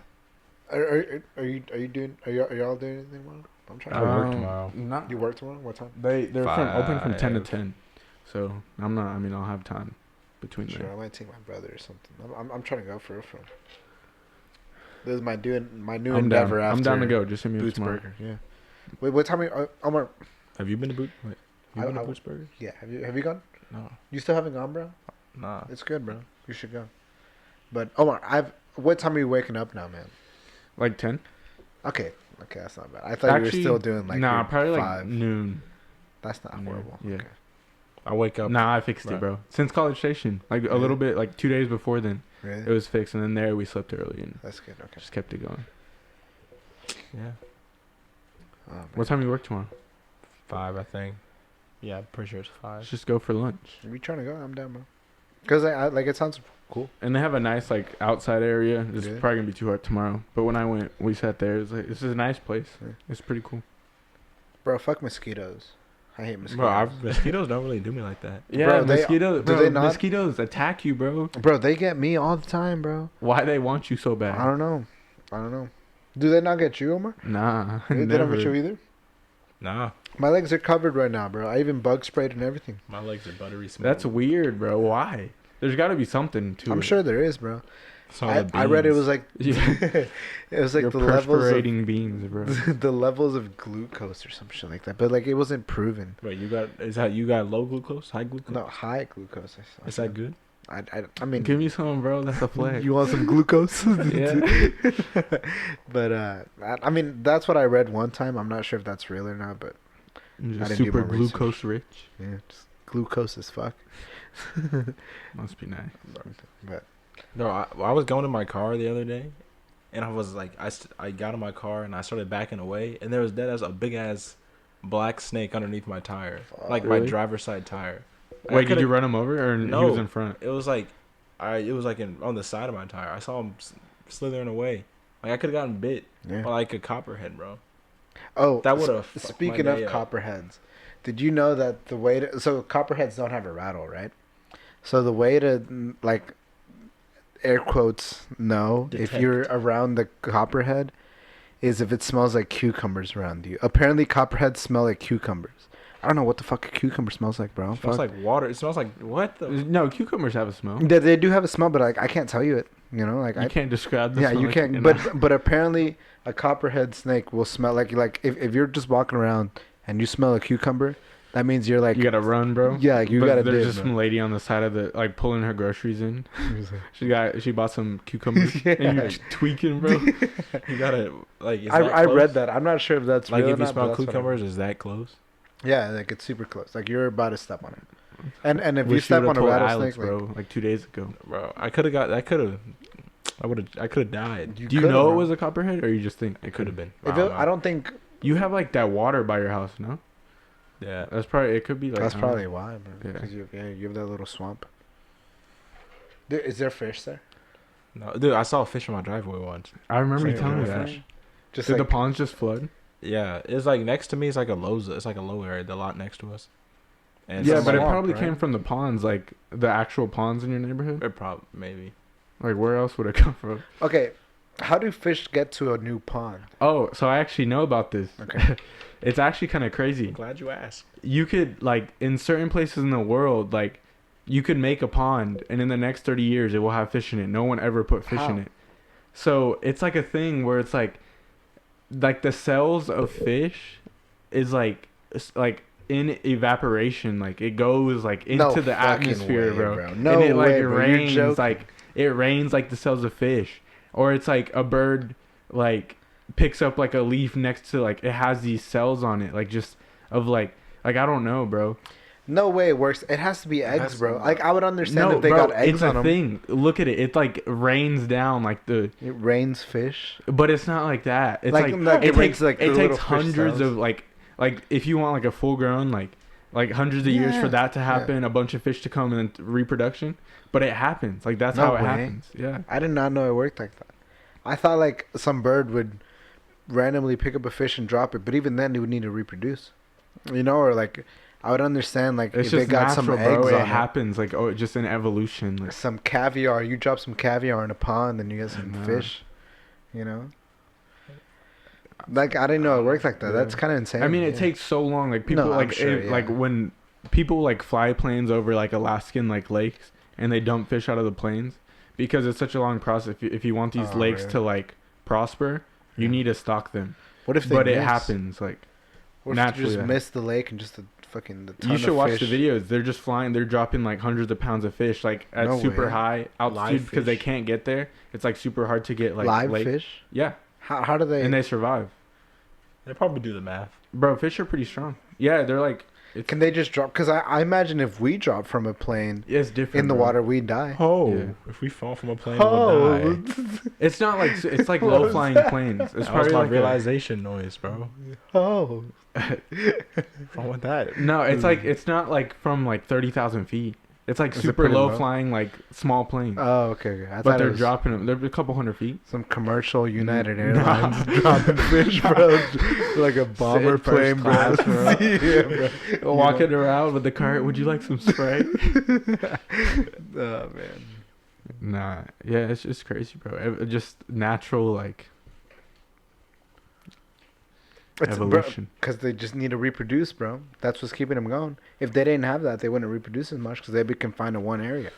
[SPEAKER 1] are you doing? Are y'all doing anything tomorrow? I'm trying.
[SPEAKER 3] I
[SPEAKER 1] to
[SPEAKER 3] work tomorrow.
[SPEAKER 2] Not
[SPEAKER 1] You work tomorrow? What time?
[SPEAKER 2] they're open from 10 to
[SPEAKER 3] 5.
[SPEAKER 2] 10. So I'm not. I mean, I'll have time between
[SPEAKER 1] Sure, I
[SPEAKER 2] there.
[SPEAKER 1] might take my brother or something. I'm trying to go for real. This is my new
[SPEAKER 2] I'm down.
[SPEAKER 1] endeavor after
[SPEAKER 2] I'm down to go. Just hit me up
[SPEAKER 1] Boots
[SPEAKER 2] tomorrow.
[SPEAKER 1] Burger. Yeah. Wait, what time? Omar?
[SPEAKER 3] Have you been to Boot? Wait, you been to Boots Burgers?
[SPEAKER 1] Yeah. Have you gone?
[SPEAKER 3] No.
[SPEAKER 1] You still haven't gone, bro?
[SPEAKER 3] Nah.
[SPEAKER 1] It's good, bro. You should go. But Omar, what time are you waking up now, man?
[SPEAKER 2] Like 10?
[SPEAKER 1] Okay, that's not bad. I thought you were still doing like
[SPEAKER 2] nah,
[SPEAKER 1] your
[SPEAKER 2] probably like
[SPEAKER 1] 5.
[SPEAKER 2] noon.
[SPEAKER 1] That's not
[SPEAKER 2] Noon,
[SPEAKER 1] horrible.
[SPEAKER 2] yeah.
[SPEAKER 1] Okay.
[SPEAKER 3] I wake up.
[SPEAKER 2] Nah, I fixed it,
[SPEAKER 3] Right.
[SPEAKER 2] bro. Since College Station, like a
[SPEAKER 1] Really?
[SPEAKER 2] little bit, like 2 days before then,
[SPEAKER 1] Really?
[SPEAKER 2] it was fixed, and then there we slept early and
[SPEAKER 1] That's good. Okay.
[SPEAKER 2] just kept it going.
[SPEAKER 3] Yeah.
[SPEAKER 1] Oh, man.
[SPEAKER 2] What time you work tomorrow?
[SPEAKER 3] 5, I think. Yeah, I'm pretty sure it's 5.
[SPEAKER 2] Let's just go for lunch.
[SPEAKER 1] Are you trying to go? I'm down, bro. Cause I like it sounds cool.
[SPEAKER 2] And they have a nice like outside area. It's
[SPEAKER 1] Yeah.
[SPEAKER 2] probably gonna be too hot tomorrow. But when I went, we sat there. It's like this is a nice place.
[SPEAKER 1] Yeah.
[SPEAKER 2] It's pretty cool.
[SPEAKER 1] Bro, fuck mosquitoes. I hate mosquitoes.
[SPEAKER 3] Bro, mosquitoes don't really do me like that.
[SPEAKER 2] Yeah,
[SPEAKER 1] Bro, they-
[SPEAKER 2] mosquitoes.
[SPEAKER 1] do
[SPEAKER 2] Bro,
[SPEAKER 1] they not?
[SPEAKER 2] mosquitoes attack you, bro.
[SPEAKER 1] Bro, they get me all the time, bro.
[SPEAKER 2] Why they want you so
[SPEAKER 1] I
[SPEAKER 2] bad?
[SPEAKER 1] don't know. Do they not get you, Omar?
[SPEAKER 2] Nah,
[SPEAKER 1] They don't
[SPEAKER 2] never.
[SPEAKER 1] get you either.
[SPEAKER 3] Nah.
[SPEAKER 1] My legs are covered right now, bro. I even bug sprayed and everything.
[SPEAKER 3] My legs are buttery smooth.
[SPEAKER 2] That's weird, bro. Why? There's got to be something to it.
[SPEAKER 1] I'm sure there is, bro.
[SPEAKER 3] It's all
[SPEAKER 1] I
[SPEAKER 3] the
[SPEAKER 1] read it
[SPEAKER 3] beans.
[SPEAKER 1] was like
[SPEAKER 2] Yeah.
[SPEAKER 1] it was like
[SPEAKER 2] You're
[SPEAKER 1] the levels of
[SPEAKER 2] perspirating beans, bro.
[SPEAKER 1] the levels of glucose or some shit like that. But like it wasn't proven.
[SPEAKER 3] Wait, you got low glucose, high glucose?
[SPEAKER 1] No, high glucose.
[SPEAKER 3] Is that good?
[SPEAKER 1] I mean,
[SPEAKER 2] Give me some, bro. That's a flex.
[SPEAKER 1] you want some glucose?
[SPEAKER 2] Yeah.
[SPEAKER 1] But I mean, that's what I read one time. I'm not sure if that's real or not, but
[SPEAKER 2] I'm
[SPEAKER 1] I
[SPEAKER 2] just
[SPEAKER 1] didn't do
[SPEAKER 2] super
[SPEAKER 1] my research.
[SPEAKER 2] glucose rich.
[SPEAKER 1] yeah, just glucose as fuck.
[SPEAKER 2] Must be nice.
[SPEAKER 1] But
[SPEAKER 3] No, I was going in my car the other day, and I was like, I got in my car and I started backing away, and there was a big ass black snake underneath my tire, like my
[SPEAKER 2] Really?
[SPEAKER 3] driver's side tire.
[SPEAKER 2] Wait, did you run him over, or
[SPEAKER 3] No,
[SPEAKER 2] he was in front?
[SPEAKER 3] It was like, on the side of my tire. I saw him slithering away. Like I could have gotten bit by like a copperhead, bro.
[SPEAKER 1] Oh,
[SPEAKER 3] That would have.
[SPEAKER 1] speaking of copperheads, did you know that the way to so copperheads don't have a rattle, right? So the way to like air quotes know if
[SPEAKER 3] Detect.
[SPEAKER 1] you're around the copperhead is if it smells like cucumbers around you. Apparently, copperheads smell like cucumbers. I don't know what the fuck a cucumber smells like, bro.
[SPEAKER 3] It smells like water. It smells like what the?
[SPEAKER 2] No, cucumbers have a smell.
[SPEAKER 1] They do have a smell, but like I can't tell you it. You know, like
[SPEAKER 2] You can't describe the
[SPEAKER 1] yeah,
[SPEAKER 2] smell
[SPEAKER 1] you
[SPEAKER 2] like
[SPEAKER 1] can't.
[SPEAKER 2] it.
[SPEAKER 1] But apparently, a copperhead snake will smell like if you're just walking around and you smell a cucumber, that means you're like
[SPEAKER 2] you gotta run, bro.
[SPEAKER 1] yeah, you
[SPEAKER 2] But
[SPEAKER 1] gotta.
[SPEAKER 2] There's
[SPEAKER 1] dip,
[SPEAKER 2] just
[SPEAKER 1] bro.
[SPEAKER 2] some lady on the side of the like pulling her groceries in. She bought some cucumbers
[SPEAKER 1] Yeah.
[SPEAKER 2] and you're tweaking, bro.
[SPEAKER 3] You gotta like. Is
[SPEAKER 1] I
[SPEAKER 3] that
[SPEAKER 1] read
[SPEAKER 3] close?
[SPEAKER 1] that. I'm not sure if that's
[SPEAKER 3] Like
[SPEAKER 1] real or
[SPEAKER 3] if you
[SPEAKER 1] not, but
[SPEAKER 3] smell
[SPEAKER 1] that's what I read.
[SPEAKER 3] cucumbers, is that close?
[SPEAKER 1] Yeah, like it's super close. Like you're about to step on it. And if you
[SPEAKER 2] Wish
[SPEAKER 1] step
[SPEAKER 2] would've
[SPEAKER 1] on a
[SPEAKER 2] told
[SPEAKER 1] rattlesnake,
[SPEAKER 2] Alex, bro, like 2 days ago.
[SPEAKER 3] Bro, I could have got. I could have. I could have died.
[SPEAKER 2] Do you know it was a copperhead, or you just think
[SPEAKER 3] It could have been.
[SPEAKER 1] If I don't think
[SPEAKER 2] You have like that water by your house, no?
[SPEAKER 3] Yeah.
[SPEAKER 2] That's probably it. Could be like
[SPEAKER 1] that's
[SPEAKER 2] I don't
[SPEAKER 1] probably
[SPEAKER 2] know.
[SPEAKER 1] why, bro.
[SPEAKER 2] Yeah.
[SPEAKER 1] Because you have that little swamp. Is there fish there?
[SPEAKER 3] No, dude, I saw a fish in my driveway once.
[SPEAKER 2] I remember you
[SPEAKER 1] Like,
[SPEAKER 2] telling me
[SPEAKER 1] real
[SPEAKER 2] that.
[SPEAKER 1] fish? Just
[SPEAKER 2] Did
[SPEAKER 1] like
[SPEAKER 2] the ponds just flood?
[SPEAKER 3] Yeah, it's like next to me. It's like a low. It's like a low area. The lot next to us. And
[SPEAKER 2] Yeah,
[SPEAKER 1] it's
[SPEAKER 2] but
[SPEAKER 1] a
[SPEAKER 2] it
[SPEAKER 1] swamp,
[SPEAKER 2] probably
[SPEAKER 1] right?
[SPEAKER 2] came from the ponds, like the actual ponds in your neighborhood.
[SPEAKER 3] it probably maybe.
[SPEAKER 2] Like where else would it come from?
[SPEAKER 1] okay. How do fish get to a new pond?
[SPEAKER 2] Oh, so I actually know about this.
[SPEAKER 1] Okay.
[SPEAKER 2] It's actually kind of crazy.
[SPEAKER 3] Glad you asked.
[SPEAKER 2] You could like in certain places in the world, like you could make a pond, and in the next 30 years, it will have fish in it. No one ever put fish in
[SPEAKER 1] How?
[SPEAKER 2] it. So it's like a thing where it's like the cells of fish is like in evaporation, like it goes like into
[SPEAKER 1] No
[SPEAKER 2] the
[SPEAKER 1] fucking
[SPEAKER 2] atmosphere,
[SPEAKER 1] way,
[SPEAKER 2] bro.
[SPEAKER 1] bro. No
[SPEAKER 2] and it like
[SPEAKER 1] way, bro. You're
[SPEAKER 2] rains
[SPEAKER 1] joking.
[SPEAKER 2] like it rains like the cells of fish, or it's like a bird like picks up like a leaf next to like it has these cells on it, like just of like I don't know, bro.
[SPEAKER 1] No way it works. It has to be eggs,
[SPEAKER 3] has to
[SPEAKER 1] bro.
[SPEAKER 3] be.
[SPEAKER 1] Like I would understand
[SPEAKER 2] No,
[SPEAKER 1] if they
[SPEAKER 2] bro,
[SPEAKER 1] got eggs
[SPEAKER 2] it's
[SPEAKER 1] on
[SPEAKER 2] a
[SPEAKER 1] them.
[SPEAKER 2] thing. Look at it. It like rains down like the,
[SPEAKER 1] It rains fish.
[SPEAKER 2] but it's not like that. It's
[SPEAKER 1] Like,
[SPEAKER 2] like,
[SPEAKER 1] it
[SPEAKER 2] it
[SPEAKER 1] rains,
[SPEAKER 2] takes
[SPEAKER 1] like, the
[SPEAKER 2] it
[SPEAKER 1] little
[SPEAKER 2] takes
[SPEAKER 1] fish
[SPEAKER 2] hundreds
[SPEAKER 1] cells.
[SPEAKER 2] of like if you want like a full grown like hundreds of years
[SPEAKER 1] Yeah,
[SPEAKER 2] for that to
[SPEAKER 1] yeah.
[SPEAKER 2] happen, a bunch of fish to come and then reproduction, but it happens. Like that's
[SPEAKER 1] No
[SPEAKER 2] how it
[SPEAKER 1] way.
[SPEAKER 2] happens. Yeah.
[SPEAKER 1] I did not know it worked like that. I thought like some bird would randomly pick up a fish and drop it, but even then it would need to reproduce. You know, or like I would understand like
[SPEAKER 2] It's
[SPEAKER 1] if they
[SPEAKER 2] just
[SPEAKER 1] got
[SPEAKER 2] natural,
[SPEAKER 1] some
[SPEAKER 2] bro.
[SPEAKER 1] eggs
[SPEAKER 2] It
[SPEAKER 1] on
[SPEAKER 2] happens like just in evolution.
[SPEAKER 1] it.
[SPEAKER 2] Like,
[SPEAKER 1] Some caviar. You drop some caviar in a pond and you get some
[SPEAKER 2] Nah.
[SPEAKER 1] fish. You know. Like I didn't know it worked like that.
[SPEAKER 2] Yeah.
[SPEAKER 1] That's kind of insane.
[SPEAKER 2] I mean, it
[SPEAKER 1] yeah.
[SPEAKER 2] takes so long. Like people
[SPEAKER 1] No, I'm
[SPEAKER 2] like
[SPEAKER 1] sure,
[SPEAKER 2] like
[SPEAKER 1] yeah.
[SPEAKER 2] when people like fly planes over like Alaskan like lakes and they dump fish out of the planes because it's such a long process. If you want these
[SPEAKER 1] Oh,
[SPEAKER 2] lakes
[SPEAKER 1] really?
[SPEAKER 2] to like prosper, you
[SPEAKER 1] Yeah.
[SPEAKER 2] need to stock them.
[SPEAKER 1] What if they
[SPEAKER 2] But
[SPEAKER 1] miss?
[SPEAKER 2] it happens like
[SPEAKER 1] What if you
[SPEAKER 2] naturally
[SPEAKER 1] just
[SPEAKER 2] that
[SPEAKER 1] miss the lake and just the ton
[SPEAKER 2] you should
[SPEAKER 1] of
[SPEAKER 2] watch
[SPEAKER 1] fish?
[SPEAKER 2] the videos. They're just flying. They're dropping like hundreds of pounds of fish like at
[SPEAKER 1] No
[SPEAKER 2] super
[SPEAKER 1] way.
[SPEAKER 2] high altitude
[SPEAKER 3] Live
[SPEAKER 2] because they
[SPEAKER 3] fish?
[SPEAKER 2] can't get there. It's like super hard to get like
[SPEAKER 1] Live
[SPEAKER 2] lake.
[SPEAKER 1] fish.
[SPEAKER 2] Yeah,
[SPEAKER 1] How do they?
[SPEAKER 2] and they survive.
[SPEAKER 3] They probably do the math.
[SPEAKER 2] Bro, fish are pretty strong. Yeah, they're like
[SPEAKER 1] Can they just drop? Because I imagine if we drop from a plane
[SPEAKER 2] it's different
[SPEAKER 1] in the
[SPEAKER 2] bro.
[SPEAKER 1] water, we die.
[SPEAKER 3] Oh,
[SPEAKER 2] Yeah.
[SPEAKER 3] if we fall from a plane, we'll die.
[SPEAKER 2] It's not like it's like
[SPEAKER 1] What
[SPEAKER 2] low
[SPEAKER 1] was
[SPEAKER 2] flying
[SPEAKER 1] that?
[SPEAKER 2] planes. It's
[SPEAKER 3] That was
[SPEAKER 2] probably
[SPEAKER 3] my
[SPEAKER 2] like
[SPEAKER 3] realization noise, bro.
[SPEAKER 1] Oh.
[SPEAKER 3] What's wrong with that?
[SPEAKER 2] no, it's like it's not like from like 30,000 feet. It's like
[SPEAKER 1] Is it
[SPEAKER 2] super
[SPEAKER 1] pretty
[SPEAKER 2] low
[SPEAKER 1] low?
[SPEAKER 2] flying like small planes.
[SPEAKER 1] Oh, okay. I
[SPEAKER 2] but
[SPEAKER 1] thought it
[SPEAKER 2] they're
[SPEAKER 1] was
[SPEAKER 2] dropping them. They're a couple hundred feet.
[SPEAKER 1] some commercial United
[SPEAKER 2] Nah.
[SPEAKER 1] Airlines dropping fish, bro. Like a bomber
[SPEAKER 2] Sitting
[SPEAKER 1] plane,
[SPEAKER 2] first
[SPEAKER 1] bro.
[SPEAKER 2] class, bro.
[SPEAKER 1] Yeah, bro.
[SPEAKER 2] Walking around with the cart. Would you like some spray?
[SPEAKER 1] Oh man.
[SPEAKER 2] Nah. Yeah, it's just crazy, bro. Just natural like evolution.
[SPEAKER 1] Because they just need to reproduce, bro. That's what's keeping them going. If they didn't have that, they wouldn't reproduce as much because they'd be confined to one area.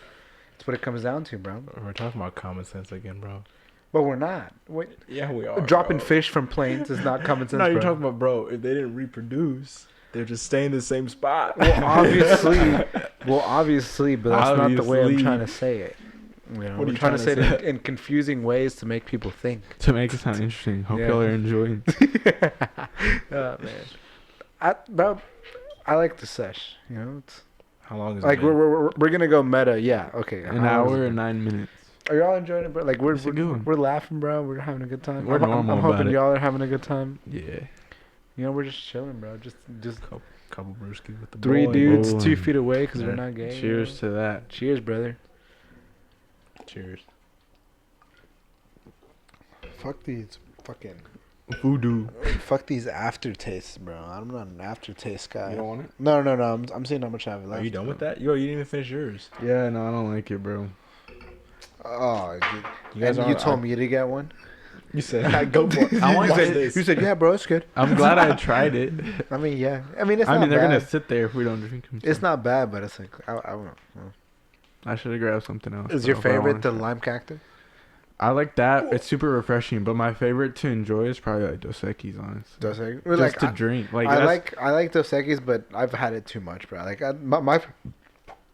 [SPEAKER 1] That's what it comes down to, bro.
[SPEAKER 3] We're talking about common sense again, bro.
[SPEAKER 1] But we're not. Wait,
[SPEAKER 3] Yeah, we are.
[SPEAKER 1] dropping
[SPEAKER 3] bro.
[SPEAKER 1] fish from planes is not common sense,
[SPEAKER 3] No, you're
[SPEAKER 1] bro.
[SPEAKER 3] talking about, bro. If they didn't reproduce, they're just staying in the same spot.
[SPEAKER 1] Well, obviously, but that's not the way I'm
[SPEAKER 2] Obviously.
[SPEAKER 1] trying to say it. You know,
[SPEAKER 3] What are
[SPEAKER 1] we're
[SPEAKER 3] you
[SPEAKER 1] trying to say
[SPEAKER 3] trying to
[SPEAKER 1] it in confusing ways to make people think.
[SPEAKER 2] To make it sound interesting. Hope
[SPEAKER 1] Yeah.
[SPEAKER 2] y'all are enjoying.
[SPEAKER 1] Oh man, I like the sesh. You know, it's
[SPEAKER 3] How long is
[SPEAKER 1] like
[SPEAKER 3] it?
[SPEAKER 1] we're gonna go meta. Yeah, okay.
[SPEAKER 2] An
[SPEAKER 1] How long is
[SPEAKER 2] hour
[SPEAKER 1] it
[SPEAKER 2] and
[SPEAKER 1] been?
[SPEAKER 2] 9 minutes.
[SPEAKER 1] Are y'all enjoying it, bro? Like
[SPEAKER 2] It's a good one.
[SPEAKER 1] we're laughing, bro. We're having a good time.
[SPEAKER 2] We're
[SPEAKER 1] I'm
[SPEAKER 2] normal
[SPEAKER 1] I'm
[SPEAKER 2] about
[SPEAKER 1] hoping
[SPEAKER 2] it.
[SPEAKER 1] y'all are having a good time.
[SPEAKER 2] Yeah.
[SPEAKER 1] You know, we're just chilling, bro. Just
[SPEAKER 3] Couple brewski with the
[SPEAKER 1] 3
[SPEAKER 3] boy.
[SPEAKER 1] dudes,
[SPEAKER 2] Boom.
[SPEAKER 1] 2 feet away because
[SPEAKER 3] Yeah.
[SPEAKER 1] we're not gay.
[SPEAKER 2] Cheers to that.
[SPEAKER 1] Cheers, brother.
[SPEAKER 3] Cheers.
[SPEAKER 1] Fuck these fucking.
[SPEAKER 2] Voodoo.
[SPEAKER 1] Fuck these aftertastes, bro. I'm not an aftertaste guy.
[SPEAKER 2] You don't want it?
[SPEAKER 1] No. I'm seeing how much I have left.
[SPEAKER 3] Are you done with that? Yo, you didn't even finish yours.
[SPEAKER 2] Yeah, no, I don't like it, bro.
[SPEAKER 1] Oh,
[SPEAKER 3] You guys
[SPEAKER 1] and you told me to get one.
[SPEAKER 3] You said go for it. I want this.
[SPEAKER 1] You said, yeah, bro, it's good.
[SPEAKER 2] I'm glad I tried it.
[SPEAKER 1] I mean, yeah. I mean, it's
[SPEAKER 2] I
[SPEAKER 1] not
[SPEAKER 2] mean, they're
[SPEAKER 1] bad.
[SPEAKER 2] gonna sit there if we don't drink them.
[SPEAKER 1] It's not bad, but it's like I don't know.
[SPEAKER 2] I should have grabbed something else.
[SPEAKER 1] Is your
[SPEAKER 2] though, if I wanted
[SPEAKER 1] favorite the
[SPEAKER 2] to.
[SPEAKER 1] lime cactus?
[SPEAKER 2] I like that. It's super refreshing, but my favorite to enjoy is probably like Dos Equis, honestly.
[SPEAKER 1] Dos Equis?
[SPEAKER 2] Just
[SPEAKER 1] Like,
[SPEAKER 2] to drink. Like
[SPEAKER 1] I
[SPEAKER 2] that's-
[SPEAKER 1] like Dos Equis, but I've had it too much, bro. Like my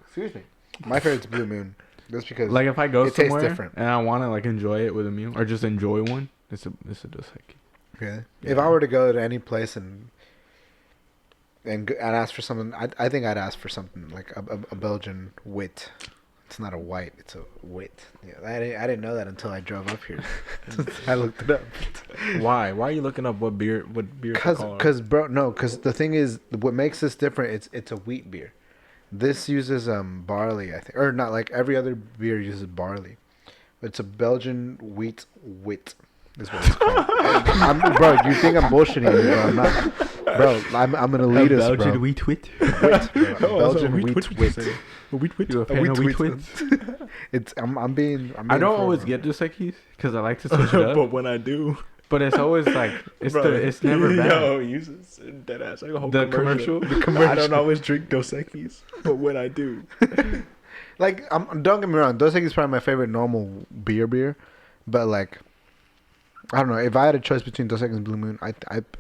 [SPEAKER 1] excuse me, my favorite's Blue Moon, just because
[SPEAKER 2] like if I go
[SPEAKER 1] it tastes
[SPEAKER 2] somewhere
[SPEAKER 1] different.
[SPEAKER 2] and I want to like enjoy it with a meal or just enjoy one, it's a Dos Equis.
[SPEAKER 1] yeah.
[SPEAKER 2] Yeah.
[SPEAKER 1] If I were to go to any place and ask for something, I think I'd ask for something like a Belgian wit. It's not a white, it's a wit. Yeah, I didn't know that until I drove up here. I looked it up.
[SPEAKER 3] Why? Why are you looking up what beer?
[SPEAKER 1] Cause the thing is, what makes this different? It's a wheat beer. This uses barley, I think, or not. Like every other beer uses barley. It's a Belgian wheat wit. Is what it's called. Bro, you think I'm bullshitting you? Bro, I'm not. Bro, I'm an elitist, bro.
[SPEAKER 2] Belgian wheat wit.
[SPEAKER 1] Wit, bro. Belgian wheat wit.
[SPEAKER 2] Wheat wit. You a fan
[SPEAKER 1] wheat
[SPEAKER 2] of wheat
[SPEAKER 1] wit.
[SPEAKER 2] wit?
[SPEAKER 1] It's I'm being.
[SPEAKER 2] I don't
[SPEAKER 1] fair,
[SPEAKER 2] always
[SPEAKER 1] bro.
[SPEAKER 2] get Dos Equis because I like to switch it up.
[SPEAKER 3] But when I do,
[SPEAKER 2] But it's always like it's never bad.
[SPEAKER 3] Yo, use dead ass. Like a whole
[SPEAKER 2] The
[SPEAKER 3] commercial.
[SPEAKER 2] commercial?
[SPEAKER 3] I don't always drink Dos Equis, but when I do,
[SPEAKER 1] Like, don't get me wrong. Dos Equis is probably my favorite normal beer, but like, I don't know. If I had a choice between Dos Equis and Blue Moon, I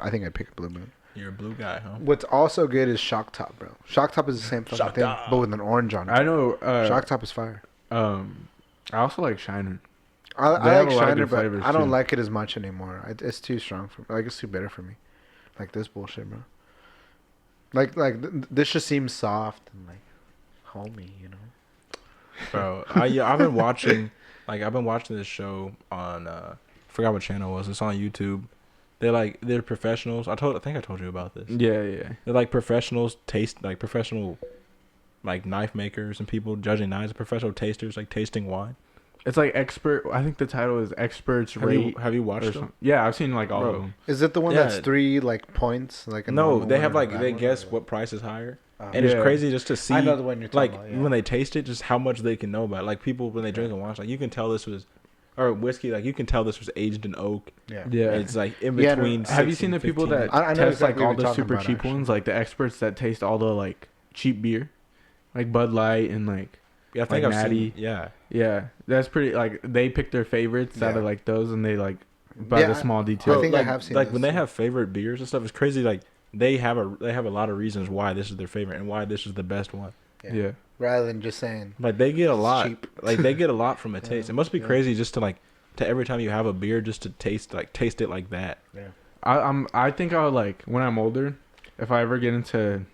[SPEAKER 1] think I'd pick Blue Moon.
[SPEAKER 3] you're a blue guy, huh?
[SPEAKER 1] What's also good is Shock Top, bro. Shock Top is the same fucking
[SPEAKER 3] Shock
[SPEAKER 1] thing,
[SPEAKER 3] Top.
[SPEAKER 1] but with an orange on it.
[SPEAKER 2] I know.
[SPEAKER 1] Shock Top is fire.
[SPEAKER 2] I also like Shiner. They
[SPEAKER 1] I
[SPEAKER 2] have
[SPEAKER 1] like
[SPEAKER 2] a lot of
[SPEAKER 1] Shiner,
[SPEAKER 2] good
[SPEAKER 1] but
[SPEAKER 2] flavors,
[SPEAKER 1] I don't
[SPEAKER 2] too.
[SPEAKER 1] like it as much anymore. It's too strong for me. Like, it's too bitter for me. Like this bullshit, bro. This just seems soft and like homey, you know.
[SPEAKER 3] Bro, I've been watching this show on forgot what channel it was. It's on YouTube. They're professionals. I think I told you about this.
[SPEAKER 2] Yeah.
[SPEAKER 3] They're like professionals, professional like knife makers and people judging knives, professional tasters like tasting wine.
[SPEAKER 2] It's like expert. I think the title is Experts Rate.
[SPEAKER 3] Have you watched
[SPEAKER 2] or
[SPEAKER 3] them?
[SPEAKER 2] something. Yeah, I've seen like all
[SPEAKER 3] Bro.
[SPEAKER 2] of them.
[SPEAKER 1] Is it the one
[SPEAKER 3] Yeah.
[SPEAKER 1] that's 3 like points? Like a
[SPEAKER 3] No,
[SPEAKER 1] normal
[SPEAKER 3] they
[SPEAKER 1] one
[SPEAKER 3] have
[SPEAKER 1] or a
[SPEAKER 3] like
[SPEAKER 1] bad
[SPEAKER 3] they
[SPEAKER 1] one?
[SPEAKER 3] guess what price is higher.
[SPEAKER 1] Oh.
[SPEAKER 3] And
[SPEAKER 2] Yeah.
[SPEAKER 3] it's crazy just to see
[SPEAKER 1] I know the one you're talking
[SPEAKER 3] like
[SPEAKER 1] about, yeah.
[SPEAKER 3] when they taste it, just how much they can know about it. Like people when they drink and watch, like you can tell this was or whiskey, like you can tell this was aged in oak.
[SPEAKER 1] Yeah.
[SPEAKER 2] Yeah.
[SPEAKER 3] It's like in
[SPEAKER 1] Yeah, no,
[SPEAKER 3] between.
[SPEAKER 2] Have you
[SPEAKER 3] 6
[SPEAKER 2] seen the
[SPEAKER 3] and
[SPEAKER 2] people
[SPEAKER 3] 15.
[SPEAKER 2] that
[SPEAKER 1] I know
[SPEAKER 2] test
[SPEAKER 1] exactly
[SPEAKER 2] like all
[SPEAKER 1] what you're
[SPEAKER 2] the
[SPEAKER 1] talking
[SPEAKER 2] super
[SPEAKER 1] about,
[SPEAKER 2] cheap
[SPEAKER 1] actually.
[SPEAKER 2] ones, like the experts that taste all the like cheap beer, like Bud Light and like
[SPEAKER 3] Yeah, I think
[SPEAKER 2] like
[SPEAKER 3] I've
[SPEAKER 2] Natty.
[SPEAKER 3] seen. Yeah,
[SPEAKER 2] yeah, that's pretty. Like they pick their favorites out
[SPEAKER 1] Yeah.
[SPEAKER 2] of like those, and they like by
[SPEAKER 1] Yeah,
[SPEAKER 2] the small
[SPEAKER 1] I
[SPEAKER 2] details.
[SPEAKER 1] think I
[SPEAKER 3] like,
[SPEAKER 1] have seen
[SPEAKER 3] like
[SPEAKER 1] this,
[SPEAKER 3] when they
[SPEAKER 1] yeah.
[SPEAKER 3] have favorite beers and stuff. It's crazy. Like they have a lot of reasons why this is their favorite and why this is the best one.
[SPEAKER 2] Yeah.
[SPEAKER 1] Rather than just saying
[SPEAKER 3] Like they get a
[SPEAKER 1] It's
[SPEAKER 3] lot.
[SPEAKER 1] cheap.
[SPEAKER 3] Like they get a lot from a
[SPEAKER 1] Yeah,
[SPEAKER 3] taste. It must be
[SPEAKER 1] yeah.
[SPEAKER 3] crazy just to every time you have a beer just to taste it like that.
[SPEAKER 1] yeah.
[SPEAKER 2] I think I'll like when I'm older, if I ever get into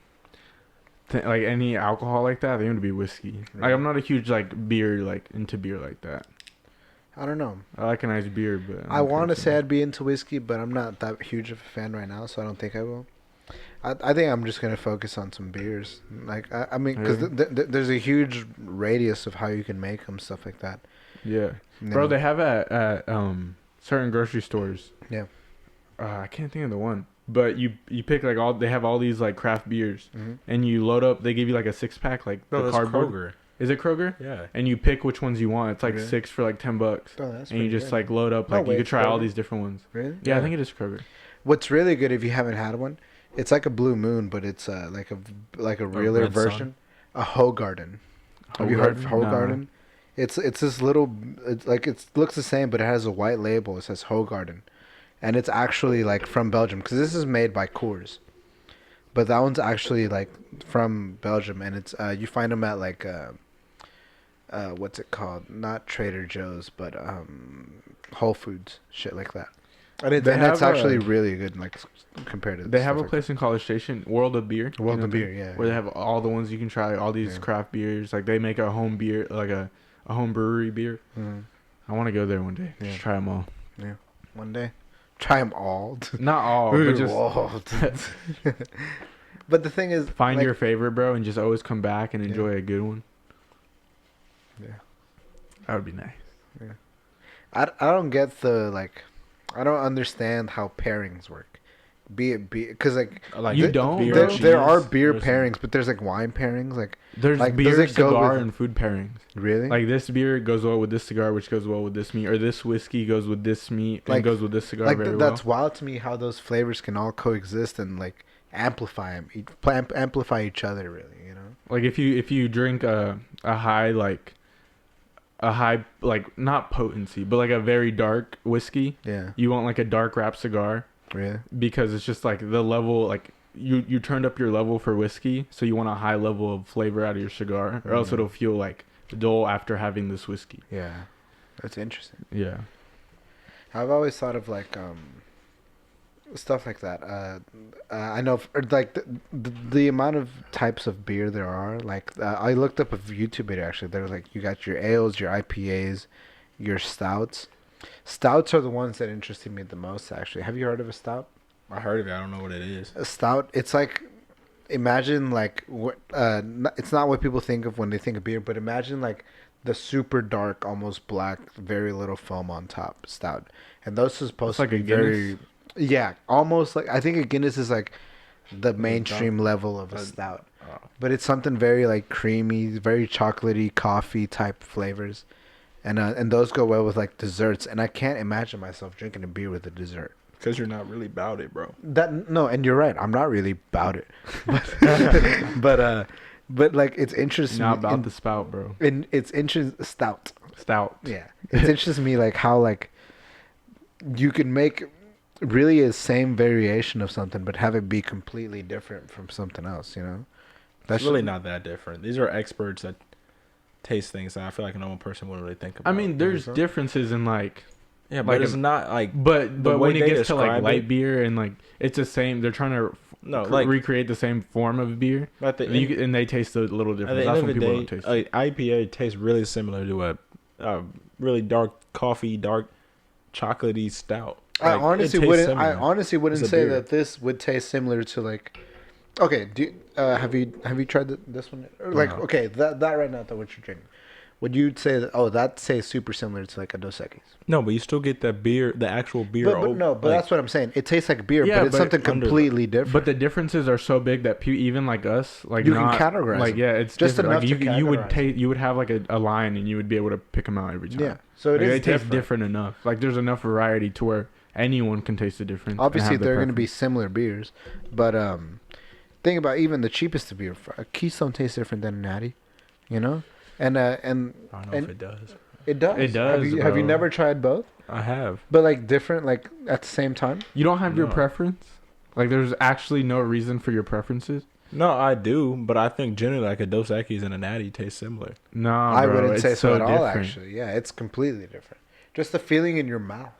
[SPEAKER 2] like any alcohol like that, I think it would be whiskey. Like
[SPEAKER 1] Right.
[SPEAKER 2] I'm not a huge like beer into beer like that.
[SPEAKER 1] I don't know.
[SPEAKER 2] I like a nice beer, but
[SPEAKER 1] I want to say I'd be into whiskey, but I'm not that huge of a fan right now, so I don't think I will. I think I'm just gonna focus on some beers. Like I mean, because
[SPEAKER 2] Really?
[SPEAKER 1] there's a huge radius of how you can make them, stuff like that.
[SPEAKER 2] Yeah,
[SPEAKER 1] You
[SPEAKER 2] bro,
[SPEAKER 1] know?
[SPEAKER 2] they have at certain grocery stores.
[SPEAKER 1] Yeah.
[SPEAKER 2] I can't think of the one, but you pick like they have all these like craft beers,
[SPEAKER 1] Mhm.
[SPEAKER 2] and you load up. They give you like a 6-pack, like
[SPEAKER 3] No,
[SPEAKER 2] the
[SPEAKER 3] that's
[SPEAKER 2] cardboard.
[SPEAKER 3] Kroger.
[SPEAKER 2] Is it Kroger?
[SPEAKER 3] Yeah.
[SPEAKER 2] And you pick which ones you want. It's like
[SPEAKER 1] Really?
[SPEAKER 2] 6 for like $10,
[SPEAKER 1] Oh, that's
[SPEAKER 2] and you
[SPEAKER 1] pretty
[SPEAKER 2] just
[SPEAKER 1] good.
[SPEAKER 2] like load up.
[SPEAKER 1] No
[SPEAKER 2] Like
[SPEAKER 1] way,
[SPEAKER 2] you could
[SPEAKER 1] it's
[SPEAKER 2] try all
[SPEAKER 1] Kroger?
[SPEAKER 2] these different ones.
[SPEAKER 1] Really?
[SPEAKER 2] Yeah, I
[SPEAKER 3] Yeah.
[SPEAKER 2] think it is Kroger.
[SPEAKER 1] What's really good if you haven't had one, it's like a Blue Moon, but it's like a realer
[SPEAKER 3] Red Sun?
[SPEAKER 1] version. A Hoegaarden. Have you heard of Hoegaarden? It's this little. It's like it looks the same, but it has a white label. It says Hoegaarden, and it's actually like from Belgium because this is made by Coors, but that one's actually like from Belgium, and it's you find them at like what's it called? Not Trader Joe's, but Whole Foods, shit like that. And it's
[SPEAKER 2] They have
[SPEAKER 1] actually
[SPEAKER 2] a-
[SPEAKER 1] really good, like compared to.
[SPEAKER 2] They have
[SPEAKER 1] stuff
[SPEAKER 2] a
[SPEAKER 1] like
[SPEAKER 2] place in College Station, World of Beer.
[SPEAKER 1] World
[SPEAKER 2] you know
[SPEAKER 1] of
[SPEAKER 2] the-
[SPEAKER 1] Beer, yeah,
[SPEAKER 2] Where
[SPEAKER 1] yeah.
[SPEAKER 2] they have all the ones you can try, all these
[SPEAKER 1] Yeah.
[SPEAKER 2] craft beers. Like they make a home beer, like a home brewery beer.
[SPEAKER 1] Mhm.
[SPEAKER 2] I want to go there one day.
[SPEAKER 1] Yeah.
[SPEAKER 2] Just try them all.
[SPEAKER 1] One day, try them all.
[SPEAKER 2] Not all, but just
[SPEAKER 1] Whoa. But the thing is,
[SPEAKER 2] Find
[SPEAKER 1] like,
[SPEAKER 2] your favorite, bro, and just always come back and enjoy a good one.
[SPEAKER 1] Yeah.
[SPEAKER 2] That would be nice.
[SPEAKER 1] Yeah. I don't get the like, I don't understand how pairings work. Be it because
[SPEAKER 3] Like
[SPEAKER 2] You don't,
[SPEAKER 3] beer
[SPEAKER 2] bro?
[SPEAKER 3] and
[SPEAKER 1] there are
[SPEAKER 3] cheese
[SPEAKER 1] beer
[SPEAKER 3] or
[SPEAKER 1] pairings, but there's like wine pairings. Like
[SPEAKER 2] There's
[SPEAKER 1] Like,
[SPEAKER 2] beer,
[SPEAKER 1] does it go
[SPEAKER 2] cigar,
[SPEAKER 1] with-
[SPEAKER 2] and food pairings.
[SPEAKER 1] really,
[SPEAKER 2] Like this beer goes well with this cigar, which goes well with this meat, or this whiskey goes with this meat
[SPEAKER 1] Like-
[SPEAKER 2] and goes with this cigar
[SPEAKER 1] like
[SPEAKER 2] very
[SPEAKER 1] that's
[SPEAKER 2] well.
[SPEAKER 1] wild to me how those flavors can all coexist and like amplify them, amplify each other. Really, you know.
[SPEAKER 2] Like if you drink a high like not potency, but like a very dark whiskey,
[SPEAKER 1] Yeah.
[SPEAKER 2] you want like a dark wrap cigar
[SPEAKER 1] Yeah.
[SPEAKER 2] because it's just like the level like you turned up your level for whiskey, so you want a high level of flavor out of your cigar, or else it'll feel like dull after having this whiskey.
[SPEAKER 1] Yeah. That's interesting.
[SPEAKER 2] Yeah.
[SPEAKER 1] I've always thought of like stuff like that. I know like the amount of types of beer there are. Like I looked up a YouTube video actually. There was like you got your ales, your IPAs, your stouts. Stouts are the ones that interested me the most. Actually, have you heard of a stout?
[SPEAKER 3] I heard of it. I don't know what it is.
[SPEAKER 1] A stout. It's like imagine like what it's not what people think of when they think of beer, but imagine like the super dark, almost black, very little foam on top stout, and those are supposed
[SPEAKER 2] It's like
[SPEAKER 1] to
[SPEAKER 2] a
[SPEAKER 1] be
[SPEAKER 2] Guinness?
[SPEAKER 1] very, yeah, almost like I think a Guinness is like the mainstream level of a stout, but it's something very like creamy, very chocolatey, coffee type flavors, and those go well with like desserts, and I can't imagine myself drinking a beer with a dessert.
[SPEAKER 3] Because you're not really about it, bro.
[SPEAKER 1] That no, and you're right. I'm not really about it, but like it's interesting.
[SPEAKER 2] Not about the spout, bro.
[SPEAKER 1] And it's interesting. Stout.
[SPEAKER 2] Stout.
[SPEAKER 1] Yeah, it's interesting to me like how like you can make really a same variation of something, but have it be completely different from something else. You know,
[SPEAKER 3] That's really not that different. These are experts that taste things that I feel like a normal person wouldn't really think about.
[SPEAKER 2] I mean, there's differences in like.
[SPEAKER 3] Yeah, but
[SPEAKER 2] like
[SPEAKER 3] it's not like.
[SPEAKER 2] But
[SPEAKER 3] way
[SPEAKER 2] when it
[SPEAKER 3] they
[SPEAKER 2] gets to like
[SPEAKER 3] describe
[SPEAKER 2] light
[SPEAKER 3] it-
[SPEAKER 2] beer and like it's the same, they're trying to recreate the same form of beer,
[SPEAKER 3] At the
[SPEAKER 2] and they taste a little
[SPEAKER 3] At
[SPEAKER 2] different.
[SPEAKER 3] the
[SPEAKER 2] That's
[SPEAKER 3] end
[SPEAKER 2] when
[SPEAKER 3] of the
[SPEAKER 2] people
[SPEAKER 3] day,
[SPEAKER 2] don't taste.
[SPEAKER 3] like, IPA tastes really similar to a really dark coffee, dark chocolately stout.
[SPEAKER 1] I
[SPEAKER 3] Like, it
[SPEAKER 1] honestly
[SPEAKER 3] tastes
[SPEAKER 1] wouldn't.
[SPEAKER 3] similar.
[SPEAKER 1] I honestly wouldn't
[SPEAKER 3] It's a
[SPEAKER 1] say
[SPEAKER 3] beer.
[SPEAKER 1] that this would taste similar to like. Okay, have you tried this one? Or like
[SPEAKER 3] No.
[SPEAKER 1] okay, that right now that what you're drinking, would you say that? Oh, that tastes super similar to like a Dos Equis.
[SPEAKER 3] No, but you still get that beer, the actual beer.
[SPEAKER 1] But that's what I'm saying. It tastes like beer,
[SPEAKER 2] Yeah,
[SPEAKER 1] but it's
[SPEAKER 2] but
[SPEAKER 1] something
[SPEAKER 3] under-
[SPEAKER 1] completely different.
[SPEAKER 2] But the differences are so big that even like us, like
[SPEAKER 1] You can
[SPEAKER 2] not,
[SPEAKER 1] categorize
[SPEAKER 2] like
[SPEAKER 1] them.
[SPEAKER 2] yeah, it's
[SPEAKER 1] Just
[SPEAKER 2] different.
[SPEAKER 1] enough
[SPEAKER 2] Like
[SPEAKER 1] to
[SPEAKER 2] you would
[SPEAKER 1] categorize
[SPEAKER 2] taste, you would have like a line, and you would be able to pick them out every time.
[SPEAKER 1] yeah, so
[SPEAKER 2] Like,
[SPEAKER 1] it is
[SPEAKER 2] they taste
[SPEAKER 1] different.
[SPEAKER 2] different enough. Like there's enough variety to where anyone can taste the difference. and
[SPEAKER 1] Obviously,
[SPEAKER 2] have their
[SPEAKER 1] they're going to be
[SPEAKER 2] preference.
[SPEAKER 1] similar beers, but think about even the cheapest of beer. A Keystone tastes different than a Natty, you know, and
[SPEAKER 3] I don't know
[SPEAKER 1] and
[SPEAKER 3] if it does.
[SPEAKER 1] it does.
[SPEAKER 2] It does,
[SPEAKER 1] Have you
[SPEAKER 2] bro.
[SPEAKER 1] never tried both?
[SPEAKER 3] I have.
[SPEAKER 1] But like different, like at the same time.
[SPEAKER 2] You don't have your
[SPEAKER 3] No.
[SPEAKER 2] preference. Like there's actually no reason for your preferences.
[SPEAKER 3] No, I do, but I think generally like a Dos Equis and a Natty taste similar.
[SPEAKER 2] No,
[SPEAKER 1] I
[SPEAKER 2] bro,
[SPEAKER 1] wouldn't
[SPEAKER 2] it's
[SPEAKER 1] say so at all.
[SPEAKER 2] different.
[SPEAKER 1] Actually, yeah, it's completely different. Just the feeling in your mouth.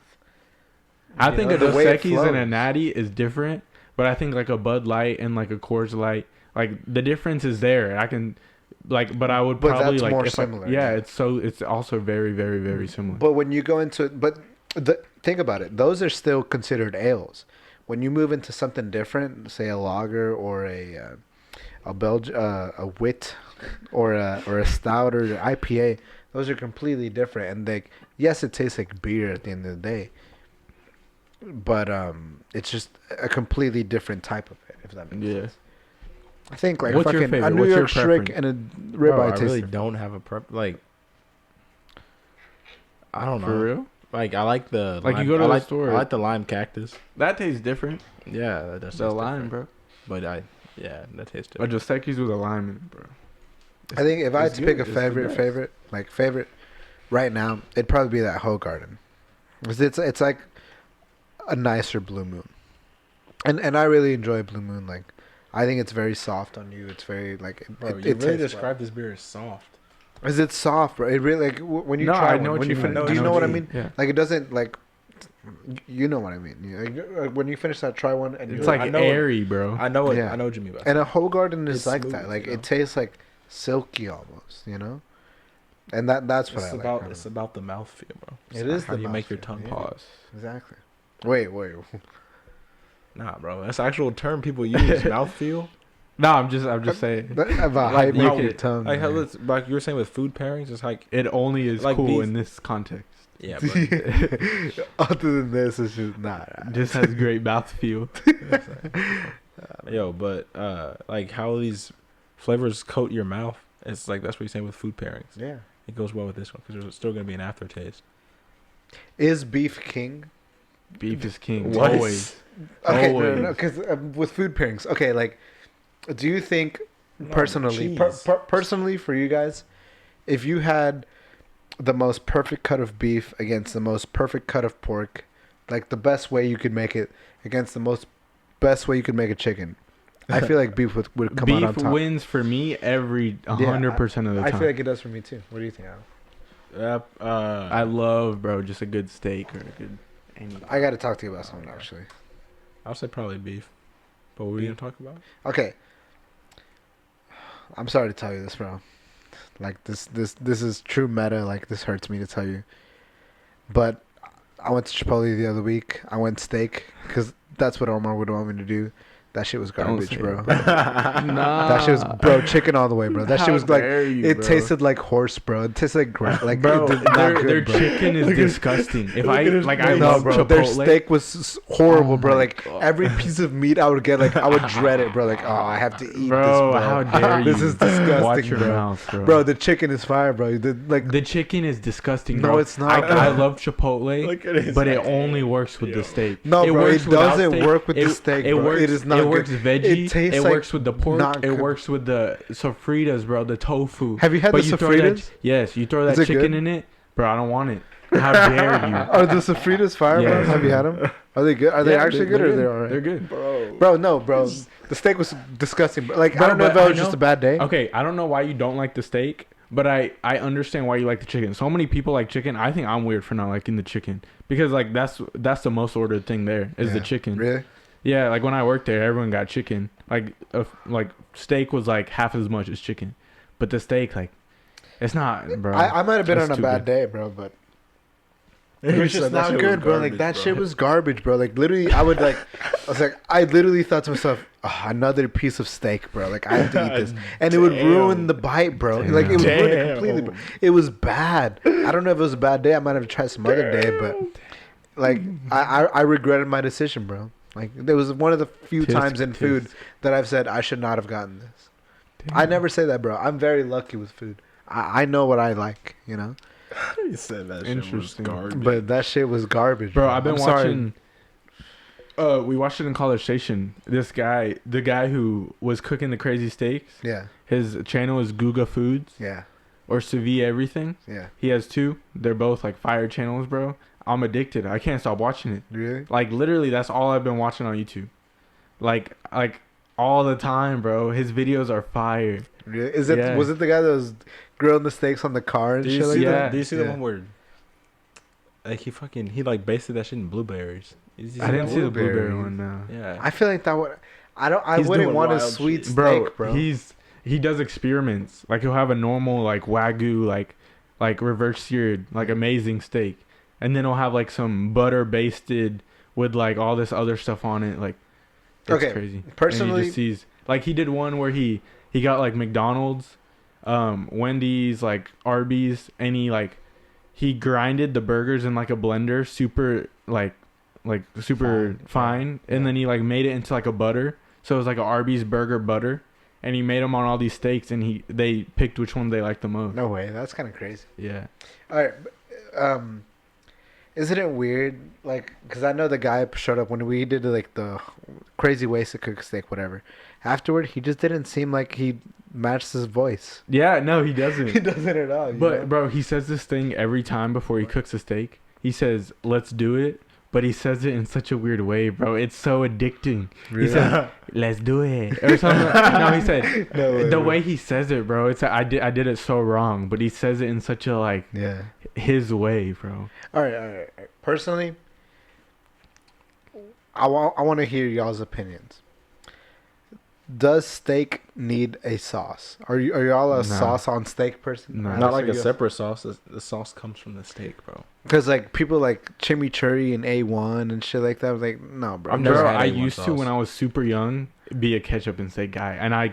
[SPEAKER 2] I
[SPEAKER 1] You
[SPEAKER 2] think
[SPEAKER 1] know,
[SPEAKER 2] a
[SPEAKER 1] the
[SPEAKER 2] Dos
[SPEAKER 1] way it
[SPEAKER 2] Equis and a
[SPEAKER 1] flows.
[SPEAKER 2] Natty is different, but I think like a Bud Light and like a Coors Light, like the difference is there. I can, like, but I would
[SPEAKER 1] But
[SPEAKER 2] probably
[SPEAKER 1] that's
[SPEAKER 2] like
[SPEAKER 1] more
[SPEAKER 2] if I-
[SPEAKER 1] similar,
[SPEAKER 2] yeah,
[SPEAKER 1] yeah.
[SPEAKER 2] it's also very very very similar.
[SPEAKER 1] But when you go into think about it, those are still considered ales. When you move into something different, say a lager or a wit or a stout or an IPA, those are completely different. And they, yes, it tastes like beer at the end of the day, but it's just a completely different type of it. If that makes
[SPEAKER 2] yeah,
[SPEAKER 1] sense. I think like
[SPEAKER 2] What's your
[SPEAKER 1] fucking a
[SPEAKER 2] favorite?
[SPEAKER 1] New
[SPEAKER 2] What's your
[SPEAKER 1] York Shrike
[SPEAKER 2] preference?
[SPEAKER 1] and a
[SPEAKER 3] Bro,
[SPEAKER 1] ribeye
[SPEAKER 3] I
[SPEAKER 1] taste
[SPEAKER 3] really
[SPEAKER 1] different.
[SPEAKER 3] don't have a like. I don't know.
[SPEAKER 2] for real.
[SPEAKER 3] Like I like the
[SPEAKER 2] Like, you
[SPEAKER 3] lime-
[SPEAKER 2] go to
[SPEAKER 3] I
[SPEAKER 2] the
[SPEAKER 3] like,
[SPEAKER 2] store.
[SPEAKER 3] I like the lime cactus.
[SPEAKER 2] That tastes different.
[SPEAKER 3] Yeah, that's
[SPEAKER 2] The lime, bro.
[SPEAKER 3] But that tastes
[SPEAKER 2] A
[SPEAKER 3] different.
[SPEAKER 2] Dos Equis with a lime in it, bro.
[SPEAKER 1] I think if I had
[SPEAKER 2] It's
[SPEAKER 1] to pick a
[SPEAKER 2] good. It's the
[SPEAKER 1] favorite,
[SPEAKER 2] best.
[SPEAKER 1] favorite, right now, it'd probably be that Hoegaarden. 'Cause it's like a nicer Blue Moon, and I really enjoy Blue Moon. Like, I think it's very soft on you. It's very like
[SPEAKER 3] Bro,
[SPEAKER 1] it
[SPEAKER 3] you
[SPEAKER 1] tastes
[SPEAKER 3] really
[SPEAKER 1] well.
[SPEAKER 3] describe this beer as soft.
[SPEAKER 1] Is it soft, bro? It really like when you
[SPEAKER 2] No,
[SPEAKER 1] try
[SPEAKER 2] I
[SPEAKER 1] one,
[SPEAKER 2] know what
[SPEAKER 1] when
[SPEAKER 2] you
[SPEAKER 1] you
[SPEAKER 2] mean.
[SPEAKER 1] finish.
[SPEAKER 3] I
[SPEAKER 1] Do you
[SPEAKER 3] know
[SPEAKER 1] know
[SPEAKER 3] what
[SPEAKER 1] what I
[SPEAKER 3] you
[SPEAKER 1] mean?
[SPEAKER 2] Yeah.
[SPEAKER 1] Like it doesn't like. You know what I mean? When you finish that, try one, and
[SPEAKER 2] It's
[SPEAKER 1] you're
[SPEAKER 2] like
[SPEAKER 3] I know
[SPEAKER 2] airy, bro.
[SPEAKER 3] I know it.
[SPEAKER 1] Yeah.
[SPEAKER 3] I know what you mean. By
[SPEAKER 1] and a Hoegaarden is
[SPEAKER 3] It's
[SPEAKER 1] like
[SPEAKER 3] smooth,
[SPEAKER 1] that. Like
[SPEAKER 3] you know?
[SPEAKER 1] it tastes like silky almost, you know. And that's what
[SPEAKER 3] it's
[SPEAKER 1] I
[SPEAKER 3] about
[SPEAKER 1] like.
[SPEAKER 3] it's about the mouthfeel, bro.
[SPEAKER 1] It
[SPEAKER 3] It's
[SPEAKER 1] is
[SPEAKER 3] how
[SPEAKER 1] the
[SPEAKER 3] you make your
[SPEAKER 1] mouthfeel,
[SPEAKER 3] tongue
[SPEAKER 1] yeah.
[SPEAKER 3] pause.
[SPEAKER 2] Pause.
[SPEAKER 1] Exactly. Wait.
[SPEAKER 3] Nah, bro, that's the actual term people use. Mouthfeel.
[SPEAKER 2] No, I'm just saying.
[SPEAKER 1] About how
[SPEAKER 3] Like,
[SPEAKER 1] you make
[SPEAKER 3] how-
[SPEAKER 1] your tongue.
[SPEAKER 3] Like how
[SPEAKER 1] man.
[SPEAKER 3] it's like you were saying with food pairings, it's like
[SPEAKER 2] It only is
[SPEAKER 3] Like
[SPEAKER 2] cool
[SPEAKER 3] beef.
[SPEAKER 2] in this context.
[SPEAKER 3] yeah, but
[SPEAKER 1] Other than this, it's just nah.
[SPEAKER 2] Just has great mouthfeel.
[SPEAKER 3] yo, but like how these flavors coat your mouth. It's like that's what you're saying with food pairings.
[SPEAKER 1] Yeah.
[SPEAKER 3] It goes well with this one because there's still gonna be an aftertaste.
[SPEAKER 1] Is beef king?
[SPEAKER 2] Beef is king.
[SPEAKER 3] What?
[SPEAKER 2] Always.
[SPEAKER 1] Okay,
[SPEAKER 2] Always.
[SPEAKER 1] no, because with food pairings, okay, like, do you think
[SPEAKER 3] No,
[SPEAKER 1] personally,
[SPEAKER 3] cheese.
[SPEAKER 1] personally for you guys, if you had the most perfect cut of beef against the most perfect cut of pork, like the best way you could make it against the most best way you could make a chicken, I feel like beef would come out on
[SPEAKER 2] Beef
[SPEAKER 1] top.
[SPEAKER 2] wins for me every 100% of the
[SPEAKER 1] I
[SPEAKER 2] time.
[SPEAKER 1] feel like it does for me too. What do you think, Al?
[SPEAKER 2] I love, bro, just a good steak or a good anything.
[SPEAKER 1] I got to talk to you about something actually.
[SPEAKER 3] I'll say probably beef. But what were you gonna talk about?
[SPEAKER 1] Okay. I'm sorry to tell you this, bro. Like this is true meta. Like this hurts me to tell you, but I went to Chipotle the other week. I went steak because that's what Omar would want me to do. That shit was
[SPEAKER 2] Don't
[SPEAKER 1] garbage,
[SPEAKER 2] say
[SPEAKER 1] bro.
[SPEAKER 2] it, Nah.
[SPEAKER 1] That shit was, bro, chicken all the way, bro. That
[SPEAKER 2] How
[SPEAKER 1] shit was like,
[SPEAKER 2] dare you,
[SPEAKER 1] it
[SPEAKER 2] bro.
[SPEAKER 1] tasted like horse, bro. It tasted like like
[SPEAKER 2] Bro,
[SPEAKER 1] it did not
[SPEAKER 2] their
[SPEAKER 1] good, bro.
[SPEAKER 2] chicken is disgusting. If I like, I
[SPEAKER 1] No,
[SPEAKER 2] love
[SPEAKER 1] bro,
[SPEAKER 2] Chipotle.
[SPEAKER 1] their steak was horrible,
[SPEAKER 2] Oh
[SPEAKER 1] bro.
[SPEAKER 2] my
[SPEAKER 1] Like
[SPEAKER 2] God.
[SPEAKER 1] every piece of meat I would get, like I would dread it, bro. Like, oh, I have to eat
[SPEAKER 2] Bro,
[SPEAKER 1] this, bro.
[SPEAKER 2] how dare you?
[SPEAKER 1] This is disgusting,
[SPEAKER 2] Watch your
[SPEAKER 1] bro.
[SPEAKER 2] mouth, bro.
[SPEAKER 1] Bro, the chicken is fire, bro.
[SPEAKER 2] The chicken is disgusting,
[SPEAKER 1] No,
[SPEAKER 2] bro.
[SPEAKER 1] it's not,
[SPEAKER 2] I
[SPEAKER 1] bro.
[SPEAKER 2] love Chipotle,
[SPEAKER 3] Look at his
[SPEAKER 2] but it
[SPEAKER 3] head.
[SPEAKER 2] only works with the steak.
[SPEAKER 1] No, bro,
[SPEAKER 2] works
[SPEAKER 1] it
[SPEAKER 2] without
[SPEAKER 1] doesn't
[SPEAKER 2] steak.
[SPEAKER 1] work with the steak,
[SPEAKER 2] It
[SPEAKER 1] bro.
[SPEAKER 2] works,
[SPEAKER 1] It is not
[SPEAKER 2] It works
[SPEAKER 1] good.
[SPEAKER 2] veggie.
[SPEAKER 1] It tastes
[SPEAKER 2] It
[SPEAKER 1] like
[SPEAKER 2] works with the pork.
[SPEAKER 1] not
[SPEAKER 2] It
[SPEAKER 1] good.
[SPEAKER 2] works with the sofritas, bro. The tofu.
[SPEAKER 1] Have you had
[SPEAKER 2] But
[SPEAKER 1] the
[SPEAKER 2] you throw that,
[SPEAKER 1] sofritas?
[SPEAKER 2] yes, you throw
[SPEAKER 1] Is
[SPEAKER 2] that
[SPEAKER 1] it
[SPEAKER 2] chicken
[SPEAKER 1] good?
[SPEAKER 2] in it, bro. I don't want it. How dare you?
[SPEAKER 1] Are the sofritas fire, bro?
[SPEAKER 2] Yes.
[SPEAKER 1] Have you had them? Are they good? Are they
[SPEAKER 2] Yeah,
[SPEAKER 1] actually good, or are they alright?
[SPEAKER 2] They're good.
[SPEAKER 1] Bro, no, bro. The steak was disgusting. Bro. Like,
[SPEAKER 2] Bro,
[SPEAKER 1] I don't know if
[SPEAKER 2] but
[SPEAKER 1] that
[SPEAKER 2] I
[SPEAKER 1] was just
[SPEAKER 2] know-
[SPEAKER 1] a bad day.
[SPEAKER 2] Okay, I don't know why you don't like the steak, but I understand why you like the chicken. So many people like chicken. I think I'm weird for not liking the chicken because like that's the most ordered thing there is the
[SPEAKER 1] Yeah.
[SPEAKER 2] chicken.
[SPEAKER 1] Really?
[SPEAKER 2] Yeah, like when I worked there, everyone got chicken. Like steak was like half as much as chicken, but the steak like it's not, bro.
[SPEAKER 1] I might have been
[SPEAKER 2] That's
[SPEAKER 1] on a
[SPEAKER 2] too
[SPEAKER 1] bad
[SPEAKER 2] good.
[SPEAKER 1] day, bro, but it was just not good, bro. Like that shit was garbage, bro. Like literally, I literally thought to myself, oh, another piece of steak, bro. Like I have to eat this, and it would ruin the bite, bro. Like it would ruin it completely. Bro. It was bad. I don't know if it was a bad day. I might have tried some other day, but like I regretted my decision, bro. Like there was one of the few times in food that I've said I should not have gotten this.
[SPEAKER 2] Damn.
[SPEAKER 1] I never say that, bro. I'm very lucky with food. I know what I like, you know.
[SPEAKER 3] You said that shit was
[SPEAKER 2] Interesting.
[SPEAKER 3] garbage.
[SPEAKER 1] But that shit was garbage,
[SPEAKER 2] Bro, I've been
[SPEAKER 1] I'm sorry.
[SPEAKER 2] watching. We watched it in College Station. This guy, the guy who was cooking the crazy steaks,
[SPEAKER 1] Yeah,
[SPEAKER 2] his channel is Guga Foods
[SPEAKER 1] yeah,
[SPEAKER 2] or Sous Everything.
[SPEAKER 1] yeah.
[SPEAKER 2] He has two. They're both like fire channels, bro. I'm addicted. I can't stop watching it.
[SPEAKER 1] Really?
[SPEAKER 2] Like literally, that's all I've been watching on YouTube. Like all the time, bro. His videos are fire.
[SPEAKER 1] Really? Is it?
[SPEAKER 2] Yeah.
[SPEAKER 1] Was it the guy that was grilling the steaks on the car and
[SPEAKER 3] Do
[SPEAKER 1] shit
[SPEAKER 3] you
[SPEAKER 1] like
[SPEAKER 3] see
[SPEAKER 1] that?
[SPEAKER 3] the, do you see
[SPEAKER 1] Yeah.
[SPEAKER 3] the one where like he like basted that shit in blueberries? Did you
[SPEAKER 2] I didn't
[SPEAKER 3] that
[SPEAKER 2] see the
[SPEAKER 3] one?
[SPEAKER 2] blueberry one now.
[SPEAKER 3] Yeah.
[SPEAKER 1] I feel like that would. I
[SPEAKER 3] He's
[SPEAKER 1] wouldn't
[SPEAKER 3] doing
[SPEAKER 1] want a
[SPEAKER 3] wild
[SPEAKER 1] sweet
[SPEAKER 3] shit.
[SPEAKER 1] steak, bro.
[SPEAKER 2] He does experiments. Like he'll have a normal like Wagyu like reverse seared like amazing steak, and then he'll have like some butter basted with like all this other stuff on it. Like it's
[SPEAKER 1] Okay,
[SPEAKER 2] crazy.
[SPEAKER 1] personally-
[SPEAKER 2] and he just sees like he did one where he got like McDonald's, Wendy's, like Arby's, and he grinded the burgers in like a blender, super super fine, and then he like made it into like a butter. So it was like a Arby's burger butter, and he made them on all these steaks, and they picked which one they liked the most.
[SPEAKER 1] No way. That's kind of crazy.
[SPEAKER 2] Yeah.
[SPEAKER 1] All right. Isn't it weird? Like, because I know the guy showed up when we did like the crazy ways to cook steak, whatever. Afterward, he just didn't seem like he matched his voice.
[SPEAKER 2] Yeah, no, he
[SPEAKER 1] He
[SPEAKER 2] doesn't.
[SPEAKER 1] doesn't at all. you
[SPEAKER 2] But
[SPEAKER 1] know?
[SPEAKER 2] bro, he says this thing every time before he cooks a steak. He says, "Let's do it," but he says it in such a weird way, bro. It's so addicting.
[SPEAKER 1] Really?
[SPEAKER 2] He said, "Let's do it," or something. No, he said
[SPEAKER 1] No way,
[SPEAKER 2] the
[SPEAKER 1] bro.
[SPEAKER 2] way he says it, bro. It's I did it so wrong, but he says it in such a like
[SPEAKER 1] Yeah.
[SPEAKER 2] his way, bro.
[SPEAKER 1] All right. Personally, I want to hear y'all's opinions. Does steak need a sauce? Are y'all a
[SPEAKER 2] No.
[SPEAKER 1] sauce on steak person?
[SPEAKER 2] No.
[SPEAKER 3] Not like a separate sauce. The sauce comes from the steak, bro.
[SPEAKER 1] Because like people like chimichurri and A1 and shit like that. I was like, no, bro.
[SPEAKER 3] I've never
[SPEAKER 2] Bro,
[SPEAKER 3] had
[SPEAKER 2] I
[SPEAKER 3] A1
[SPEAKER 2] used to
[SPEAKER 3] sauce.
[SPEAKER 2] when I was super young. be a ketchup and steak guy, and I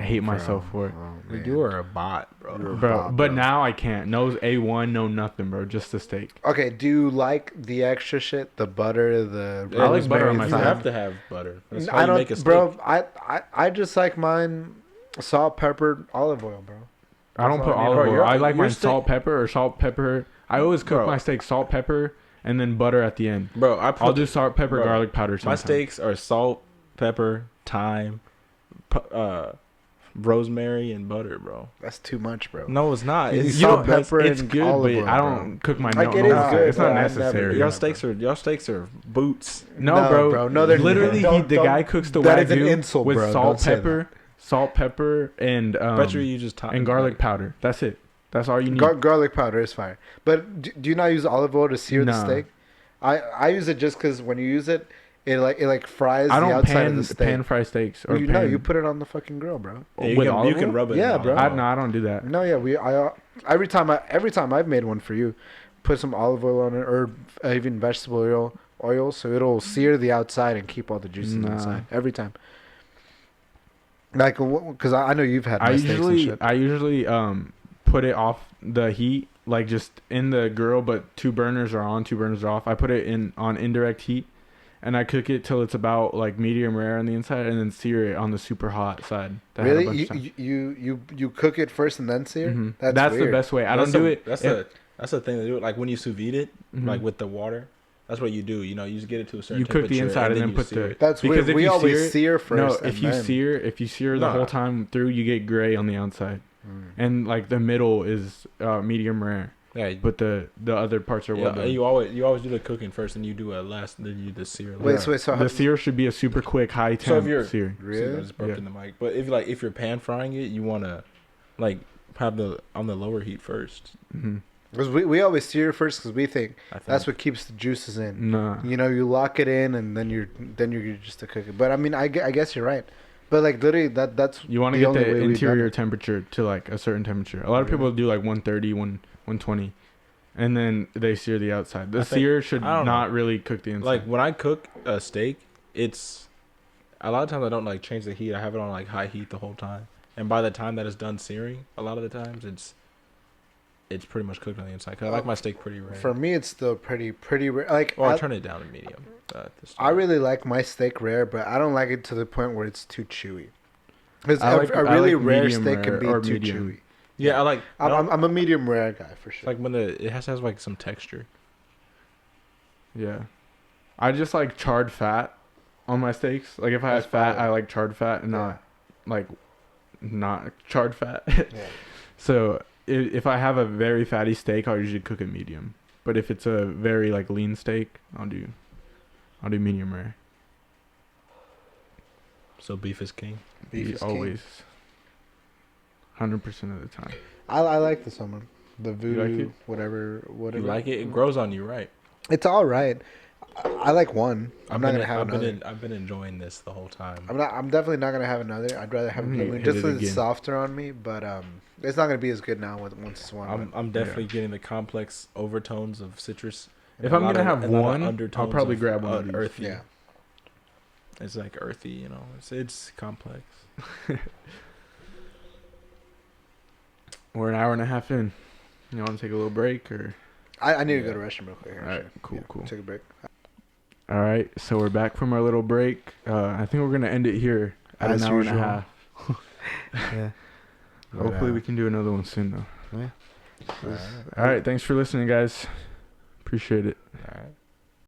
[SPEAKER 2] hate myself for it.
[SPEAKER 3] Dude, you are a bot, bro.
[SPEAKER 1] You're a
[SPEAKER 2] Bro,
[SPEAKER 1] bot,
[SPEAKER 2] but
[SPEAKER 1] bro.
[SPEAKER 2] now I can't. No A1, no nothing, bro. Just the steak.
[SPEAKER 1] Okay, do you like the extra shit? The butter, the
[SPEAKER 2] I like butter on
[SPEAKER 1] rosemary
[SPEAKER 2] my
[SPEAKER 3] You
[SPEAKER 2] steak.
[SPEAKER 1] thyme?
[SPEAKER 3] have to have butter. That's how
[SPEAKER 1] I
[SPEAKER 3] you make a
[SPEAKER 1] don't,
[SPEAKER 3] steak.
[SPEAKER 1] bro. I just like mine salt, pepper, olive oil, bro.
[SPEAKER 2] I don't
[SPEAKER 1] That's
[SPEAKER 2] put
[SPEAKER 1] all I need.
[SPEAKER 2] olive
[SPEAKER 3] Bro,
[SPEAKER 2] oil.
[SPEAKER 3] your-
[SPEAKER 2] I like
[SPEAKER 3] your
[SPEAKER 2] mine
[SPEAKER 3] steak-
[SPEAKER 2] salt, pepper, or salt, pepper. I always cook
[SPEAKER 3] Bro.
[SPEAKER 2] my steak salt, pepper, and then butter at the end.
[SPEAKER 3] Bro,
[SPEAKER 2] I'll do salt, pepper,
[SPEAKER 3] Bro,
[SPEAKER 2] garlic powder
[SPEAKER 3] my
[SPEAKER 2] sometimes.
[SPEAKER 3] steaks are salt, pepper, thyme, rosemary, and butter, bro.
[SPEAKER 1] That's too much, bro.
[SPEAKER 3] No, it's not.
[SPEAKER 1] You
[SPEAKER 3] It's
[SPEAKER 1] need
[SPEAKER 2] You know,
[SPEAKER 1] salt, pepper,
[SPEAKER 2] it's
[SPEAKER 1] and
[SPEAKER 2] good,
[SPEAKER 1] olive
[SPEAKER 2] but
[SPEAKER 1] oil,
[SPEAKER 2] I
[SPEAKER 1] bro.
[SPEAKER 2] don't cook my
[SPEAKER 1] Like,
[SPEAKER 2] no,
[SPEAKER 1] it is
[SPEAKER 2] no,
[SPEAKER 1] good,
[SPEAKER 2] it's not
[SPEAKER 1] but I never
[SPEAKER 2] necessary.
[SPEAKER 1] do
[SPEAKER 3] Your
[SPEAKER 1] that,
[SPEAKER 3] steaks are boots.
[SPEAKER 2] No,
[SPEAKER 1] No,
[SPEAKER 2] bro.
[SPEAKER 1] bro. No, they're-
[SPEAKER 2] literally
[SPEAKER 1] don't-
[SPEAKER 2] the
[SPEAKER 1] don't-
[SPEAKER 2] guy cooks the
[SPEAKER 1] that is an
[SPEAKER 2] wagyu
[SPEAKER 1] insult,
[SPEAKER 2] with
[SPEAKER 1] bro.
[SPEAKER 2] salt,
[SPEAKER 1] Don't say
[SPEAKER 2] pepper, and
[SPEAKER 3] Bet you just
[SPEAKER 2] and garlic powder. That's it. That's all you need.
[SPEAKER 1] Garlic powder is fire. But do you not use olive oil to sear the
[SPEAKER 2] Nah.
[SPEAKER 1] steak? I use it just because when you use it, it like fries
[SPEAKER 2] I
[SPEAKER 1] the
[SPEAKER 2] don't
[SPEAKER 1] outside of
[SPEAKER 2] pan
[SPEAKER 1] the steak.
[SPEAKER 2] pan fry steaks or
[SPEAKER 1] you
[SPEAKER 2] pan.
[SPEAKER 1] know, you put it on the fucking grill, bro.
[SPEAKER 3] Yeah, you
[SPEAKER 2] with
[SPEAKER 3] can,
[SPEAKER 2] olive
[SPEAKER 3] you can
[SPEAKER 2] oil?
[SPEAKER 3] rub it.
[SPEAKER 1] Yeah,
[SPEAKER 3] in
[SPEAKER 1] bro.
[SPEAKER 3] olive oil.
[SPEAKER 2] I don't do that.
[SPEAKER 1] No, yeah, every time I've made one for you, put some olive oil on it or even vegetable oil, so it'll sear the outside and keep all the juices
[SPEAKER 2] Nah.
[SPEAKER 1] inside every time. Like, because I know you've had my steaks and shit.
[SPEAKER 2] I usually put it off the heat, like just in the grill, but 2 burners are on, 2 burners are off. I put it in on indirect heat, and I cook it till it's about like medium rare on the inside, and then sear it on the super hot side. That had a bunch
[SPEAKER 1] Really,
[SPEAKER 2] of time.
[SPEAKER 1] you cook it first and then sear?
[SPEAKER 2] Mhm.
[SPEAKER 1] That's
[SPEAKER 2] That's the
[SPEAKER 1] weird.
[SPEAKER 2] best way. I don't
[SPEAKER 3] That's
[SPEAKER 2] do
[SPEAKER 3] the-
[SPEAKER 2] it.
[SPEAKER 3] That's the thing to do. Like when you sous vide it,
[SPEAKER 2] Mhm.
[SPEAKER 3] like with the water. That's what you do. You know, you just get it to a certain
[SPEAKER 2] You cook the
[SPEAKER 3] temperature,
[SPEAKER 2] inside and then
[SPEAKER 3] you
[SPEAKER 2] put
[SPEAKER 3] sear
[SPEAKER 2] the.
[SPEAKER 3] it.
[SPEAKER 1] That's
[SPEAKER 2] Because
[SPEAKER 1] weird.
[SPEAKER 2] if
[SPEAKER 1] We
[SPEAKER 2] you
[SPEAKER 1] always
[SPEAKER 2] sear it-
[SPEAKER 1] sear
[SPEAKER 2] No,
[SPEAKER 1] first.
[SPEAKER 2] if you sear the
[SPEAKER 3] Nah.
[SPEAKER 2] whole time through, you get gray on the outside, and like the middle is medium rare,
[SPEAKER 3] Yeah,
[SPEAKER 2] but the other parts are well
[SPEAKER 3] yeah,
[SPEAKER 2] done.
[SPEAKER 3] you always do the cooking first, and you do a last, then you do the sear.
[SPEAKER 1] Wait,
[SPEAKER 3] later.
[SPEAKER 1] so
[SPEAKER 2] The sear should be a super quick high
[SPEAKER 3] So if
[SPEAKER 2] temp
[SPEAKER 3] you're-
[SPEAKER 2] sear.
[SPEAKER 3] See, I
[SPEAKER 1] really?
[SPEAKER 3] just broke
[SPEAKER 2] Yeah.
[SPEAKER 3] in the mic. But if you're pan frying it, you wanna like have the on the lower heat first.
[SPEAKER 2] Mm-hmm.
[SPEAKER 1] Because we always sear first because we think
[SPEAKER 3] I think.
[SPEAKER 1] that's what keeps the juices in.
[SPEAKER 2] Nah.
[SPEAKER 1] You know, you lock it in and then you're just to cook it. But I mean, I guess you're right. But like literally, that's
[SPEAKER 2] You want to
[SPEAKER 1] the
[SPEAKER 2] get
[SPEAKER 1] only
[SPEAKER 2] the
[SPEAKER 1] way we've done
[SPEAKER 2] interior
[SPEAKER 1] it.
[SPEAKER 2] temperature to like a certain temperature. A lot of people do like 130, 120, and then they sear the outside. The
[SPEAKER 3] I think-
[SPEAKER 2] sear should
[SPEAKER 3] I don't
[SPEAKER 2] not really cook the inside.
[SPEAKER 3] Like when I cook a steak, it's a lot of times I don't like change the heat. I have it on like high heat the whole time, and by the time that it's done searing, a lot of the times it's pretty much cooked on the inside. Cause I like my steak pretty rare.
[SPEAKER 1] For me, it's still pretty rare. Like
[SPEAKER 3] Or I turn it down to medium. At the
[SPEAKER 1] I
[SPEAKER 3] start.
[SPEAKER 1] really like my steak rare, but I don't like it to the point where it's too chewy. Because
[SPEAKER 2] I like-
[SPEAKER 1] a
[SPEAKER 2] I
[SPEAKER 1] really
[SPEAKER 2] like
[SPEAKER 1] rare
[SPEAKER 2] medium
[SPEAKER 1] steak can
[SPEAKER 2] rare
[SPEAKER 1] be
[SPEAKER 2] or
[SPEAKER 1] too
[SPEAKER 2] medium.
[SPEAKER 1] chewy.
[SPEAKER 3] Yeah, I like. I don't-
[SPEAKER 1] I'm a medium rare guy for sure.
[SPEAKER 3] like when it has to have like some texture.
[SPEAKER 2] Yeah. I just like charred fat on my steaks. Like if I have
[SPEAKER 1] That's
[SPEAKER 2] fat,
[SPEAKER 1] fire.
[SPEAKER 2] I like charred fat and
[SPEAKER 1] Yeah.
[SPEAKER 2] not charred fat.
[SPEAKER 1] Yeah.
[SPEAKER 2] So if I have a very fatty steak, I'll usually cook it medium. But if it's a very like lean steak, I'll do medium rare.
[SPEAKER 3] So beef is king.
[SPEAKER 1] Beef is king.
[SPEAKER 2] Always. 100% of the time.
[SPEAKER 1] I like this one. The
[SPEAKER 2] like
[SPEAKER 1] voodoo,
[SPEAKER 2] it?
[SPEAKER 1] whatever.
[SPEAKER 3] You like it? It grows on you, right?
[SPEAKER 1] It's all right. I like one. I'm not gonna have another.
[SPEAKER 3] I've been enjoying this the whole time.
[SPEAKER 1] I'm definitely not gonna have another. I'd rather have
[SPEAKER 2] I'm
[SPEAKER 1] another
[SPEAKER 2] gonna
[SPEAKER 1] one
[SPEAKER 2] hit
[SPEAKER 1] just
[SPEAKER 2] it
[SPEAKER 1] because it's
[SPEAKER 2] again.
[SPEAKER 1] softer on me. But it's not gonna be as good now once it's one.
[SPEAKER 3] I'm definitely getting the complex overtones of citrus.
[SPEAKER 2] If
[SPEAKER 3] and
[SPEAKER 2] I'm
[SPEAKER 3] a lot
[SPEAKER 2] gonna
[SPEAKER 3] of-
[SPEAKER 2] have
[SPEAKER 3] and a lot of
[SPEAKER 2] one, I'll
[SPEAKER 3] undertones
[SPEAKER 2] probably
[SPEAKER 3] of,
[SPEAKER 2] grab one of these.
[SPEAKER 3] earthy.
[SPEAKER 1] Yeah.
[SPEAKER 3] It's like earthy, you know. It's complex.
[SPEAKER 2] We're an hour and a half in. You want to take a little break or?
[SPEAKER 1] I need to go
[SPEAKER 3] Yeah.
[SPEAKER 1] to the restroom real quick.
[SPEAKER 2] All right, cool.
[SPEAKER 1] Take a break.
[SPEAKER 2] All right, so we're back from our little break. I think we're gonna end it here at
[SPEAKER 1] As
[SPEAKER 2] an hour
[SPEAKER 1] usual.
[SPEAKER 2] and a half.
[SPEAKER 1] Yeah.
[SPEAKER 2] Hopefully, we can do another one soon, though.
[SPEAKER 1] Yeah.
[SPEAKER 2] All right, thanks for listening, guys. Appreciate it.
[SPEAKER 3] All right.